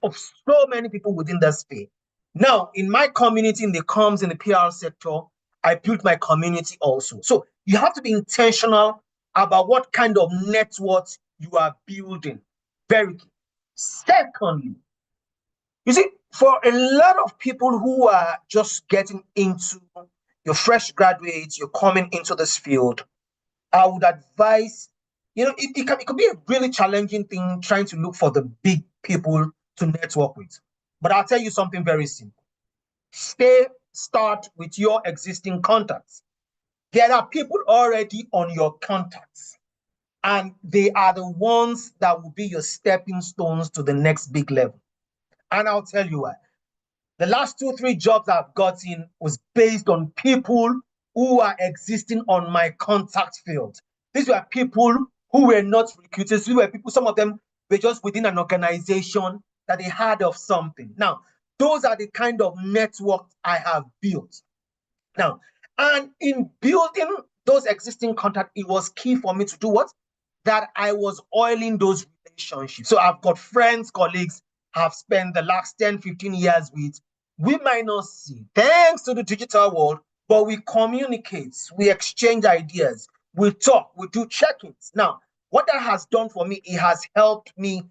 of so many people within that space. Now, in my community, in the comms, in the PR sector, I built my community also. So you have to be intentional about what kind of network you are building. Very key. Secondly, you see, for a lot of people who are just getting into, you're fresh graduates, you're coming into this field, I would advise, it could be a really challenging thing trying to look for the big people to network with. But I'll tell you something very simple. Start with your existing contacts. There are people already on your contacts, and they are the ones that will be your stepping stones to the next big level. And I'll tell you why. The last 2-3 jobs I've gotten was based on people who are existing on my contact field. These were people who were not recruiters. These were people, some of them were just within an organization that they had of something. Now, those are the kind of networks I have built. Now, and in building those existing contacts, it was key for me to do what? That I was oiling those relationships. So I've got friends, colleagues I've spent the last 10, 15 years with. We might not see, thanks to the digital world, but we communicate, we exchange ideas, we talk, we do check-ins. Now, what that has done for me, it has helped me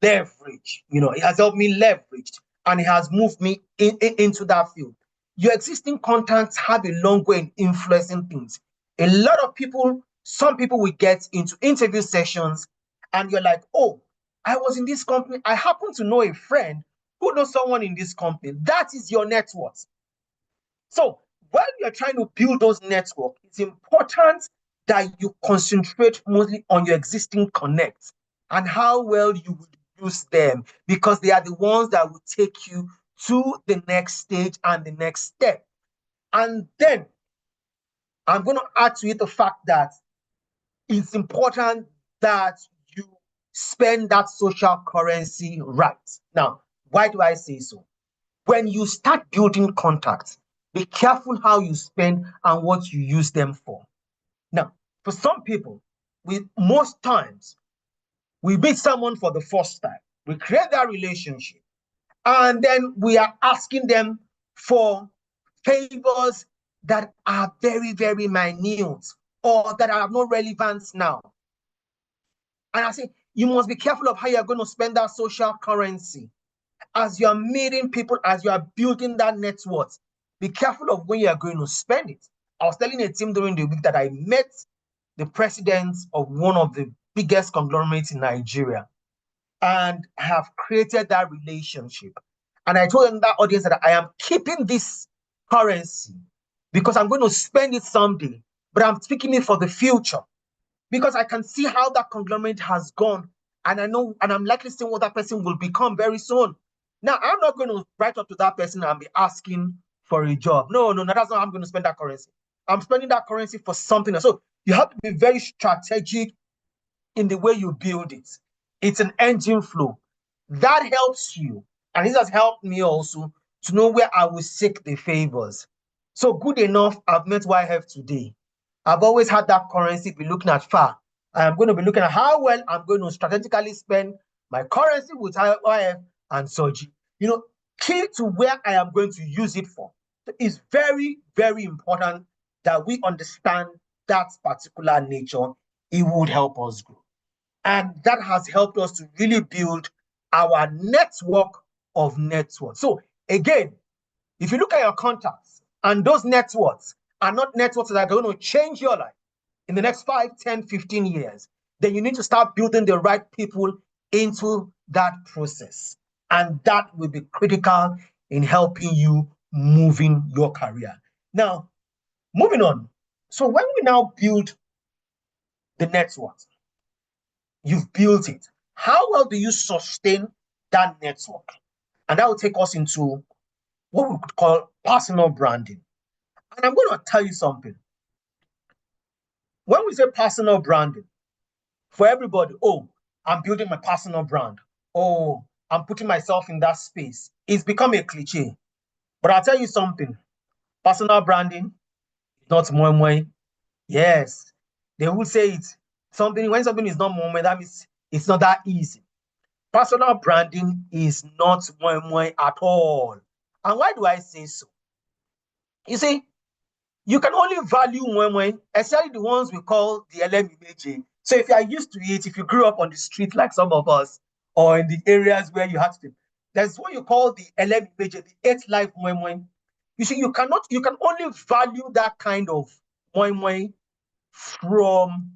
leverage, it has helped me leverage, and it has moved me into that field. Your existing contacts have a long way in influencing things. A lot of people, some people will get into interview sessions and you're like, oh, I was in this company. I happen to know a friend who knows someone in this company. That is your network. So while you're trying to build those networks, it's important that you concentrate mostly on your existing connects and how well you would use them, because they are the ones that will take you to the next stage and the next step. And then I'm going to add to it the fact that it's important that you spend that social currency right. Now, why do I say so? When you start building contacts, be careful how you spend and what you use them for. Now, for some people, most times, we meet someone for the first time, we create that relationship, and then we are asking them for favors that are very, very minute or that are no relevance now. And I say, you must be careful of how you're going to spend that social currency. As you're meeting people, as you are building that network, be careful of when you are going to spend it. I was telling a team during the week that I met the president of one of the biggest conglomerates in Nigeria and have created that relationship. And I told them, that audience, that I am keeping this currency because I'm going to spend it someday, but I'm speaking it for the future because I can see how that conglomerate has gone, and I know, and I'm likely seeing what that person will become very soon. Now, I'm not going to write up to that person and be asking for a job. No, that's not how I'm going to spend that currency. I'm spending that currency for something else. So you have to be very strategic in the way you build it. It's an engine flow. That helps you, and this has helped me also to know where I will seek the favors. So good enough, I've met what I have today. I've always had that currency be looking at far. I'm going to be looking at how well I'm going to strategically spend my currency with IF and Soji. Key to where I am going to use it for. It's very, very important that we understand that particular nature. It would help us grow. And that has helped us to really build our network of networks. So again, if you look at your contacts and those networks are not networks that are going to change your life in the next 5, 10, 15 years, then you need to start building the right people into that process. And that will be critical in helping you moving your career. Now, moving on. So when we now build the network, you've built it. How well do you sustain that network? And that will take us into what we could call personal branding. And I'm going to tell you something. When we say personal branding, for everybody, oh, I'm building my personal brand. Oh, I'm putting myself in that space. It's become a cliche. But I'll tell you something. Personal branding not moi moi. Yes, they will say it. When something is not moi moi, that means it's not that easy. Personal branding is not moi moi at all. And why do I say so? You see, you can only value moi moi, especially the ones we call the LMIMJ. So if you are used to it, if you grew up on the street like some of us, or in the areas where you had to, there's what you call the LMIMJ, the 8 life moi moi. You see, you can only value that kind of moi moi from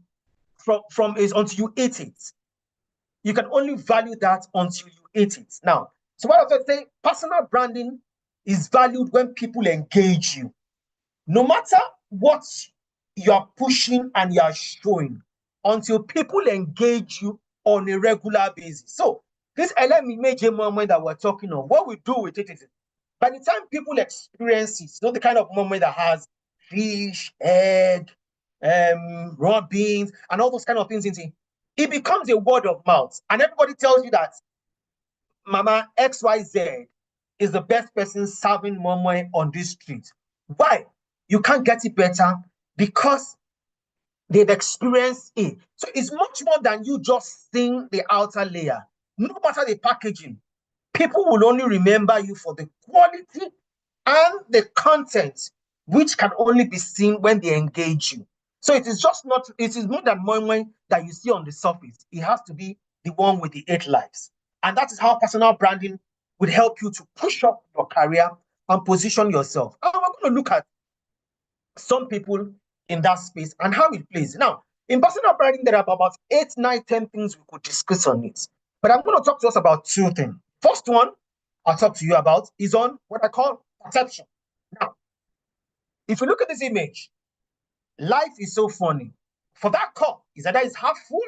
is until you eat it. You can only value that until you eat it. Now, so what I was saying, personal branding is valued when people engage you. No matter what you are pushing and you are showing, until people engage you on a regular basis. So this LMIMJ moment that we're talking of, what we do with it is, by the time people experience it, the kind of moment that has fish, egg, raw beans, and all those kind of things in it, it becomes a word of mouth. And everybody tells you that Mama XYZ is the best person serving momo on this street. Why? You can't get it better because they've experienced it. So it's much more than you just seeing the outer layer. No matter the packaging, people will only remember you for the quality and the content, which can only be seen when they engage you. So it is more than moi that you see on the surface. It has to be the one with the 8 lives. And that is how personal branding would help you to push up your career and position yourself. And we're going to look at some people in that space and how it plays. Now, in personal branding, there are about 8, 9, 10 things we could discuss on it. But I'm going to talk to us about 2 things. First one I'll talk to you about is on what I call perception. Now, if you look at this image, life is so funny. For that cup, is either it's half full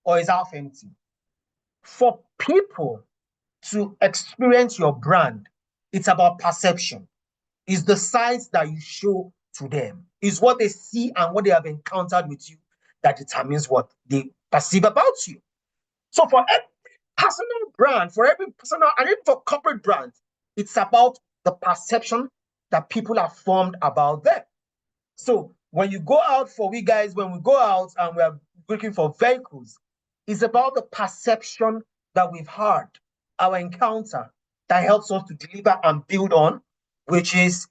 or it's half empty. For people to experience your brand, it's about perception. It's the sides that you show to them. It's what they see and what they have encountered with you that determines what they perceive about you. So for every personal brand, for every personal, and even for corporate brands, it's about the perception that people have formed about them. So when you go out when we go out and we're looking for vehicles, it's about the perception that we've had, our encounter that helps us to deliver and build on, which is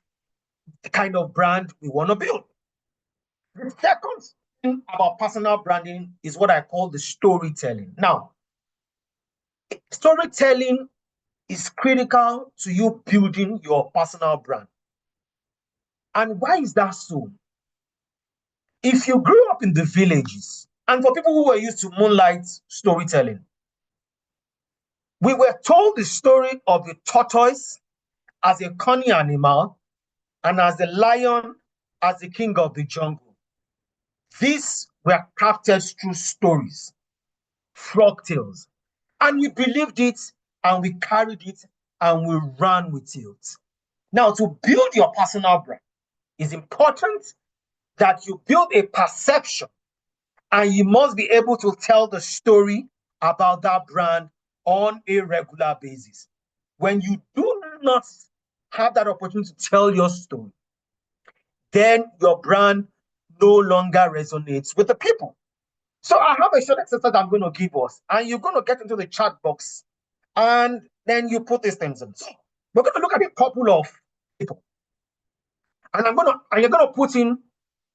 the kind of brand we want to build. The second thing about personal branding is what I call the storytelling. Now, storytelling is critical to you building your personal brand. And why is that so? If you grew up in the villages, and for people who were used to moonlight storytelling, we were told the story of the tortoise as a cunning animal and as the lion as the king of the jungle. These were crafted through stories, frog tales, and we believed it and we carried it and we ran with it. Now, to build your personal brand, it's important that you build a perception and you must be able to tell the story about that brand on a regular basis. When you do not have that opportunity to tell your story, then your brand no longer resonates with the people. So I have a short exercise I'm going to give us, and you're going to get into the chat box, and then you put these things in. So we're going to look at a couple of people, and you're going to put in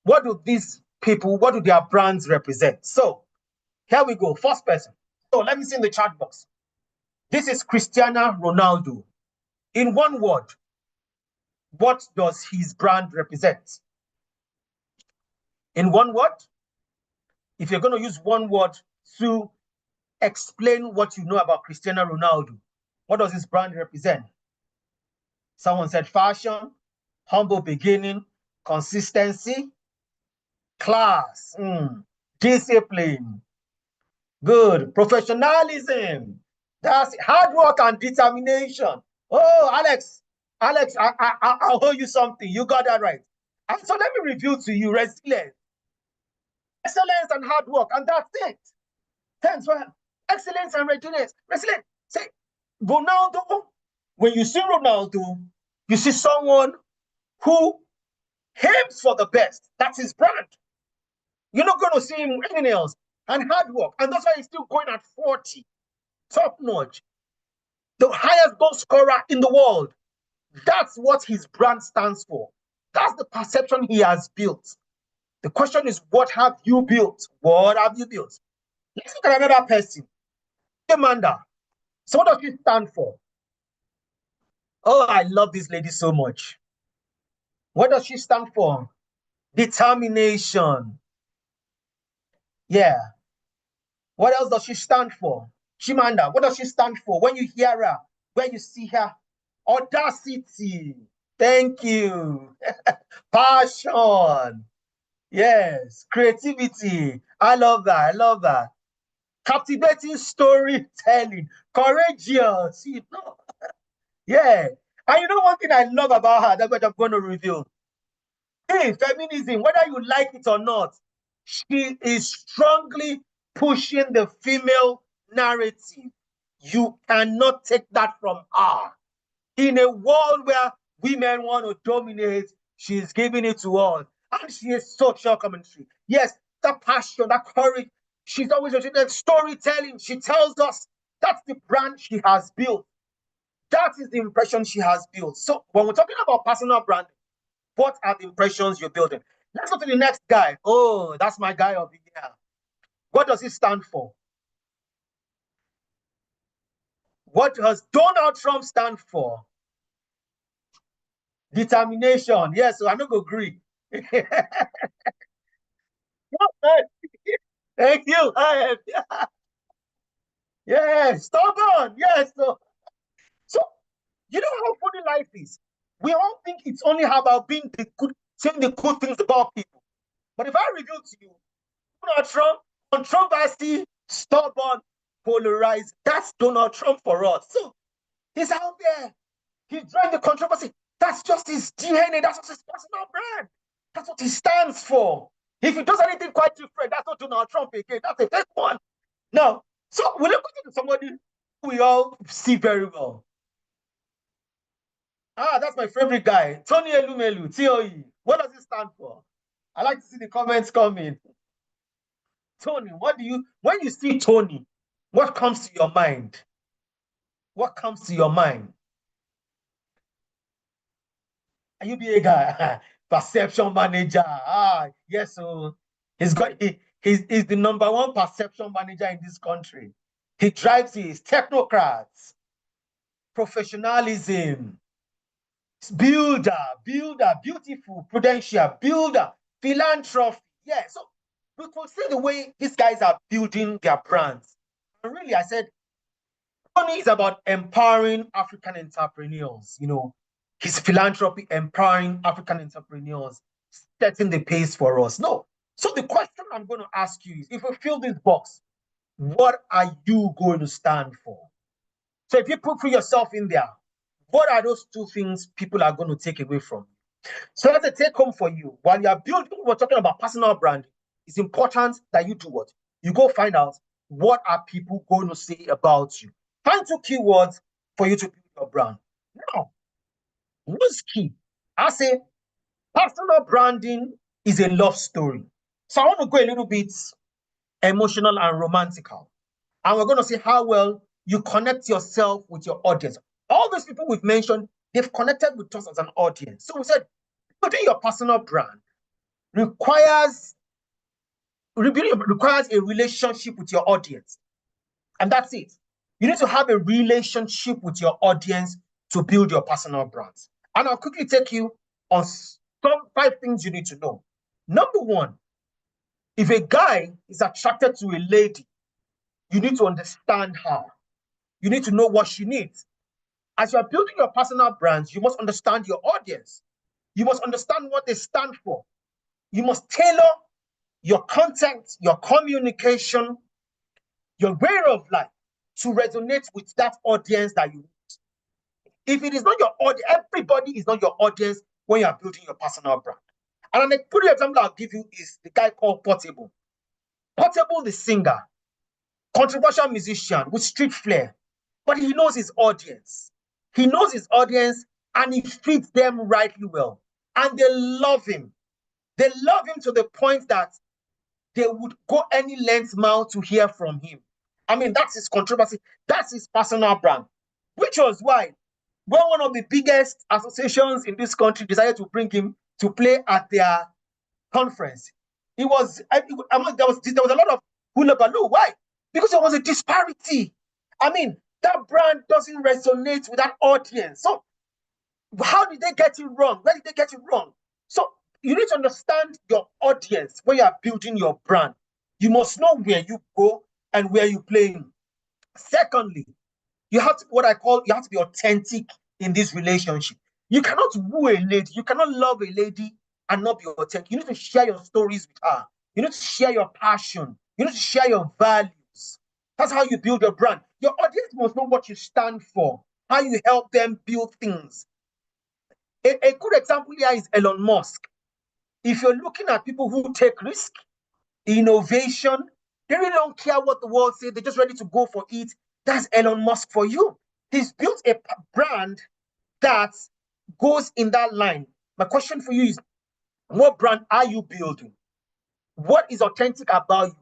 what do their brands represent. So here we go. First person. So let me see in the chat box. This is Cristiano Ronaldo. In one word, what does his brand represent? In one word, if you're going to use one word to explain what you know about Cristiano Ronaldo, what does his brand represent? Someone said fashion, humble beginning, consistency, class, discipline, good, professionalism, that's hard work and determination. Oh, Alex, I'll owe you something. You got that right. And so let me review to you resilience, excellence and hard work, and that's it. Thanks for excellence and readiness. Resilience. Say, Ronaldo, when you see Ronaldo, you see someone who aims for the best. That's his brand. You're not going to see him anything else. And hard work. And that's why he's still going at 40. Top notch. The highest goal scorer in the world. That's what his brand stands for. That's the perception he has built. The question is, what have you built? What have you built? Let's look at another person. Amanda. So what does she stand for? Oh, I love this lady so much. What does she stand for? Determination. Yeah. What else does she stand for? Chimanda, what does she stand for? When you hear her, when you see her, audacity. Thank you. Passion. Yes. Creativity. I love that. I love that. Captivating storytelling. Courageous. You know. Yeah. And you know one thing I love about her, that's what I'm going to reveal. Hey, feminism, whether you like it or not, she is strongly pushing the female narrative. You cannot take that from her. In a world where women want to dominate, she's giving it to us. And she is social commentary. Yes, that passion, that courage. She's always that storytelling. She tells us that's the brand she has built. That is the impression she has built. So when we're talking about personal branding, what are the impressions you're building? Let's go to the next guy. Oh, that's my guy over here. What does he stand for? What does Donald Trump stand for? Determination. Yes, so I'm not going to agree. Thank you. Yes, stubborn. Yes. So you know how funny life is. We all think it's only about being the good, saying the good things about people. But if I reveal to you, Donald Trump, controversy, stubborn, polarized, that's Donald Trump for us. So he's out there. He's driving the controversy. That's just his DNA. That's just his personal brand. That's what he stands for. If he does anything quite different, that's not Donald Trump again. That's a fake one. No. So we're looking at somebody we all see very well. Ah, that's my favorite guy, Tony Elumelu, TOE. What does it stand for? I like to see the comments coming. Tony, when you see Tony, what comes to your mind? What comes to your mind? Are you be a guy? Perception manager. Ah, yes, so he's the #1 perception manager in this country. He drives his technocrats, professionalism, builder, beautiful, prudential, builder, philanthropy. Yeah, so we could see the way these guys are building their brands. And really, I said, Tony is about empowering African entrepreneurs. You know, his philanthropy empowering African entrepreneurs, setting the pace for us. No. So the question I'm going to ask you is, if we fill this box, what are you going to stand for? So if you put yourself in there, what are those two things people are going to take away from you? So that's a take home for you. While you are building, we're talking about personal branding. It's important that you do what? You go find out what are people going to say about you. Find 2 keywords for you to build your brand. Now, what's key? I say personal branding is a love story. So I want to go a little bit emotional and romantical. And we're going to see how well you connect yourself with your audience. All those people we've mentioned, they've connected with us as an audience. So we said, building your personal brand requires a relationship with your audience. And that's it. You need to have a relationship with your audience to build your personal brands. And I'll quickly take you on some 5 things you need to know. Number 1, if a guy is attracted to a lady, you need to understand her. You need to know what she needs. As you're building your personal brands, you must understand your audience. You must understand what they stand for. You must tailor your content, your communication, your way of life to resonate with that audience that you need. If it is not your audience, everybody is not your audience when you're building your personal brand. And an example I'll give you is the guy called Portable. Portable, the singer, controversial musician with street flair, but he knows his audience. He knows his audience and he feeds them rightly well. and they love him. They love him to the point that they would go any length mile to hear from him. I mean, that's his controversy. That's his personal brand, which was why when one of the biggest associations in this country decided to bring him to play at their conference, there was a lot of hullabaloo. Why? Because there was a disparity. I mean, that brand doesn't resonate with that audience. So how did they get it wrong? Where did they get it wrong? So you need to understand your audience when you are building your brand. You must know where you go and where you play. Secondly, you have to you have to be authentic in this relationship. You cannot woo a lady, you cannot love a lady and not be authentic. You need to share your stories with her. You need to share your passion. You need to share your values. That's how you build your brand. Your audience must know what you stand for, how you help them build things. A good example here is Elon Musk. If you're looking at people who take risk, innovation, they really don't care what the world says. They're just ready to go for it. That's Elon Musk for you. He's built a brand that goes in that line. My question for you is, what brand are you building? What is authentic about you?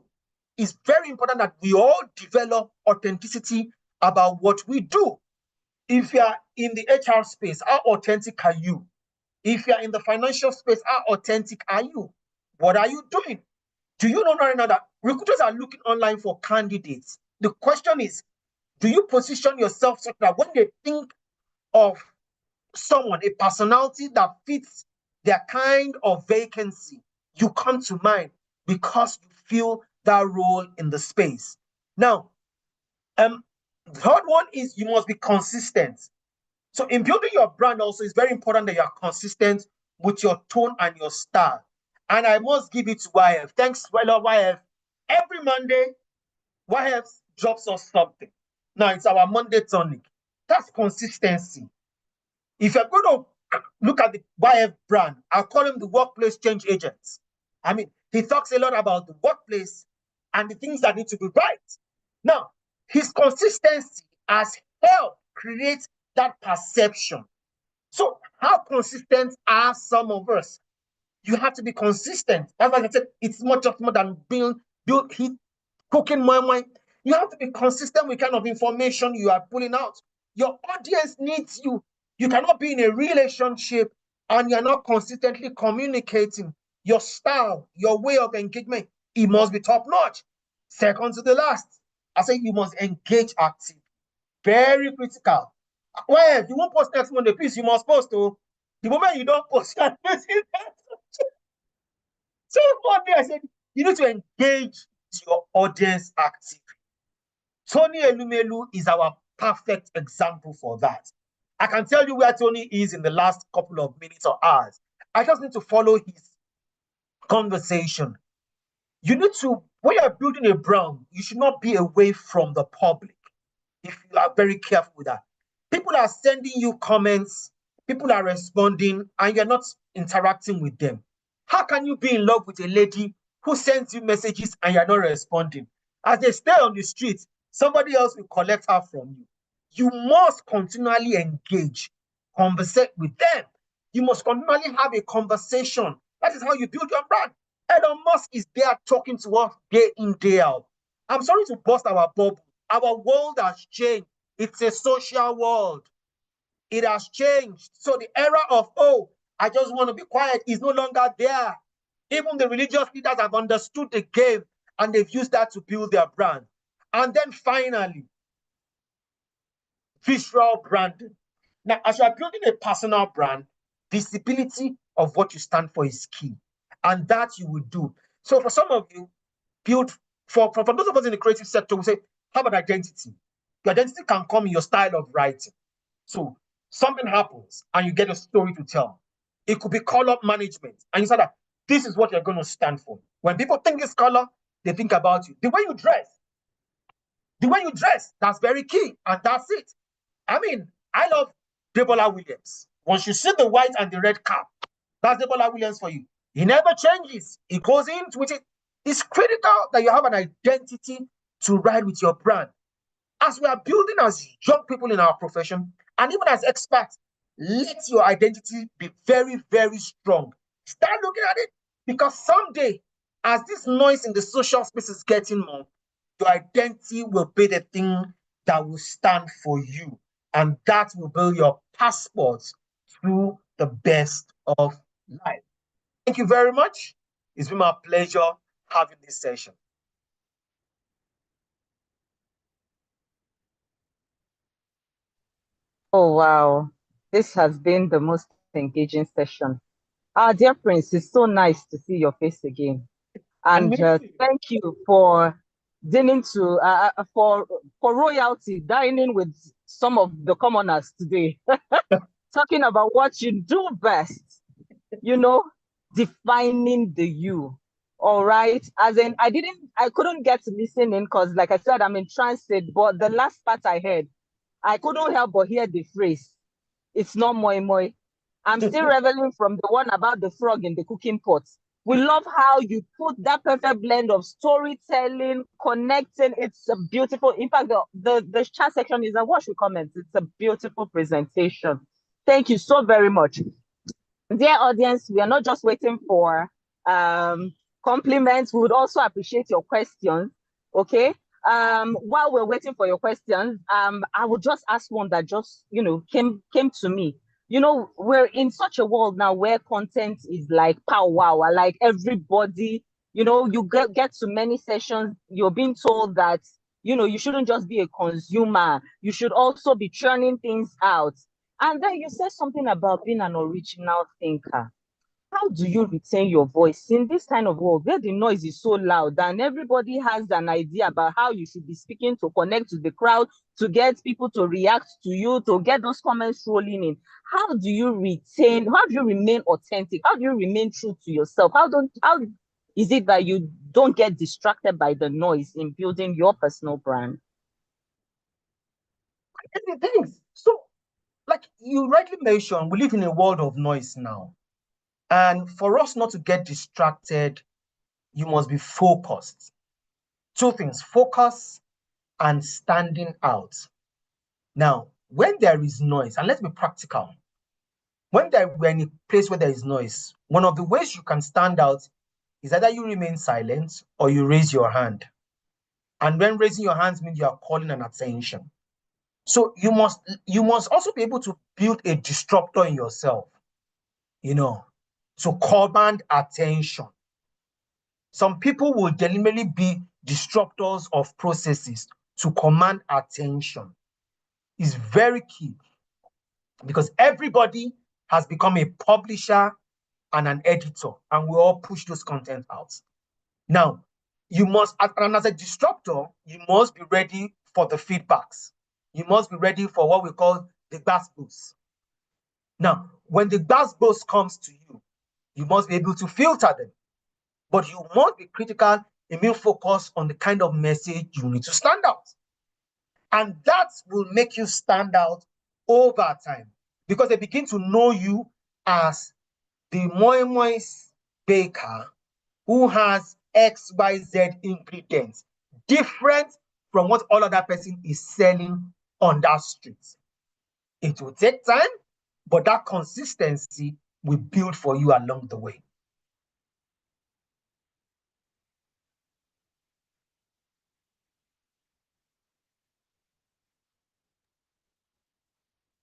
It's very important that we all develop authenticity about what we do. If you are in the HR space, how authentic are you? If you are in the financial space, how authentic are you? What are you doing? Do you know right now that recruiters are looking online for candidates? The question is, do you position yourself such that when they think of someone, a personality that fits their kind of vacancy, you come to mind because you feel that role in the space? Now, the third one is you must be consistent. So in building your brand also, it's very important that you are consistent with your tone and your style. And I must give it to YF. Thanks, well, YF. Every Monday, YF drops us something. Now it's our Monday tonic. That's consistency. If you're going to look at the YF brand, I'll call him the workplace change agents. I mean, he talks a lot about the workplace and the things that need to be right. Now, his consistency has helped create that perception. So how consistent are some of us? You have to be consistent. That's why I said it's much more than cooking my. You have to be consistent with kind of information you are pulling out. Your audience needs you. You cannot be in a relationship and you're not consistently communicating. Your style, your way of engagement, it must be top notch. Second to the last, I say you must engage active. Very critical. Well, if you won't post next Monday, please, you must post. Oh, the moment you don't post, so one day I said, you need to engage your audience actively. Tony Elumelu is our perfect example for that. I can tell you where Tony is in the last couple of minutes or hours. I just need to follow his conversation. You need to, when you're building a brand, you should not be away from the public. If you are very careful with that. People are sending you comments, people are responding, and you're not interacting with them. How can you be in love with a lady who sends you messages and you're not responding? As they stay on the street, somebody else will collect her from you. You must continually engage, conversate with them. You must continually have a conversation. That is how you build your brand. Elon Musk is there talking to us day in, day out. I'm sorry to burst our bubble. Our world has changed. It's a social world. It has changed. So the era of, oh, I just want to be quiet is no longer there. Even the religious leaders have understood the game and they've used that to build their brand. And then finally, visual branding. Now, as you are building a personal brand, visibility of what you stand for is key. And that you will do. So for some of you, for those of us in the creative sector, we say, have an identity. Your identity can come in your style of writing. So something happens and you get a story to tell. It could be color management. And you say that this is what you're going to stand for. When people think this color, they think about you. The way you dress, that's very key. And that's it. I mean, I love Debola Williams. Once you see the white and the red cap, that's Debola Williams for you. He never changes. He goes into it. It's critical that you have an identity to ride with your brand. As we are building as young people in our profession, and even as experts, let your identity be very, very strong. Start looking at it, because someday, as this noise in the social space is getting more, your identity will be the thing that will stand for you, and that will be your passport through the best of life. Thank you very much. It's been my pleasure having this session. Oh, wow. This has been the most engaging session. Our dear Prince, it's so nice to see your face again. And thank you for dining to for royalty, dining with some of the commoners today, talking about what you do best, defining the you. All right. As in, I couldn't get to listen in because, like I said, I'm in transit, but the last part I heard, I couldn't help but hear the phrase, "It's not moi moi." I'm still reveling from the one about the frog in the cooking pot. We love how you put that perfect blend of storytelling, connecting. It's a beautiful, in fact, the chat section is a watch with comments. It's a beautiful presentation. Thank you so very much. Dear audience, we are not just waiting for compliments. We would also appreciate your questions. Okay. While we're waiting for your questions, I would just ask one that just came to me. We're in such a world now where content is like pow wow, like everybody, you get to many sessions, you're being told that you shouldn't just be a consumer, you should also be churning things out. And then you said something about being an original thinker. How do you retain your voice in this kind of world where the noise is so loud and everybody has an idea about how you should be speaking to connect to the crowd, to get people to react to you, to get those comments rolling in? How do you remain authentic? How do you remain true to yourself? How is it that you don't get distracted by the noise in building your personal brand? Many things. So, like you rightly mentioned, we live in a world of noise now. And for us not to get distracted, you must be focused. Two things: focus and standing out. Now, when there is noise, and let's be practical, when we're in a place where there is noise, one of the ways you can stand out is either you remain silent or you raise your hand. And when raising your hands means you are calling an attention. So you must also be able to build a disruptor in yourself, to command attention. Some people will deliberately be disruptors of processes to command attention. It's very key, because everybody has become a publisher and an editor, and we all push those content out. Now, and as a disruptor, you must be ready for the feedbacks. You must be ready for what we call the bass boost. Now, when the bass boost comes to you, you must be able to filter them. But you must be critical and being focused on the kind of message you need to stand out. And that will make you stand out over time, because they begin to know you as the moi moi baker who has XYZ ingredients, different from what all other person is selling on that street. It will take time, but that consistency will build for you along the way.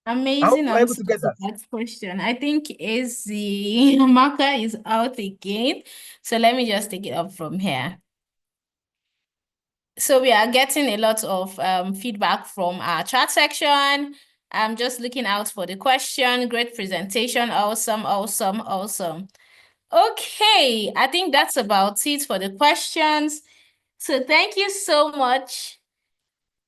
Amazing I able answer to get to that. that question. I think is the marker is out again. So let me just take it up from here. So we are getting a lot of feedback from our chat section. I'm just looking out for the question. Great presentation. Awesome, awesome, awesome. Okay, I think that's about it for the questions. So thank you so much,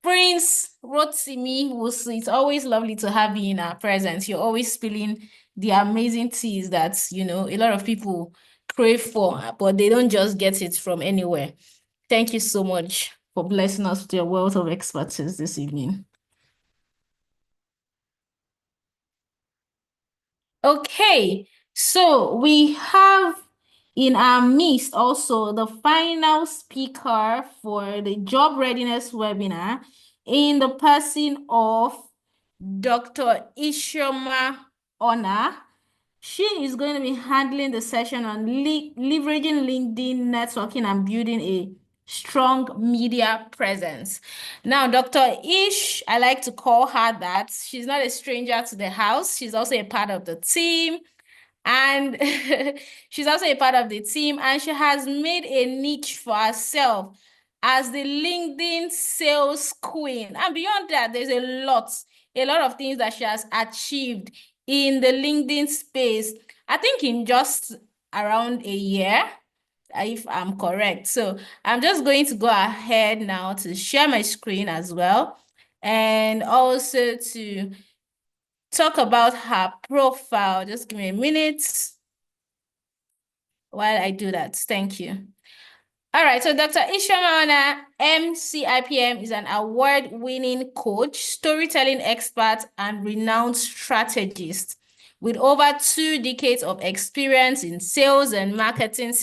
Prince Rotimi Wusu. It's always lovely to have you in our presence. You're always spilling the amazing teas that, a lot of people crave for, but they don't just get it from anywhere. Thank you so much for blessing us with your wealth of expertise this evening. Okay, so we have in our midst also the final speaker for the Job Readiness webinar in the person of Dr. Isioma Honor. She is going to be handling the session on leveraging LinkedIn networking and building a strong media presence. Now, Dr. Ish, I like to call her that. She's not a stranger to the house. She's also a part of the team. And she's also a part of the team, and she has made a niche for herself as the LinkedIn sales queen. And beyond that, there's a lot of things that she has achieved in the LinkedIn space. I think in just around a year, if I'm correct. So I'm just going to go ahead now to share my screen as well, and also to talk about her profile. Just give me a minute while I do that. Thank you. All right, so Dr. Ishoma Ona, MCIPM, is an award-winning coach, storytelling expert, and renowned strategist with over 2 decades of experience in sales marketing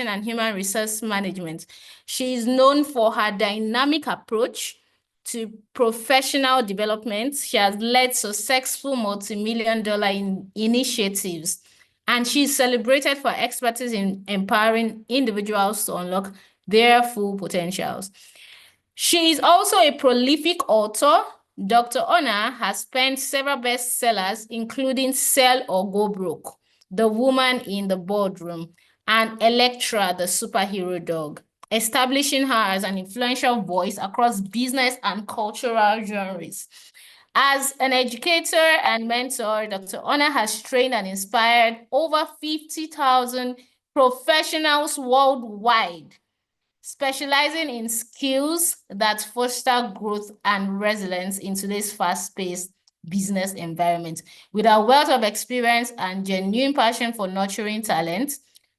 and human resource management. She is known for her dynamic approach to professional development. She has led successful multi-million-dollar initiatives, and she is celebrated for expertise in empowering individuals to unlock their full potentials. She is also a prolific author. Dr. Ona has penned several bestsellers, including Sell or Go Broke, The Woman in the Boardroom, and Electra, the Superhero Dog, establishing her as an influential voice across business and cultural genres. As an educator and mentor, Dr. Ona has trained and inspired over 50,000 professionals worldwide, specializing in skills that foster growth and resilience in today's fast-paced business environment. With a wealth of experience and genuine passion for nurturing talent,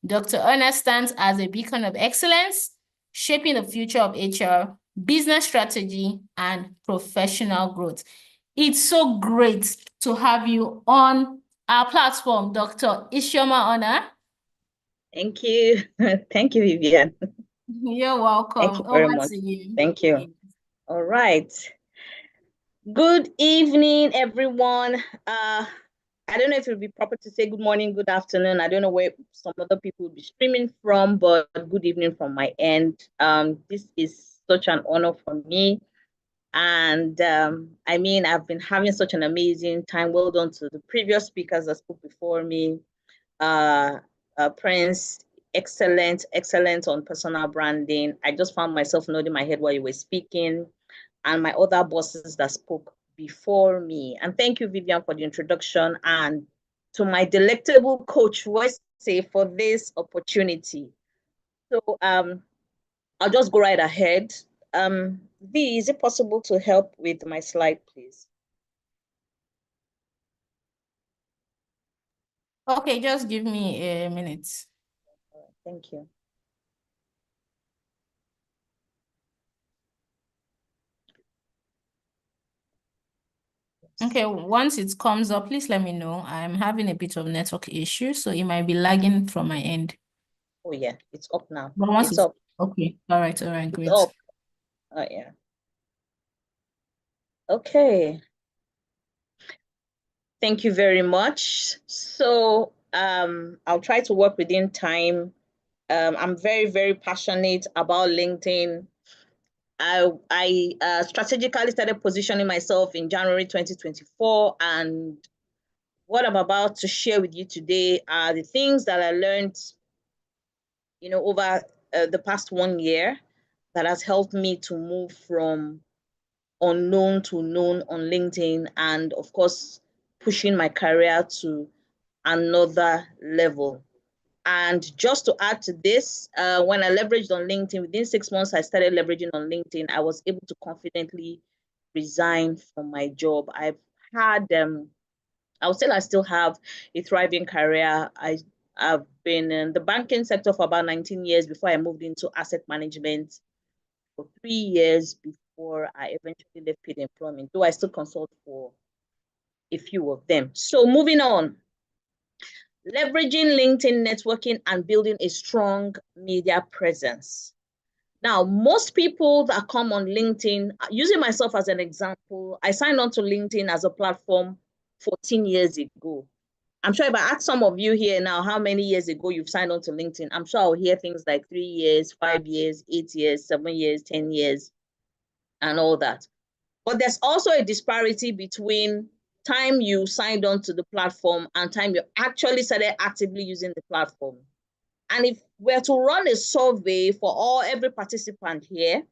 Dr. Ona stands as a beacon of excellence, shaping the future of HR, business strategy, and professional growth. It's so great to have you on our platform, Dr. Ishoma Ona. Thank you. Thank you, Vivian. You're welcome. Thank you very much. Thank you. All right. Good evening, everyone. I don't know if it would be proper to say good morning, good afternoon. I don't know where some other people will be streaming from, but good evening from my end. This is such an honor for me. And I mean, I've been having such an amazing time. Well done to the previous speakers that spoke before me. Prince, excellent on personal branding. I just found myself nodding my head while you were speaking, and my other bosses that spoke before me. And thank you, Vivian, for the introduction, and to my delectable coach, Wesley, for this opportunity. So I'll just go right ahead. V, is it possible to help with my slide, please? Okay, just give me a minute. Thank you. Okay, once it comes up, please let me know. I'm having a bit of network issue, so it might be lagging from my end. Oh yeah, it's up now. But once it's up. Okay, all right, great. It's up. Oh yeah. Okay. Thank you very much. So I'll try to work within time. I'm very, very passionate about LinkedIn. I strategically started positioning myself in January 2024, and what I'm about to share with you today are the things that I learned, over the past 1 year that has helped me to move from unknown to known on LinkedIn, and of course, pushing my career to another level. And just to add to this, when I leveraged on LinkedIn, within 6 months, I started leveraging on LinkedIn. I was able to confidently resign from my job. I've had, I would say I still have a thriving career. I've been in the banking sector for about 19 years before I moved into asset management for 3 years before I eventually left paid employment, though I still consult for a few of them. So moving on. Leveraging LinkedIn networking and building a strong media presence. Now, most people that come on LinkedIn, using myself as an example, I signed on to LinkedIn as a platform 14 years ago. I'm sure if I ask some of you here now, how many years ago you've signed on to LinkedIn, I'm sure I'll hear things like 3 years, 5 years, 8 years, 7 years, 10 years, and all that. But there's also a disparity between time you signed on to the platform and time you actually started actively using the platform. And if we're to run a survey for every participant here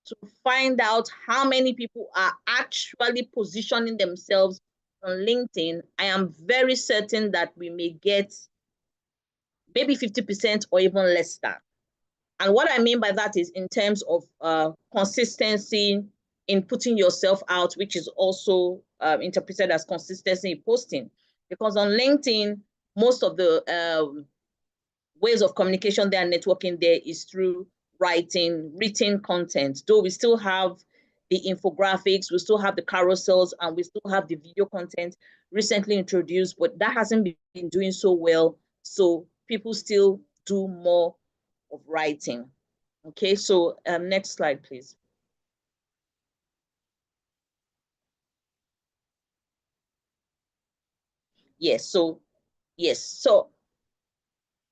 to find out how many people are actually positioning themselves on LinkedIn, I am very certain that we may get maybe 50% or even less than. And what I mean by that is in terms of consistency in putting yourself out, which is also interpreted as consistency in posting. Because on LinkedIn, most of the ways of communication there and networking there is through written content. Though we still have the infographics, we still have the carousels, and we still have the video content recently introduced, but that hasn't been doing so well. So people still do more of writing. Okay, so next slide, please. Yes, so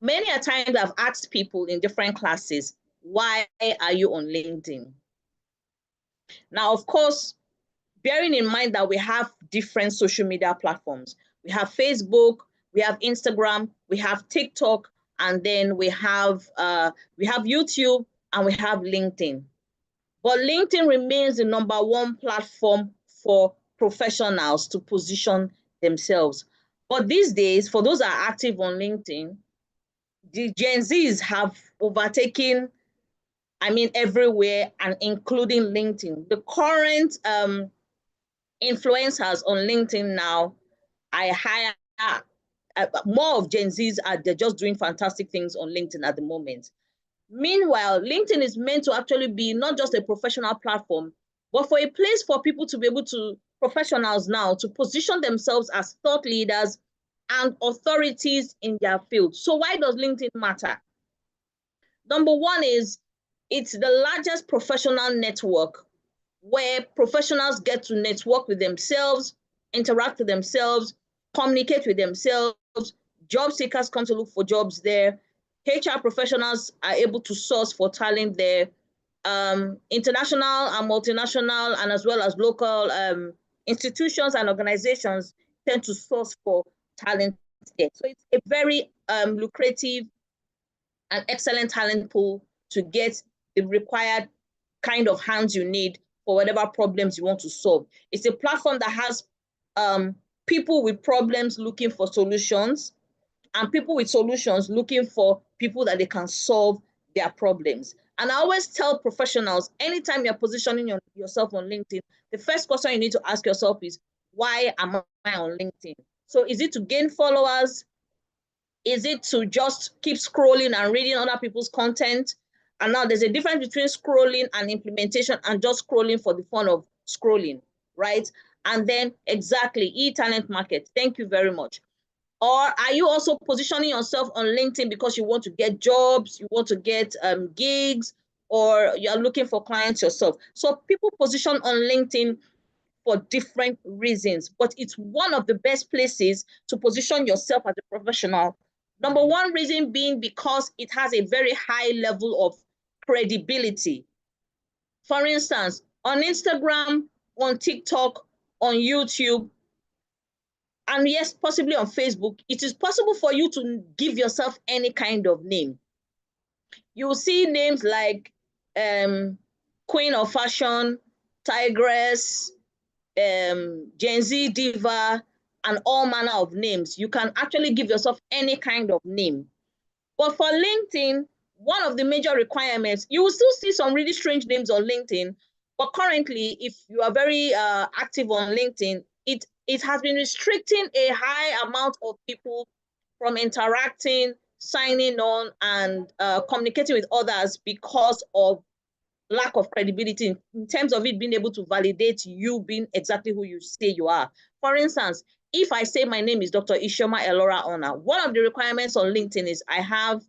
many a times I've asked people in different classes, why are you on LinkedIn? Now, of course, bearing in mind that we have different social media platforms. We have Facebook, we have Instagram, we have TikTok, and then we have YouTube, and we have LinkedIn. But LinkedIn remains the #1 platform for professionals to position themselves. But these days, for those that are active on LinkedIn, the Gen Zs have overtaken, everywhere, and including LinkedIn. The current influencers on LinkedIn now, I hire more of Gen Zs. They're just doing fantastic things on LinkedIn at the moment. Meanwhile, LinkedIn is meant to actually be not just a professional platform, but for a place for people to be able to, professionals now, to position themselves as thought leaders and authorities in their field. So why does LinkedIn matter? #1 is it's the largest professional network where professionals get to network with themselves, interact with themselves, communicate with themselves. Job seekers come to look for jobs there. HR professionals are able to source for talent there. International and multinational, and as well as local institutions and organizations tend to source for talent there. So it's a very lucrative and excellent talent pool to get the required kind of hands you need for whatever problems you want to solve. It's a platform that has people with problems looking for solutions, and people with solutions looking for people that they can solve their problems. And I always tell professionals, anytime you're positioning yourself on LinkedIn, the first question you need to ask yourself is, why am I on LinkedIn? So is it to gain followers? Is it to just keep scrolling and reading other people's content? And now there's a difference between scrolling and implementation and just scrolling for the fun of scrolling, right? And then exactly, e-talent market. Thank you very much. Or are you also positioning yourself on LinkedIn because you want to get jobs, you want to get gigs, or you're looking for clients yourself? So people position on LinkedIn for different reasons, but it's one of the best places to position yourself as a professional. #1 reason being because it has a very high level of credibility. For instance, on Instagram, on TikTok, on YouTube, and yes, possibly on Facebook, it is possible for you to give yourself any kind of name. You will see names like Queen of Fashion, Tigress, Gen Z Diva, and all manner of names. You can actually give yourself any kind of name. But for LinkedIn, one of the major requirements, you will still see some really strange names on LinkedIn, but currently, if you are very active on LinkedIn, it has been restricting a high amount of people from interacting, signing on, and communicating with others because of lack of credibility in terms of it being able to validate you being exactly who you say you are. For instance, if I say my name is Dr. Isioma Elora Ona, one of the requirements on LinkedIn is I have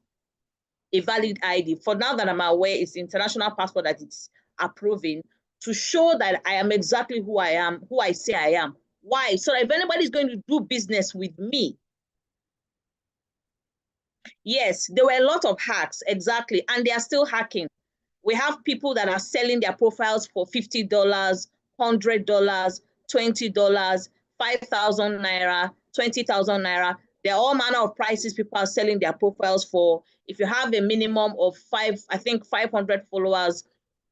a valid ID. For now that I'm aware, it's the international passport that it's approving to show that I am exactly who I am, who I say I am. Why? So that if anybody is going to do business with me, Yes, there were a lot of hacks, exactly, and they are still hacking. We have people that are selling their profiles for $50, $100, $20, 5,000 naira, 20,000 naira. There are all manner of prices people are selling their profiles for. If you have a minimum of 500 followers,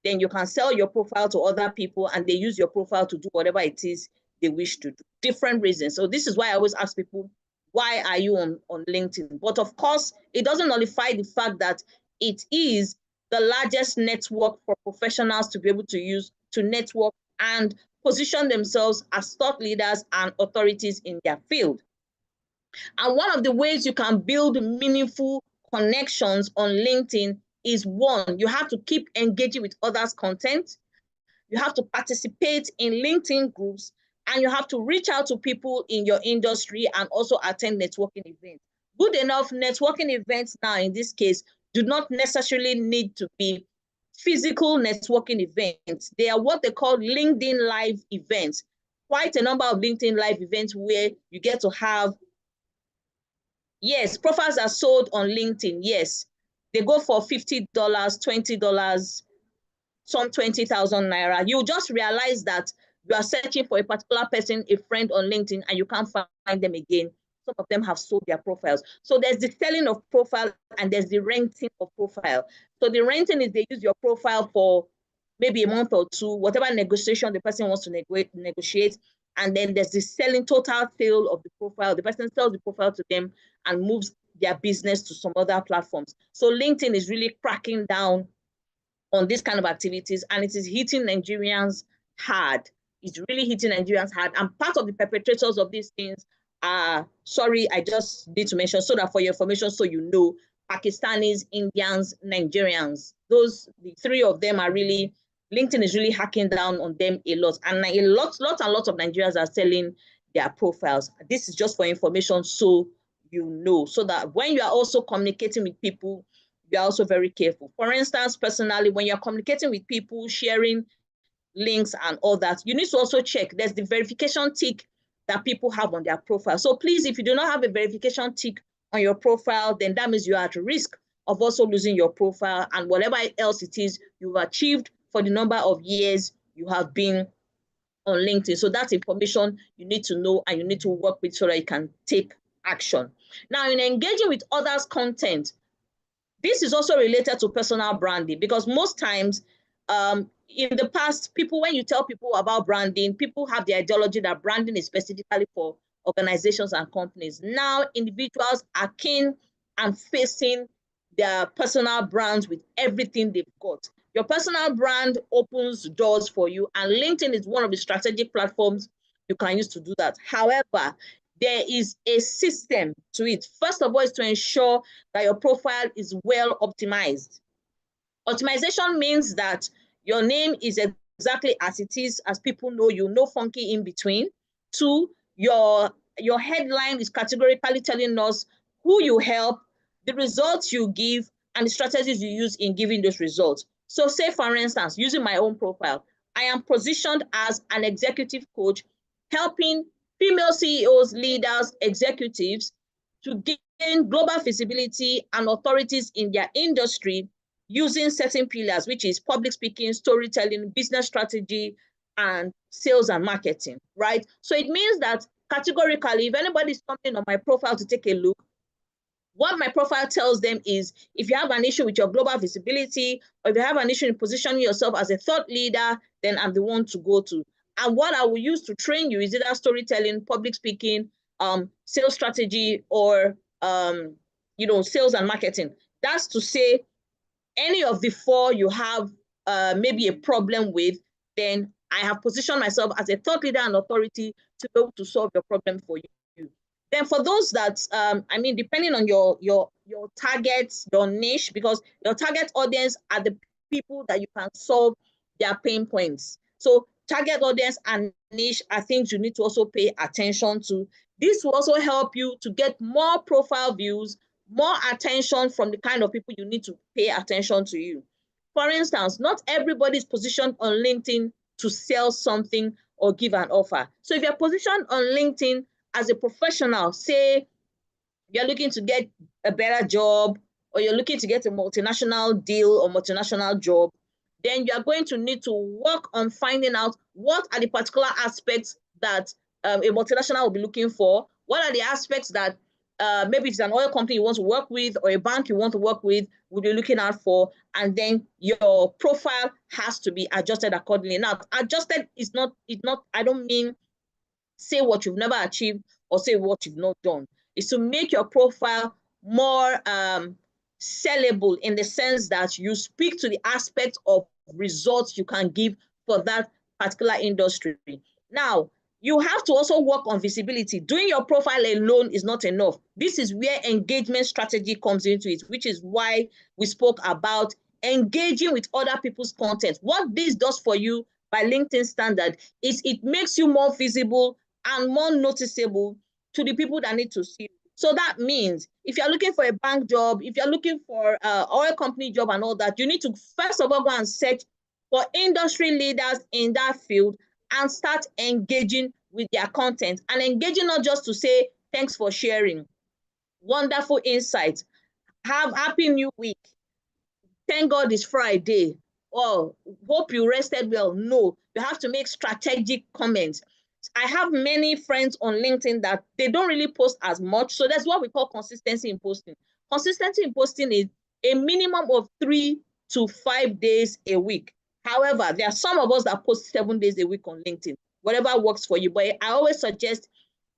then you can sell your profile to other people and they use your profile to do whatever it is they wish to do. Different reasons. So this is why I always ask people, why are you on LinkedIn? But of course, it doesn't nullify the fact that it is the largest network for professionals to be able to use to network and position themselves as thought leaders and authorities in their field. And one of the ways you can build meaningful connections on LinkedIn is, one, you have to keep engaging with others' content. You have to participate in LinkedIn groups, and you have to reach out to people in your industry and also attend networking events. Good enough networking events now, in this case, do not necessarily need to be physical networking events. They are what they call LinkedIn Live events. Quite a number of LinkedIn Live events where you get to have, yes, profiles are sold on LinkedIn. Yes, they go for $50, $20, some 20,000 naira. You just realize that you are searching for a particular person, a friend on LinkedIn, and you can't find them again. Some of them have sold their profiles. So there's the selling of profile and there's the renting of profile. So the renting is they use your profile for maybe a month or two, whatever negotiation the person wants to negotiate. And then there's the selling, total sale of the profile. The person sells the profile to them and moves their business to some other platforms. So LinkedIn is really cracking down on this kind of activities, and it is hitting Nigerians hard. It's really hitting Nigerians hard. And part of the perpetrators of these things are, sorry, I just need to mention so that for your information, so you know, Pakistanis, Indians, Nigerians. Those, the three of them are really, LinkedIn is really hacking down on them a lot. And a lot of Nigerians are selling their profiles. This is just for information, so you know, so that when you are also communicating with people, you're also very careful. For instance, personally, when you're communicating with people, sharing links and all that, you need to also check. There's the verification tick that people have on their profile. So please, if you do not have a verification tick on your profile, then that means you are at risk of also losing your profile and whatever else it is you've achieved for the number of years you have been on LinkedIn. So that's information you need to know and you need to work with so that you can take action. Now, in engaging with others' content, this is also related to personal branding, because most times in the past, people, when you tell people about branding, people have the ideology that branding is specifically for organizations and companies. Now, individuals are keen and facing their personal brands with everything they've got. Your personal brand opens doors for you, and LinkedIn is one of the strategic platforms you can use to do that. However, there is a system to it. First of all, is to ensure that your profile is well optimized. Optimization means that your name is exactly as it is, as people know you, no funky in between. Two, your headline is categorically telling us who you help, the results you give, and the strategies you use in giving those results. So say, for instance, using my own profile, I am positioned as an executive coach, helping female CEOs, leaders, executives to gain global visibility and authorities in their industry using certain pillars, which is public speaking, storytelling, business strategy, and sales and marketing, right? So it means that categorically, if anybody is coming on my profile to take a look, what my profile tells them is, if you have an issue with your global visibility, or if you have an issue in positioning yourself as a thought leader, then I'm the one to go to. And what I will use to train you is either storytelling, public speaking, sales strategy, or sales and marketing. That's to say, any of the four you have maybe a problem with, then I have positioned myself as a thought leader and authority to be able to solve your problem for you. Then for those that, depending on your targets, your niche, because your target audience are the people that you can solve their pain points. So target audience and niche are things you need to also pay attention to. This will also help you to get more profile views, more attention from the kind of people you need to pay attention to you. For instance, not everybody is positioned on LinkedIn to sell something or give an offer. So if you're positioned on LinkedIn as a professional, say you're looking to get a better job, or you're looking to get a multinational deal or multinational job, then you're going to need to work on finding out what are the particular aspects that a multinational will be looking for. What are the aspects that maybe it's an oil company you want to work with or a bank you want to work with, will be looking out for, and then your profile has to be adjusted accordingly. Now, adjusted is not, I don't mean say what you've never achieved or say what you've not done. It's to make your profile more sellable, in the sense that you speak to the aspect of results you can give for that particular industry. Now, you have to also work on visibility. Doing your profile alone is not enough. This is where engagement strategy comes into it, which is why we spoke about engaging with other people's content. What this does for you by LinkedIn standard is it makes you more visible and more noticeable to the people that need to see you. So that means if you're looking for a bank job, if you're looking for an oil company job and all that, you need to first of all go and search for industry leaders in that field and start engaging with their content, and engaging not just to say, thanks for sharing, wonderful insights, have happy new week, thank God it's Friday, or hope you rested well. No, you have to make strategic comments. I have many friends on LinkedIn that they don't really post as much. So that's what we call consistency in posting. Consistency in posting is a minimum of 3 to 5 days a week. However, there are some of us that post 7 days a week on LinkedIn, whatever works for you. But I always suggest,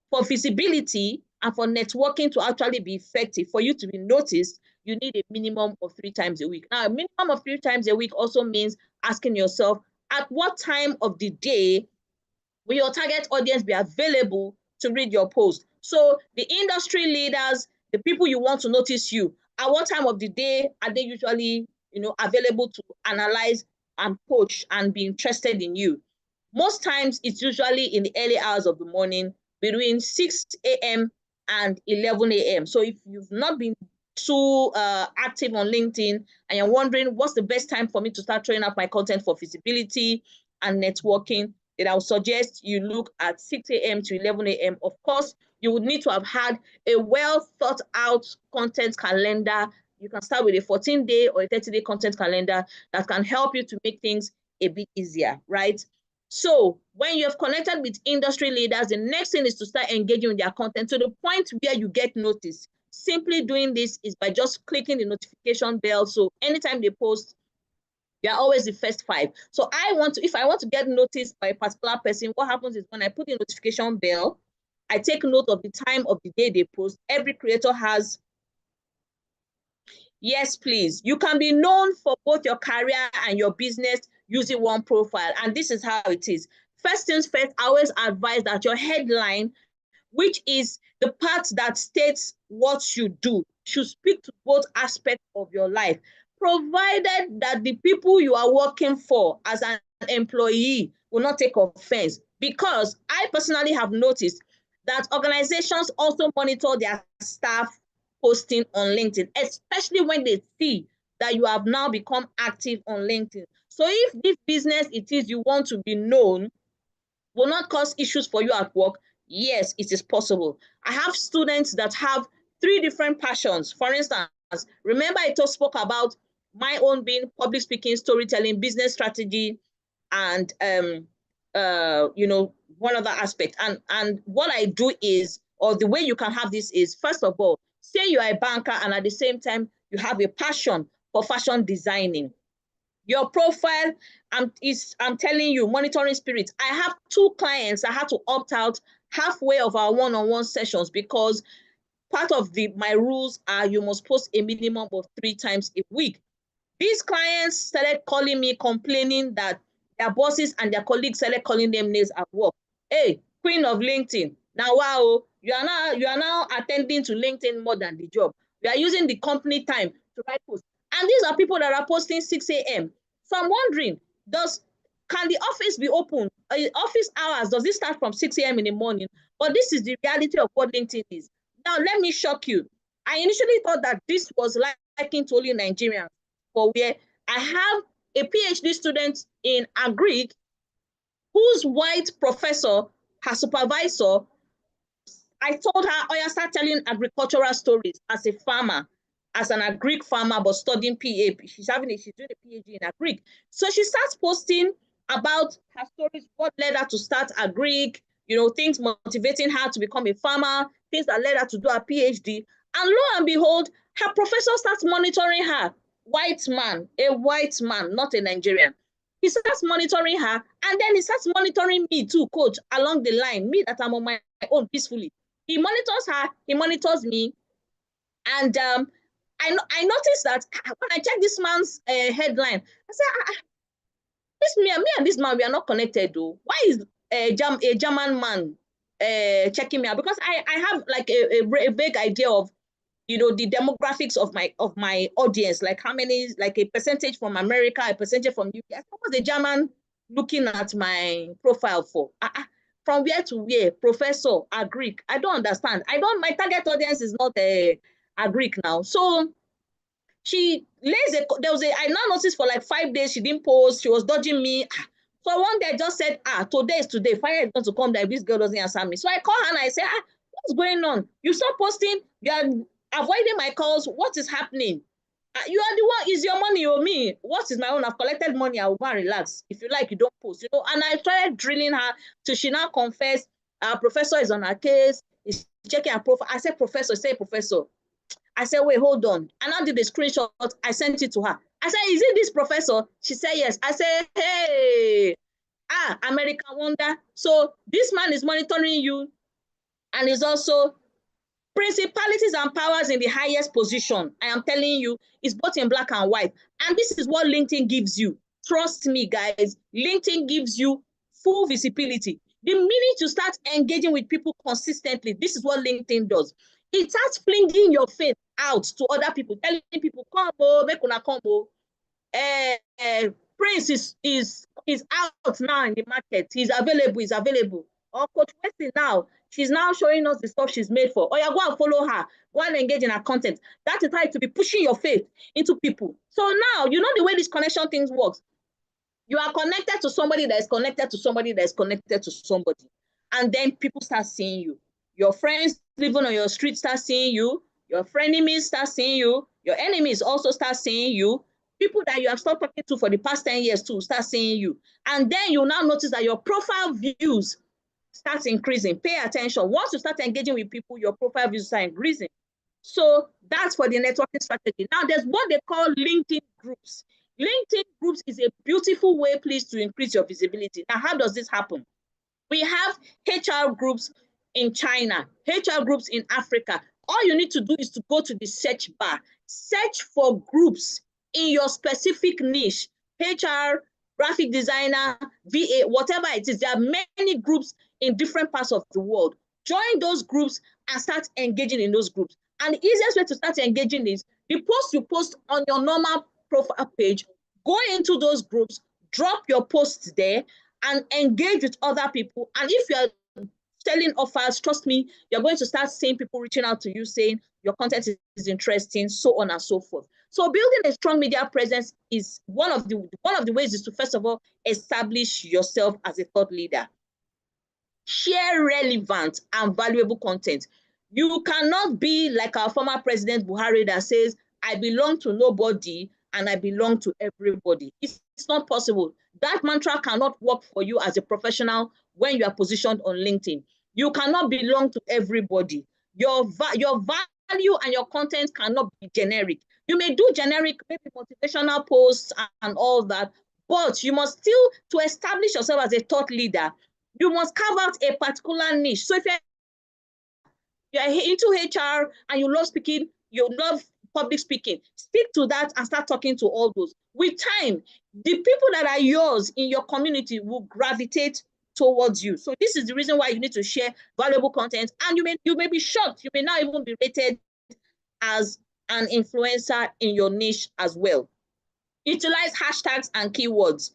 for visibility and for networking to actually be effective, for you to be noticed, you need a minimum of 3 times a week. Now, a minimum of 3 times a week also means asking yourself, at what time of the day will your target audience be available to read your post? So the industry leaders, the people you want to notice you, at what time of the day are they usually, available to analyze and coach and be interested in you? Most times it's usually in the early hours of the morning, between 6 a.m. and 11 a.m. So if you've not been too active on LinkedIn and you're wondering what's the best time for me to start throwing up my content for visibility and networking, then I would suggest you look at 6 a.m. to 11 a.m. Of course, you would need to have had a well thought out content calendar. You can start with a 14-day or a 30-day content calendar that can help you to make things a bit easier, right? So when you have connected with industry leaders, the next thing is to start engaging with their content to the point where you get noticed. Simply doing this is by just clicking the notification bell. So anytime they post, you're always the first 5. So if I want to get noticed by a particular person, what happens is when I put the notification bell, I take note of the time of the day they post. Every creator has, yes, please. You can be known for both your career and your business using one profile. And this is how it is. First things first, I always advise that your headline, which is the part that states what you do, should speak to both aspects of your life, provided that the people you are working for as an employee will not take offense. Because I personally have noticed that organizations also monitor their staff posting on LinkedIn, especially when they see that you have now become active on LinkedIn. So if this business it is you want to be known will not cause issues for you at work, yes, it is possible. I have students that have 3 different passions. For instance, remember I just spoke about my own being public speaking, storytelling, business strategy, and one other aspect. And what I do is, or the way you can have this is, first of all, say you are a banker and at the same time you have a passion for fashion designing. Your profile, I'm telling you, monitoring spirit. I have 2 clients I had to opt out halfway of our one-on-one sessions because part of my rules are you must post a minimum of 3 times a week. These clients started calling me, complaining that their bosses and their colleagues started calling them names at work. Hey, queen of LinkedIn. Now, wow, you are now attending to LinkedIn more than the job. You are using the company time to write posts. And these are people that are posting 6 a.m. So I'm wondering, can the office be open? Office hours, does it start from 6 a.m. in the morning? But this is the reality of what LinkedIn is. Now, let me shock you. I initially thought that this was liking to only Nigerians, for where I have a PhD student in Agric whose white professor, her supervisor, I told her, oh, yeah, start telling agricultural stories as a farmer, as an agric farmer, but studying PA. She's doing a PhD in agric. So she starts posting about her stories, what led her to start agric, things motivating her to become a farmer, things that led her to do a PhD. And lo and behold, her professor starts monitoring her. A white man, not a Nigerian. He starts monitoring her, and then he starts monitoring me too, coach, along the line, me that I'm on my own peacefully. He monitors her, he monitors me, and I noticed that when I check this man's headline, I said, me and this man, we are not connected though. Why is a German man checking me out? Because I have like a vague idea of the demographics of my audience, like how many, like a percentage from America, a percentage from UK. What was the German looking at my profile for? From where to where? Professor, agric. I don't understand. My target audience is not agric now. So she lays I now noticed for like 5 days she didn't post, she was dodging me. So one day I just said, today is today. Fire is going to come that this girl doesn't answer me. So I call her and I say, what's going on? You stop posting, you are avoiding my calls. What is happening? You are the one, is your money or me? What is my own? I've collected money, I will go and relax. If you like, you don't post, And I started drilling her till she now confessed. Our professor is on her case, he's checking her profile. I said, professor, say professor. I said, wait, hold on. And I did the screenshot. I sent it to her. I said, is it this professor? She said, yes. I said, hey, American Wonder. So this man is monitoring you and is also principalities and powers in the highest position. I am telling you, it's both in black and white. And this is what LinkedIn gives you. Trust me, guys. LinkedIn gives you full visibility. The minute you start engaging with people consistently, this is what LinkedIn does. It starts flinging your faith out to other people, telling people, come, make una come. Prince is out now in the market. He's available. Or Coach Wesley now, she's now showing us the stuff she's made for. Or you go and follow her, go and engage in her content. That is how to be pushing your faith into people. So now, you know the way this connection things works. You are connected to somebody that is connected to somebody that is connected to somebody. And then people start seeing you. Your friends living on your street start seeing you. Your frenemies start seeing you. Your enemies also start seeing you. People that you have stopped talking to for the past 10 years too start seeing you. And then you now notice that your profile views start increasing. Pay attention. Once you start engaging with people, your profile views start increasing. So that's for the networking strategy. Now there's what they call LinkedIn groups. LinkedIn groups is a beautiful way, please, to increase your visibility. Now, how does this happen? We have HR groups in China, HR groups in Africa. All you need to do is to go to the search bar, search for groups in your specific niche, HR, graphic designer, VA, whatever it is. There are many groups in different parts of the world. Join those groups and start engaging in those groups. And the easiest way to start engaging is the post you post on your normal profile page, go into those groups, drop your posts there, and engage with other people. And if you are selling offers, trust me, you're going to start seeing people reaching out to you saying your content is interesting, so on and so forth. So building a strong media presence is one of the ways is to, first of all, establish yourself as a thought leader. Share relevant and valuable content. You cannot be like our former President Buhari that says, I belong to nobody and I belong to everybody. It's not possible. That mantra cannot work for you as a professional when you are positioned on LinkedIn. You cannot belong to everybody. Your value and your content cannot be generic. You may do generic, maybe motivational posts and all that, but you must still, to establish yourself as a thought leader, you must carve out a particular niche. So if you're into HR and you love speaking, you love public speaking, stick to that and start talking to all those. With time, the people that are yours in your community will gravitate towards you. So this is the reason why you need to share valuable content, and you may be shocked. You may not even be rated as an influencer in your niche as well. Utilize hashtags and keywords.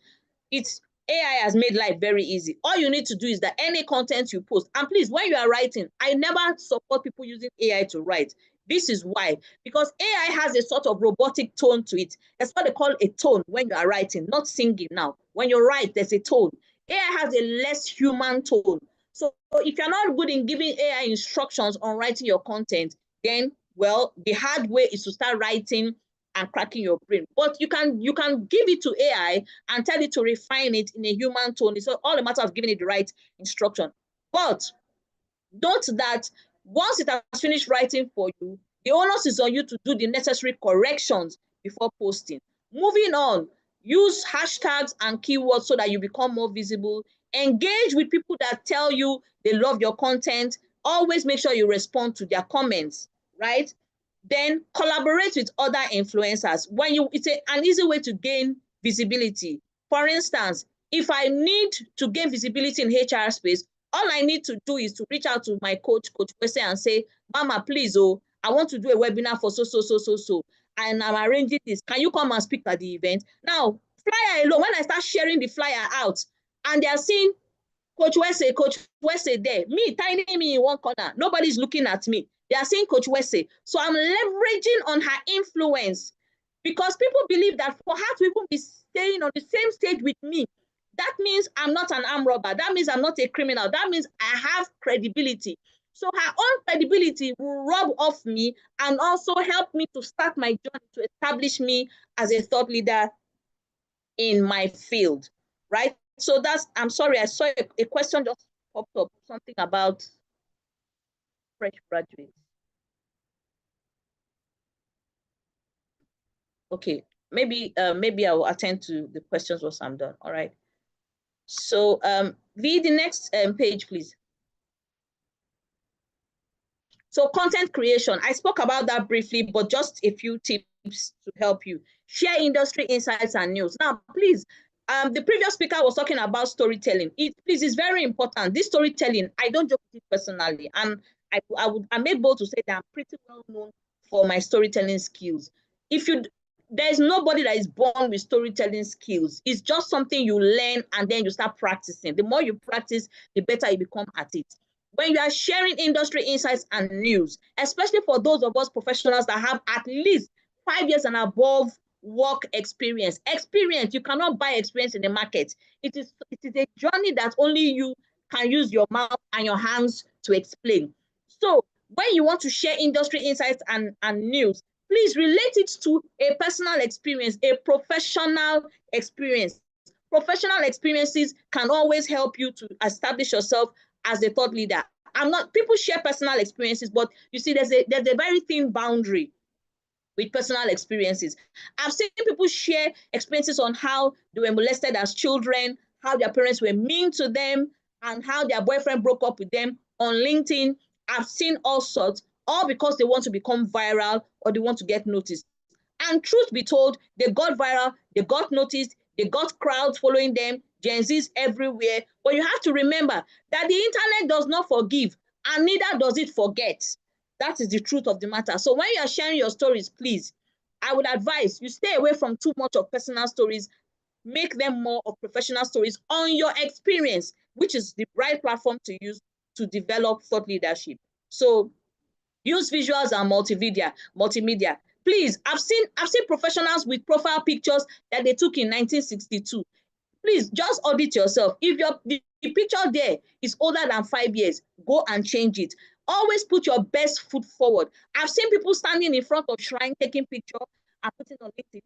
AI has made life very easy. All you need to do is that any content you post, and please, when you are writing, I never support people using AI to write. This is why, because AI has a sort of robotic tone to it. That's what they call a tone when you are writing, not singing now. When you write, there's a tone. AI has a less human tone. So if you're not good in giving AI instructions on writing your content, then, well, the hard way is to start writing and cracking your brain. But you can give it to AI and tell it to refine it in a human tone. It's all a matter of giving it the right instruction. But note that once it has finished writing for you, the onus is on you to do the necessary corrections before posting. Moving on, use hashtags and keywords so that you become more visible. Engage with people that tell you they love your content. Always make sure you respond to their comments, right? Then collaborate with other influencers. It's an easy way to gain visibility. For instance, if I need to gain visibility in HR space, all I need to do is to reach out to my coach Wese, and say, Mama, please, I want to do a webinar for so, and I'm arranging this. Can you come and speak at the event? Now, flyer alone, when I start sharing the flyer out, and they are seeing Coach Wese there, me, tiny me in one corner, nobody's looking at me. They are seeing Coach Wese. So I'm leveraging on her influence, because people believe that for her to even be staying on the same stage with me, that means I'm not an armed robber. That means I'm not a criminal. That means I have credibility. So her own credibility will rub off me and also help me to start my journey to establish me as a thought leader in my field, right? So that's, I'm sorry, I saw a question just popped up, something about fresh graduates. Okay, maybe I will attend to the questions once I'm done. All right. So V, the next page, please. So content creation, I spoke about that briefly, but just a few tips to help you. Share industry insights and news. Now, please, the previous speaker was talking about storytelling. Please, it's very important. This storytelling, I don't joke with it personally, and I'm able to say that I'm pretty well known for my storytelling skills. There's nobody that is born with storytelling skills. It's just something you learn and then you start practicing. The more you practice, the better you become at it. When you are sharing industry insights and news, especially for those of us professionals that have at least 5 years and above work experience. You cannot buy experience in the market. It is a journey that only you can use your mouth and your hands to explain. So when you want to share industry insights and news, please relate it to a personal experience, a professional experience. Professional experiences can always help you to establish yourself as a thought leader. People share personal experiences, but you see, there's a very thin boundary with personal experiences. I've seen people share experiences on how they were molested as children, how their parents were mean to them, and how their boyfriend broke up with them on LinkedIn. I've seen all sorts, all because they want to become viral or they want to get noticed. And truth be told, they got viral, they got noticed, they got crowds following them, Gen Zs everywhere. But you have to remember that the internet does not forgive, and neither does it forget. That is the truth of the matter. So when you are sharing your stories, please, I would advise you stay away from too much of personal stories. Make them more of professional stories on your experience, which is the right platform to use to develop thought leadership. So use visuals and multimedia. Please, I've seen professionals with profile pictures that they took in 1962. Please just audit yourself. If the picture there is older than 5 years, go and change it. Always put your best foot forward. I've seen people standing in front of shrine taking picture and putting on LinkedIn.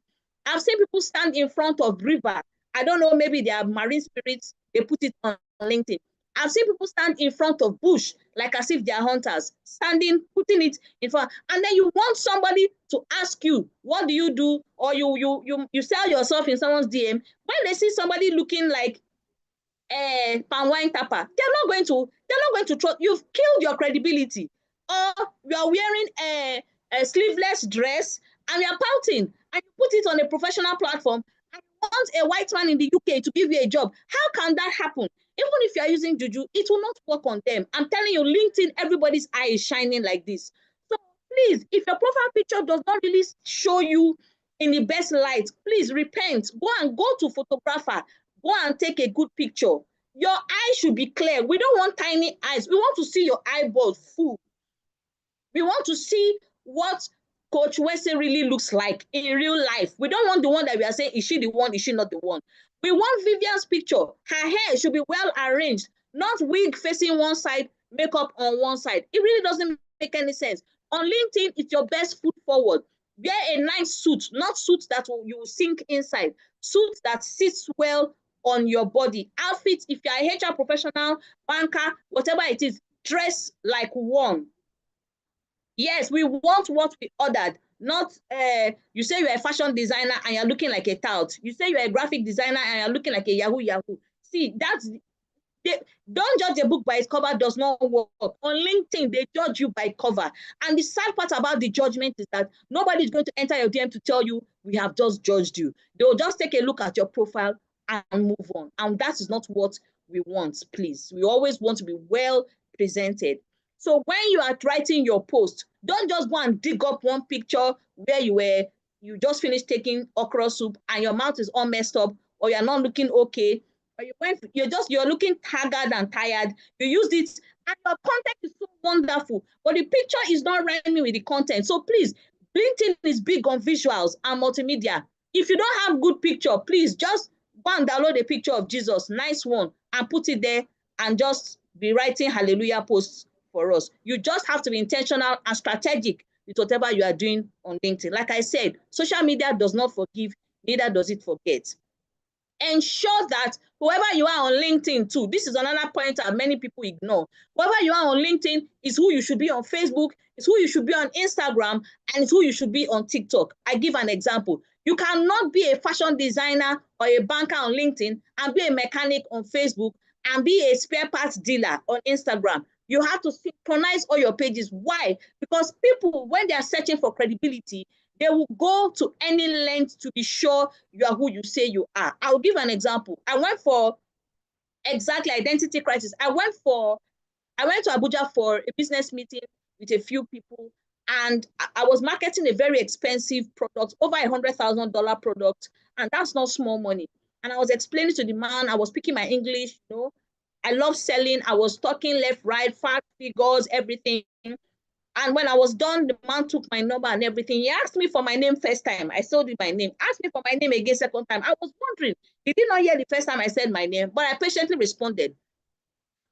I've seen people stand in front of river. I don't know, maybe they are marine spirits, they put it on LinkedIn. I've seen people stand in front of bush, like as if they are hunters, putting it in front. And then you want somebody to ask you, what do you do? Or you sell yourself in someone's DM. When they see somebody looking like palm wine tapper, they're not going to trust. You've killed your credibility. Or you are wearing a sleeveless dress and you're pouting and you put it on a professional platform and you want a white man in the UK to give you a job. How can that happen? Even if you are using juju, it will not work on them. I'm telling you, LinkedIn, everybody's eye is shining like this. So please, if your profile picture does not really show you in the best light, please repent. Go to photographer. Go and take a good picture. Your eyes should be clear. We don't want tiny eyes. We want to see your eyeballs full. We want to see what Coach Wese really looks like in real life. We don't want the one that we are saying, is she the one, is she not the one? We want Vivian's picture. Her hair should be well arranged, not wig facing one side, makeup on one side. It really doesn't make any sense. On LinkedIn, it's your best foot forward. Wear a nice suit, not suit that you will sink inside, suit that sits well on your body. Outfit, if you're a HR professional, banker, whatever it is, dress like one. Yes, we want what we ordered, not you say you're a fashion designer and you're looking like a tout. You say you're a graphic designer and you're looking like a Yahoo. See, don't judge a book by its cover does not work. On LinkedIn, they judge you by cover. And the sad part about the judgment is that nobody's going to enter your DM to tell you, we have just judged you. They'll just take a look at your profile and move on. And that is not what we want, please. We always want to be well presented. So when you are writing your post, don't just go and dig up one picture where you just finished taking okra soup and your mouth is all messed up or you're not looking okay. You're looking haggard and tired. You used it and your content is so wonderful, but the picture is not rhyming with the content. So please, LinkedIn is big on visuals and multimedia. If you don't have good picture, please just go and download a picture of Jesus, nice one, and put it there and just be writing hallelujah posts for us. You just have to be intentional and strategic with whatever you are doing on LinkedIn. Like I said, social media does not forgive, neither does it forget. Ensure that whoever you are on LinkedIn too, this is another point that many people ignore. Whoever you are on LinkedIn is who you should be on Facebook, is who you should be on Instagram, and is who you should be on TikTok. I give an example. You cannot be a fashion designer or a banker on LinkedIn and be a mechanic on Facebook and be a spare parts dealer on Instagram. You have to synchronize all your pages. Why? Because people, when they are searching for credibility, they will go to any length to be sure you are who you say you are. I'll give an example. I went for exactly identity crisis. I went to Abuja for a business meeting with a few people, and I was marketing a very expensive product, over $100,000 product, and that's not small money. And I was explaining to the man, I was speaking my English, I love selling. I was talking left, right, fact, figures, everything. And when I was done, the man took my number and everything. He asked me for my name first time. I told him my name. Asked me for my name again second time. I was wondering, he did not hear the first time I said my name, but I patiently responded.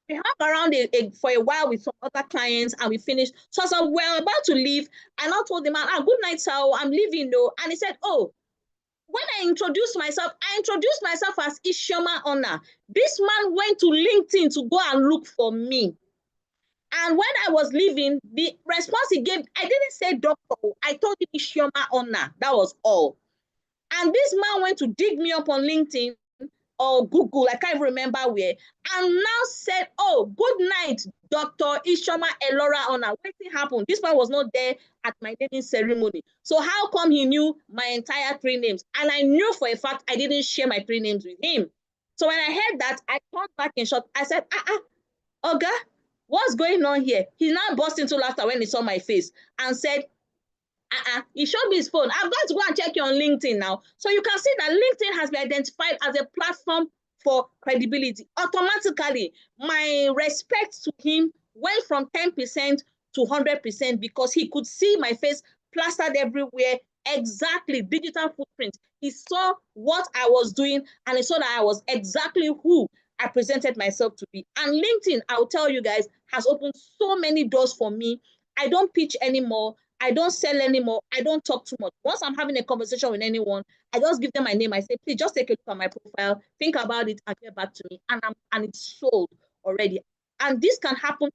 We hung around for a while with some other clients and we finished. So as we were about to leave, I now told the man, good night, sir, I'm leaving though. And he said, when I introduced myself as Isioma Ona. This man went to LinkedIn to go and look for me. And when I was leaving, the response he gave, I didn't say doctor. I told him Isioma Ona. That was all. And this man went to dig me up on LinkedIn or Google, I can't remember where, and now said, good night, Dr. Isioma Elora Ona. What happened? This man was not there at my naming ceremony. So how come he knew my entire 3 names? And I knew for a fact I didn't share my 3 names with him. So when I heard that, I turned back in shock. I said, Oga, what's going on here? He now burst into laughter when he saw my face and said, he showed me his phone. I'm going to go and check you on LinkedIn now. So you can see that LinkedIn has been identified as a platform for credibility. Automatically, my respect to him went from 10% to 100% because he could see my face plastered everywhere. Exactly, digital footprint. He saw what I was doing and he saw that I was exactly who I presented myself to be. And LinkedIn, I'll tell you guys, has opened so many doors for me. I don't pitch anymore. I don't sell anymore. I don't talk too much. Once I'm having a conversation with anyone, I just give them my name. I say, please just take a look at my profile, think about it, and get back to me. And it's sold already. And this can happen.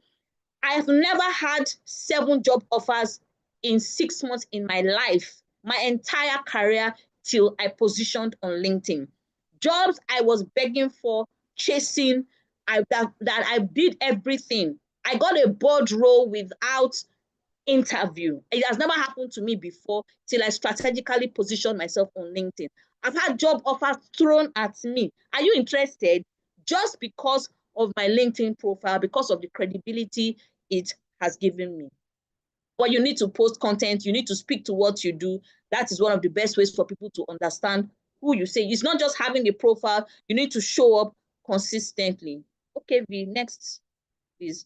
I have never had 7 job offers in 6 months in my life, my entire career till I positioned on LinkedIn. Jobs I was begging for, chasing, that I did everything. I got a board role without interview. It has never happened to me before till I strategically positioned myself on LinkedIn. I've had job offers thrown at me. Are you interested? Just because of my LinkedIn profile, because of the credibility it has given me. But you need to post content. You need to speak to what you do. That is one of the best ways for people to understand who you say. It's not just having a profile. You need to show up consistently. Okay, V, next, please.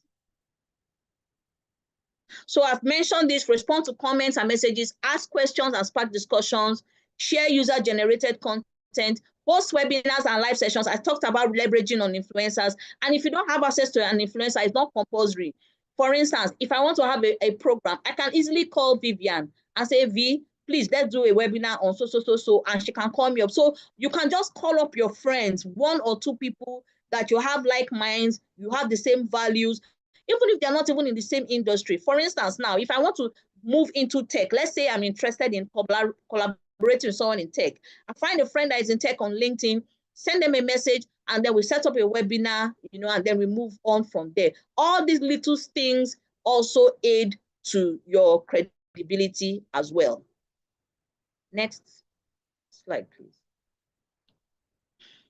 So I've mentioned this: respond to comments and messages, ask questions and spark discussions, share user-generated content, host webinars and live sessions. I talked about leveraging on influencers. And if you don't have access to an influencer, it's not compulsory. For instance, if I want to have a program, I can easily call Vivian and say, V, please, let's do a webinar on so, and she can call me up. So you can just call up your friends, 1 or 2 people that you have like minds, you have the same values, even if they're not even in the same industry. For instance, now, if I want to move into tech, let's say I'm interested in collaborating with someone in tech, I find a friend that is in tech on LinkedIn, send them a message, and then we set up a webinar, and then we move on from there. All these little things also aid to your credibility as well. Next slide, please.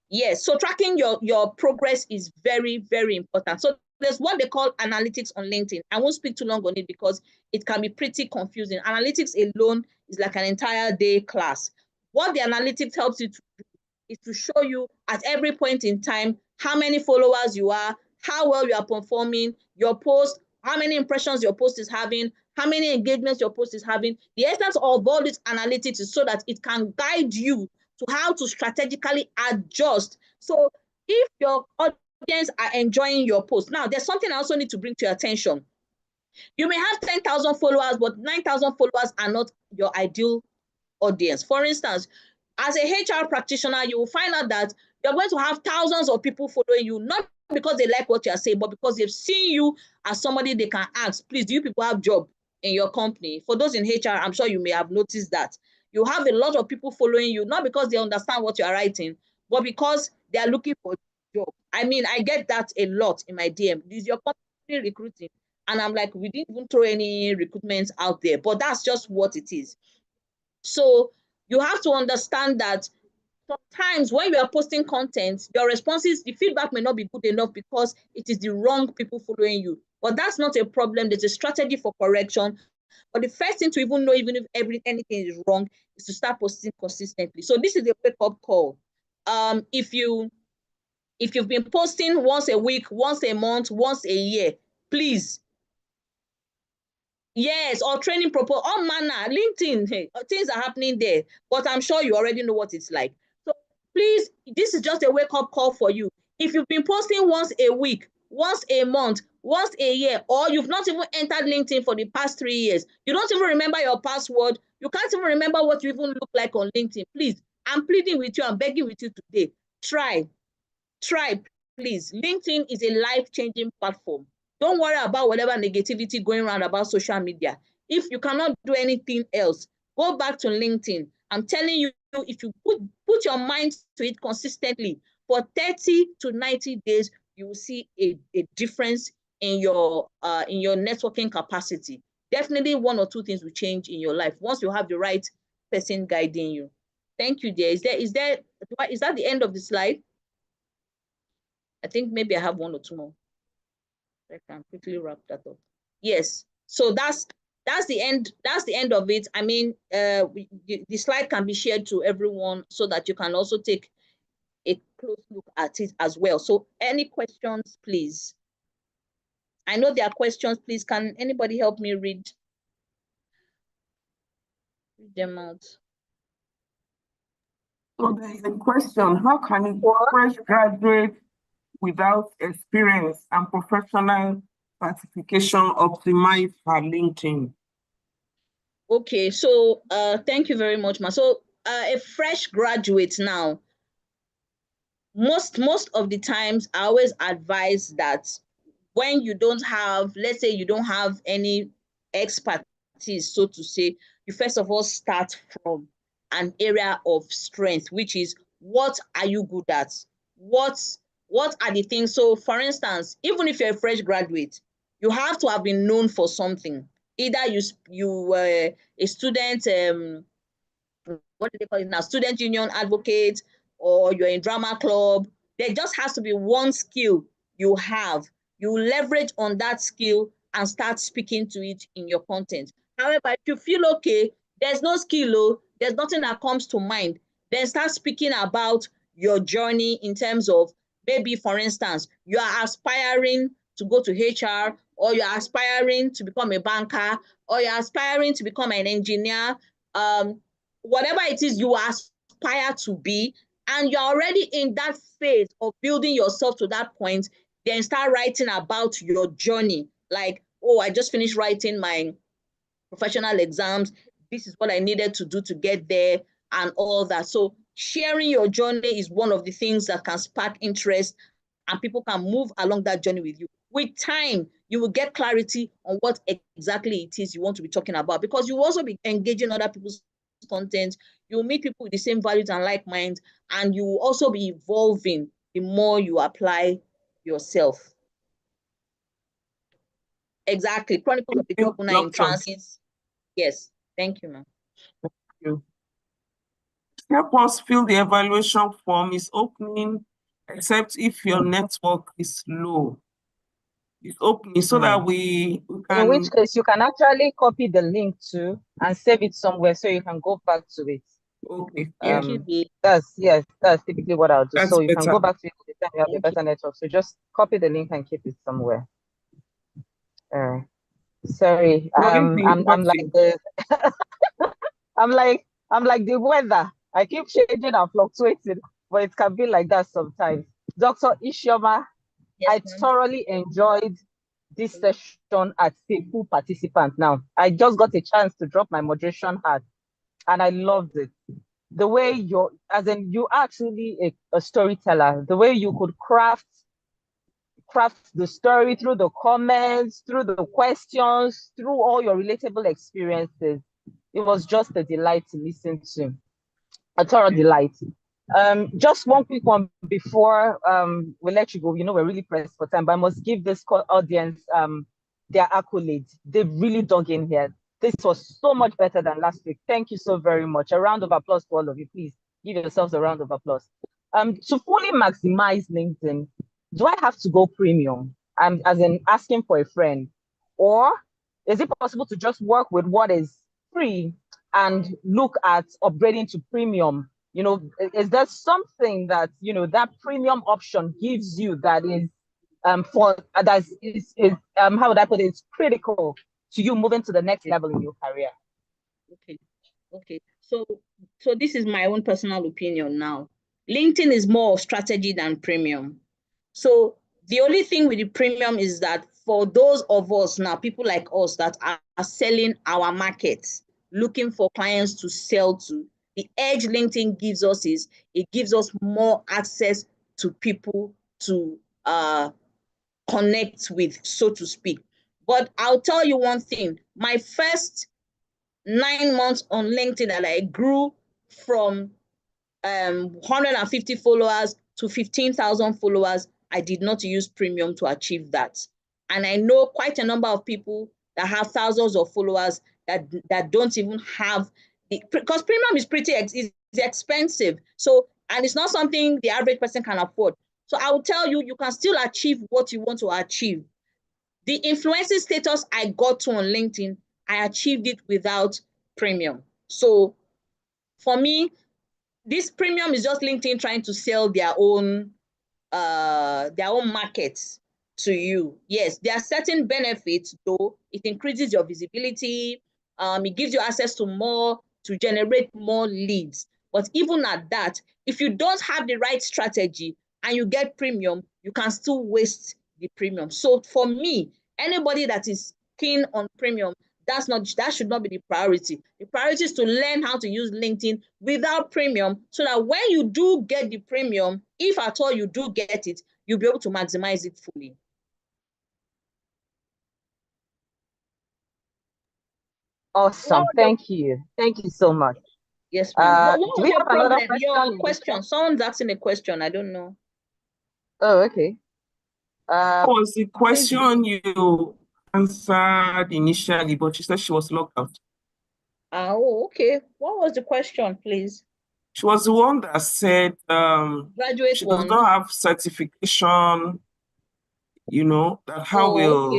Yes, so tracking your progress is very, very important. So there's what they call analytics on LinkedIn. I won't speak too long on it because it can be pretty confusing. Analytics alone is like an entire day class. What the analytics helps you to do is to show you at every point in time how many followers you are, how well you are performing, your post, how many impressions your post is having, how many engagements your post is having. The essence of all this analytics is so that it can guide you to how to strategically adjust. So if your audience are enjoying your post, now there's something I also need to bring to your attention. You may have 10,000 followers, but 9,000 followers are not your ideal audience. For instance, as a HR practitioner, you will find out that you're going to have thousands of people following you, not because they like what you're saying, but because they've seen you as somebody they can ask, please, do you people have job in your company? For those in HR, I'm sure you may have noticed that. You have a lot of people following you, not because they understand what you're writing, but because they are looking for a job. I mean, I get that a lot in my DM. Is your company recruiting? And I'm like, we didn't even throw any recruitments out there, but that's just what it is. So you have to understand that sometimes when you are posting content, your responses, the feedback may not be good enough because it is the wrong people following you. But that's not a problem. There's a strategy for correction. But the first thing to even know, even if anything is wrong, is to start posting consistently. So this is a wake-up call. If you've been posting once a week, once a month, once a year, please. Yes, or training proposal, all manner, LinkedIn, hey, things are happening there, but I'm sure you already know what it's like. So please, this is just a wake-up call for you. If you've been posting once a week, once a month, once a year, or you've not even entered LinkedIn for the past 3 years, you don't even remember your password, you can't even remember what you even look like on LinkedIn, please, I'm pleading with you, I'm begging with you today, try, please. LinkedIn is a life-changing platform. Don't worry about whatever negativity going around about social media. If you cannot do anything else, go back to LinkedIn. I'm telling you, if you put your mind to it consistently for 30 to 90 days, you will see a difference in your networking capacity. Definitely 1 or 2 things will change in your life once you have the right person guiding you. Thank you, dear. Is that the end of the slide? I think maybe I have 1 or 2 more. I can quickly wrap that up. Yes, so that's the end. That's the end of it. I mean, the slide can be shared to everyone so that you can also take a close look at it as well. So any questions, please? I know there are questions. Please, can anybody help me read them out? So there is a question: how can a fresh graduate without experience and professional certification optimize her LinkedIn? Okay, so thank you very much, ma. So a fresh graduate now, most of the times I always advise that when you don't have, let's say you don't have any expertise, so to say, you first of all start from an area of strength, which is what are you good at? What are the things? So for instance, even if you're a fresh graduate, you have to have been known for something. Either you were a student, what do they call it now? Student union advocate, or you're in drama club. There just has to be one skill you have. You leverage on that skill and start speaking to it in your content. However, if you feel okay, there's no skill, there's nothing that comes to mind, then start speaking about your journey in terms of maybe, for instance, you are aspiring to go to HR, or you're aspiring to become a banker, or you're aspiring to become an engineer, whatever it is you aspire to be, and you're already in that phase of building yourself to that point, then start writing about your journey. Like, oh, I just finished writing my professional exams. This is what I needed to do to get there and all that. So sharing your journey is one of the things that can spark interest, and people can move along that journey with you. With time, you will get clarity on what exactly it is you want to be talking about, because you will also be engaging other people's content. You'll meet people with the same values and like minds, and you will also be evolving the more you apply yourself. Exactly. Chronicles of a Job Owner in Transit. Yes. Thank you, ma'am. Thank you. Help us fill the evaluation form. Is opening, except if your network is low. It's opening so that we can. In which case, you can actually copy the link too and save it somewhere so you can go back to it. Okay. That's typically what I'll do. That's so you better. can go back to it the time you have a better network. So just copy the link and keep it somewhere. Sorry, I'm like the I'm like the weather. I keep changing and fluctuating, but it can be like that sometimes. Dr. Isioma, I thoroughly enjoyed this session as a full participant now. I just got a chance to drop my moderation hat and I loved it. The way you actually a storyteller, the way you could craft the story through the comments, through the questions, through all your relatable experiences. It was just a delight to listen to. A thorough delight. Just one quick one before we let you go. You know, we're really pressed for time, but I must give this audience their accolades. They've really dug in here. This was so much better than last week. Thank you so very much. A round of applause to all of you. Please give yourselves a round of applause. To fully maximize LinkedIn, do I have to go premium? As in asking for a friend, or is it possible to just work with what is free and look at upgrading to premium? You know, is there something that, you know, that premium option gives you that is how would I put it? It's critical to you moving to the next level in your career. Okay. So this is my own personal opinion now. LinkedIn is more of strategy than premium. So the only thing with the premium is that for those of us now, people like us that are selling our markets, looking for clients to sell to, the edge LinkedIn gives us is it gives us more access to people to connect with, so to speak. But I'll tell you one thing, my first 9 months on LinkedIn that I grew from 150 followers to 15,000 followers, I did not use premium to achieve that. And I know quite a number of people that have thousands of followers that don't even have because premium is is expensive. So, and it's not something the average person can afford. So I will tell you, you can still achieve what you want to achieve. The influencer status I got to on LinkedIn, I achieved it without premium. So for me, this premium is just LinkedIn trying to sell their own markets to you. Yes, there are certain benefits, though. It increases your visibility. It gives you access to more, to generate more leads. But even at that, if you don't have the right strategy and you get premium, you can still waste the premium. So for me, anybody that is keen on premium, that should not be the priority. The priority is to learn how to use LinkedIn without premium, so that when you do get the premium, if at all you do get it, you'll be able to maximize it fully. Awesome. Thank you. Thank you so much. Yes, ma'am. What do was we your have another problem? Your question. Someone's asking a question. I don't know. Oh, okay. What was the question you answered initially, but she said she was locked out? Oh, okay. What was the question, please? She was the one that said graduate she one does not have certification, you know, that how will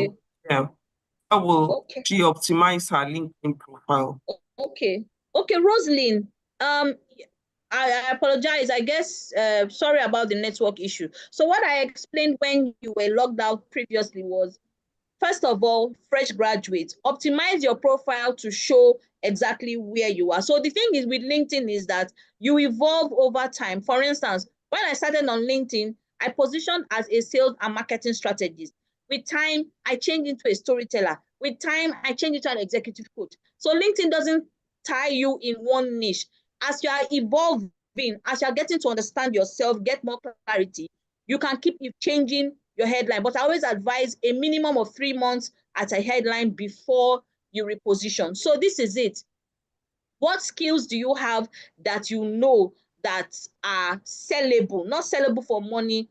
she optimize her LinkedIn profile? Okay, Rosalind, I apologize. I guess, sorry about the network issue. So what I explained when you were logged out previously was, First of all, fresh graduates, optimize your profile to show exactly where you are. So the thing is with LinkedIn is that you evolve over time. For instance, when I started on LinkedIn, I positioned as a sales and marketing strategist. With time, I changed into a storyteller. With time, I changed into an executive coach. So LinkedIn doesn't tie you in one niche. As you are evolving, as you are getting to understand yourself, get more clarity, you can keep changing your headline. But I always advise a minimum of 3 months at a headline before you reposition. So this is it. What skills do you have that you know that are sellable, not sellable for money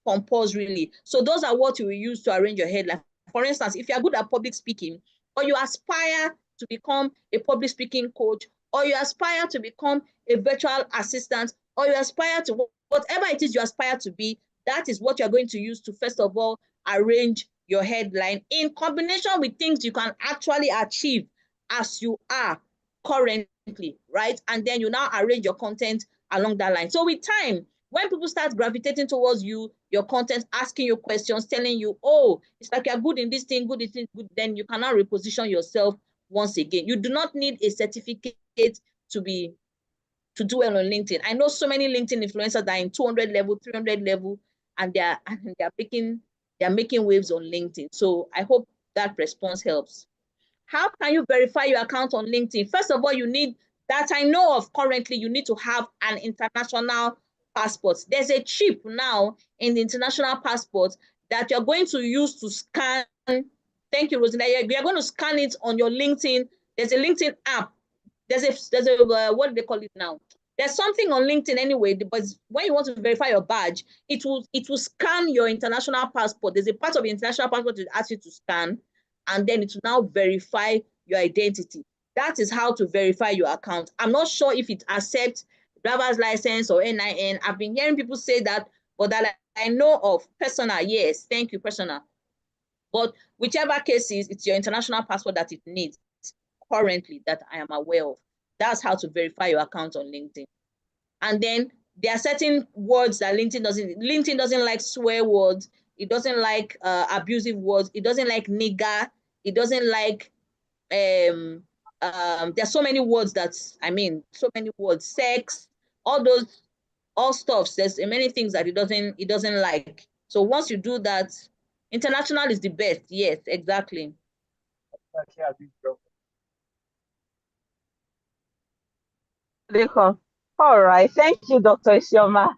compulsorily? So those are what you will use to arrange your headline. For instance, if you are good at public speaking, or you aspire to become a public speaking coach, or you aspire to become a virtual assistant, or you aspire to whatever it is you aspire to be, that is what you're going to use to, first of all, arrange your headline in combination with things you can actually achieve as you are currently, right? And then you now arrange your content along that line. So with time, when people start gravitating towards you, your content, asking you questions, telling you, oh, it's like you're good in this thing, good in this thing, good, then you cannot reposition yourself once again. You do not need a certificate to do well on LinkedIn. I know so many LinkedIn influencers that are in 200 level, 300 level, and they're making waves on LinkedIn. So I hope that response helps. How can you verify your account on LinkedIn? First of all, you need, that I know of currently, you need to have an international passport. There's a chip now in the international passport that you're going to use to scan. Thank you, Rosina. You're going to scan it on your LinkedIn. There's a LinkedIn app. There's a what do they call it now? There's something on LinkedIn anyway, but when you want to verify your badge, it will scan your international passport. There's a part of the international passport that asks you to scan, and then it will now verify your identity. That is how to verify your account. I'm not sure if it accepts driver's license or NIN. I've been hearing people say that, but that I know of. Personal, yes, thank you, personal. But whichever case is, it's your international passport that it needs currently that I am aware of. That's how to verify your account on LinkedIn. And then there are certain words that LinkedIn doesn't like swear words. It doesn't like abusive words. It doesn't like nigger. It doesn't like there's so many words so many words, sex, all stuffs. There's many things that it doesn't like. So once you do that, international is the best. Yes, exactly. All right, thank you, Dr. Isioma.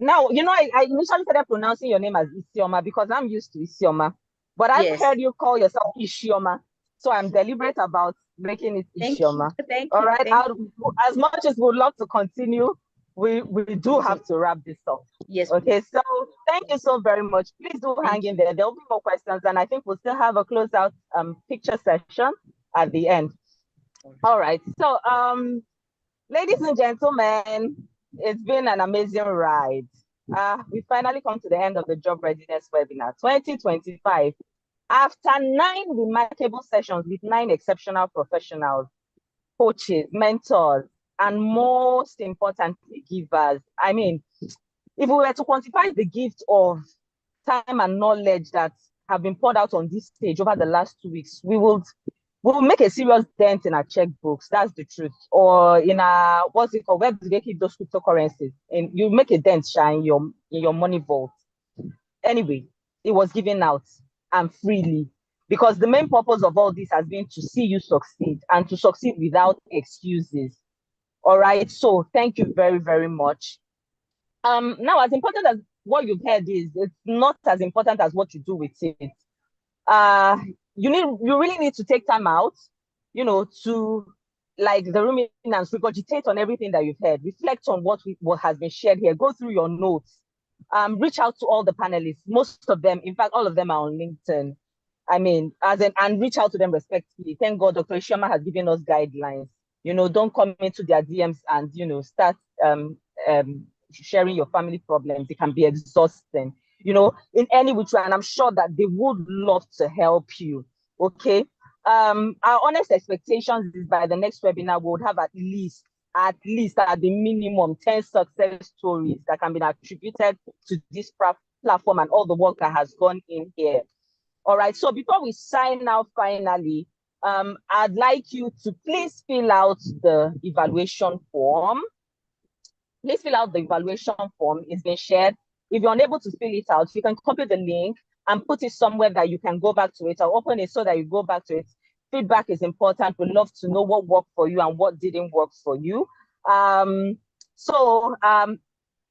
Now, I initially started pronouncing your name as Isioma because I'm used to Isioma, but I've heard you call yourself Ishioma, so I'm deliberate about making it Ishioma. Thank All you. right, as much as we'd love to continue, we do have to wrap this up. Yes. Okay, so thank you so very much. Please do hang in there. There'll be more questions, and I think we'll still have a closeout picture session at the end. All right, so ladies and gentlemen, it's been an amazing ride. We finally come to the end of the Job Readiness webinar 2025. After 9 remarkable sessions with 9 exceptional professionals, coaches, mentors, and most importantly, givers. I mean, if we were to quantify the gift of time and knowledge that have been poured out on this stage over the last 2 weeks, we will make a serious dent in our checkbooks. That's the truth. Or in our, what's it called? Where do they keep those cryptocurrencies? And you make a dent, in your money vault. Anyway, it was given out and freely, because the main purpose of all this has been to see you succeed and to succeed without excuses. All right. So thank you very, very much. Now, as important as what you've heard is, it's not as important as what you do with it. You really need to take time out, to, like the ruminants, regurgitate on everything that you've heard, reflect on what has been shared here, go through your notes, reach out to all the panelists. Most of them, in fact, all of them are on LinkedIn. I mean, and reach out to them respectfully. Thank God Dr. Isioma has given us guidelines. Don't come into their DMs and, start sharing your family problems. It can be exhausting, in any which way. And I'm sure that they would love to help you. Okay. Our honest expectations is by the next webinar, we would have at least at the minimum 10 success stories that can be attributed to this platform and all the work that has gone in here. All right, so before we sign out finally, I'd like you to please fill out the evaluation form. Please fill out the evaluation form. It's been shared. If you're unable to fill it out, you can copy the link and put it somewhere that you can go back to it. I'll open it so that you go back to it. Feedback is important. We'd love to know what worked for you and what didn't work for you. The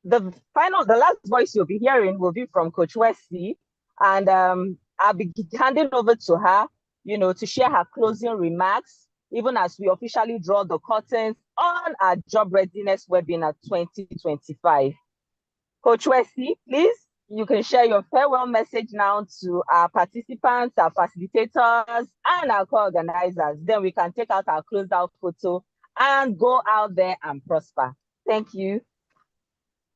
last voice you'll be hearing will be from Coach Wesley, and I'll be handing over to her, to share her closing remarks, even as we officially draw the curtains on our Job Readiness Webinar 2025. Coach Wesley, please, you can share your farewell message now to our participants, our facilitators, and our co-organizers. Then we can take out our closed out photo and go out there and prosper. Thank you.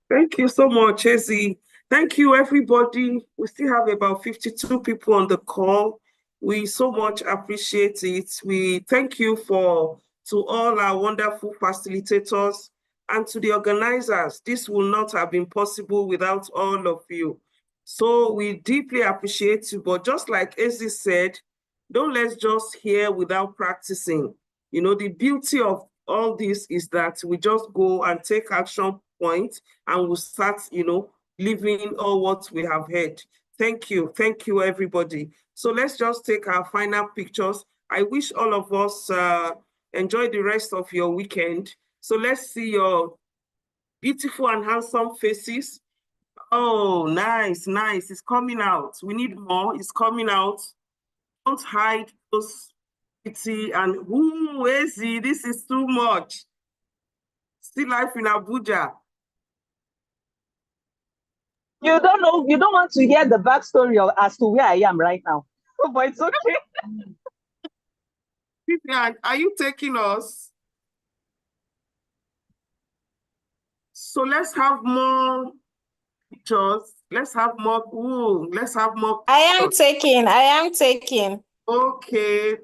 Thank you so much, Ezzy. Thank you, everybody. We still have about 52 people on the call. We so much appreciate it. We thank you to all our wonderful facilitators and to the organizers. This would not have been possible without all of you. So we deeply appreciate you. But just like Ezzy said, don't let's just hear without practicing. The beauty of all this is that we just go and take action points and we'll start, living all what we have heard. Thank you, everybody. So let's just take our final pictures. I wish all of us enjoy the rest of your weekend. So let's see your beautiful and handsome faces. Oh, nice. It's coming out. We need more. It's coming out. Don't hide those pretty and ooh, Ezzy, this is too much. Still life in Abuja. You don't want to hear the backstory as to where I am right now. But it's okay. Vivian, are you taking us? So let's have more pictures. Let's have more. Ooh, let's have more pictures. I am taking. Okay.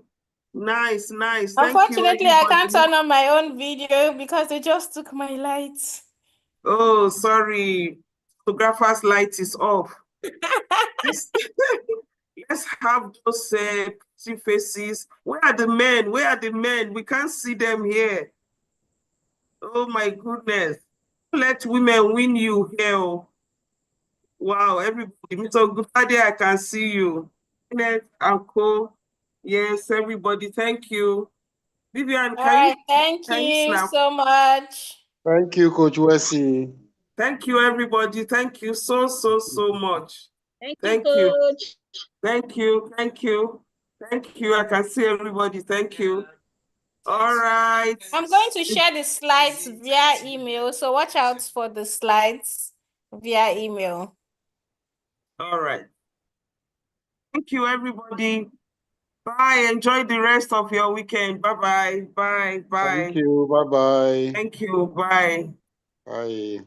Nice. Unfortunately, I can't turn on my own video because they just took my lights. Oh, sorry. Photographer's light is off. Let's have those pretty faces. Where are the men? We can't see them here. Oh my goodness. Let women win you here. Wow, everybody. Mr. Gufade, I can see you. Uncle. Yes, everybody. Thank you. Vivian, thank you so much. Thank you, Coach Wesley. Thank you, everybody. Thank you so much. Thank you, Coach. Thank you. I can see everybody. Thank you. All right. I'm going to share the slides via email, so watch out for the slides via email. All right. Thank you, everybody. Bye. Enjoy the rest of your weekend. Bye-bye. Bye. Thank you. Bye-bye. Thank you. Bye. Bye.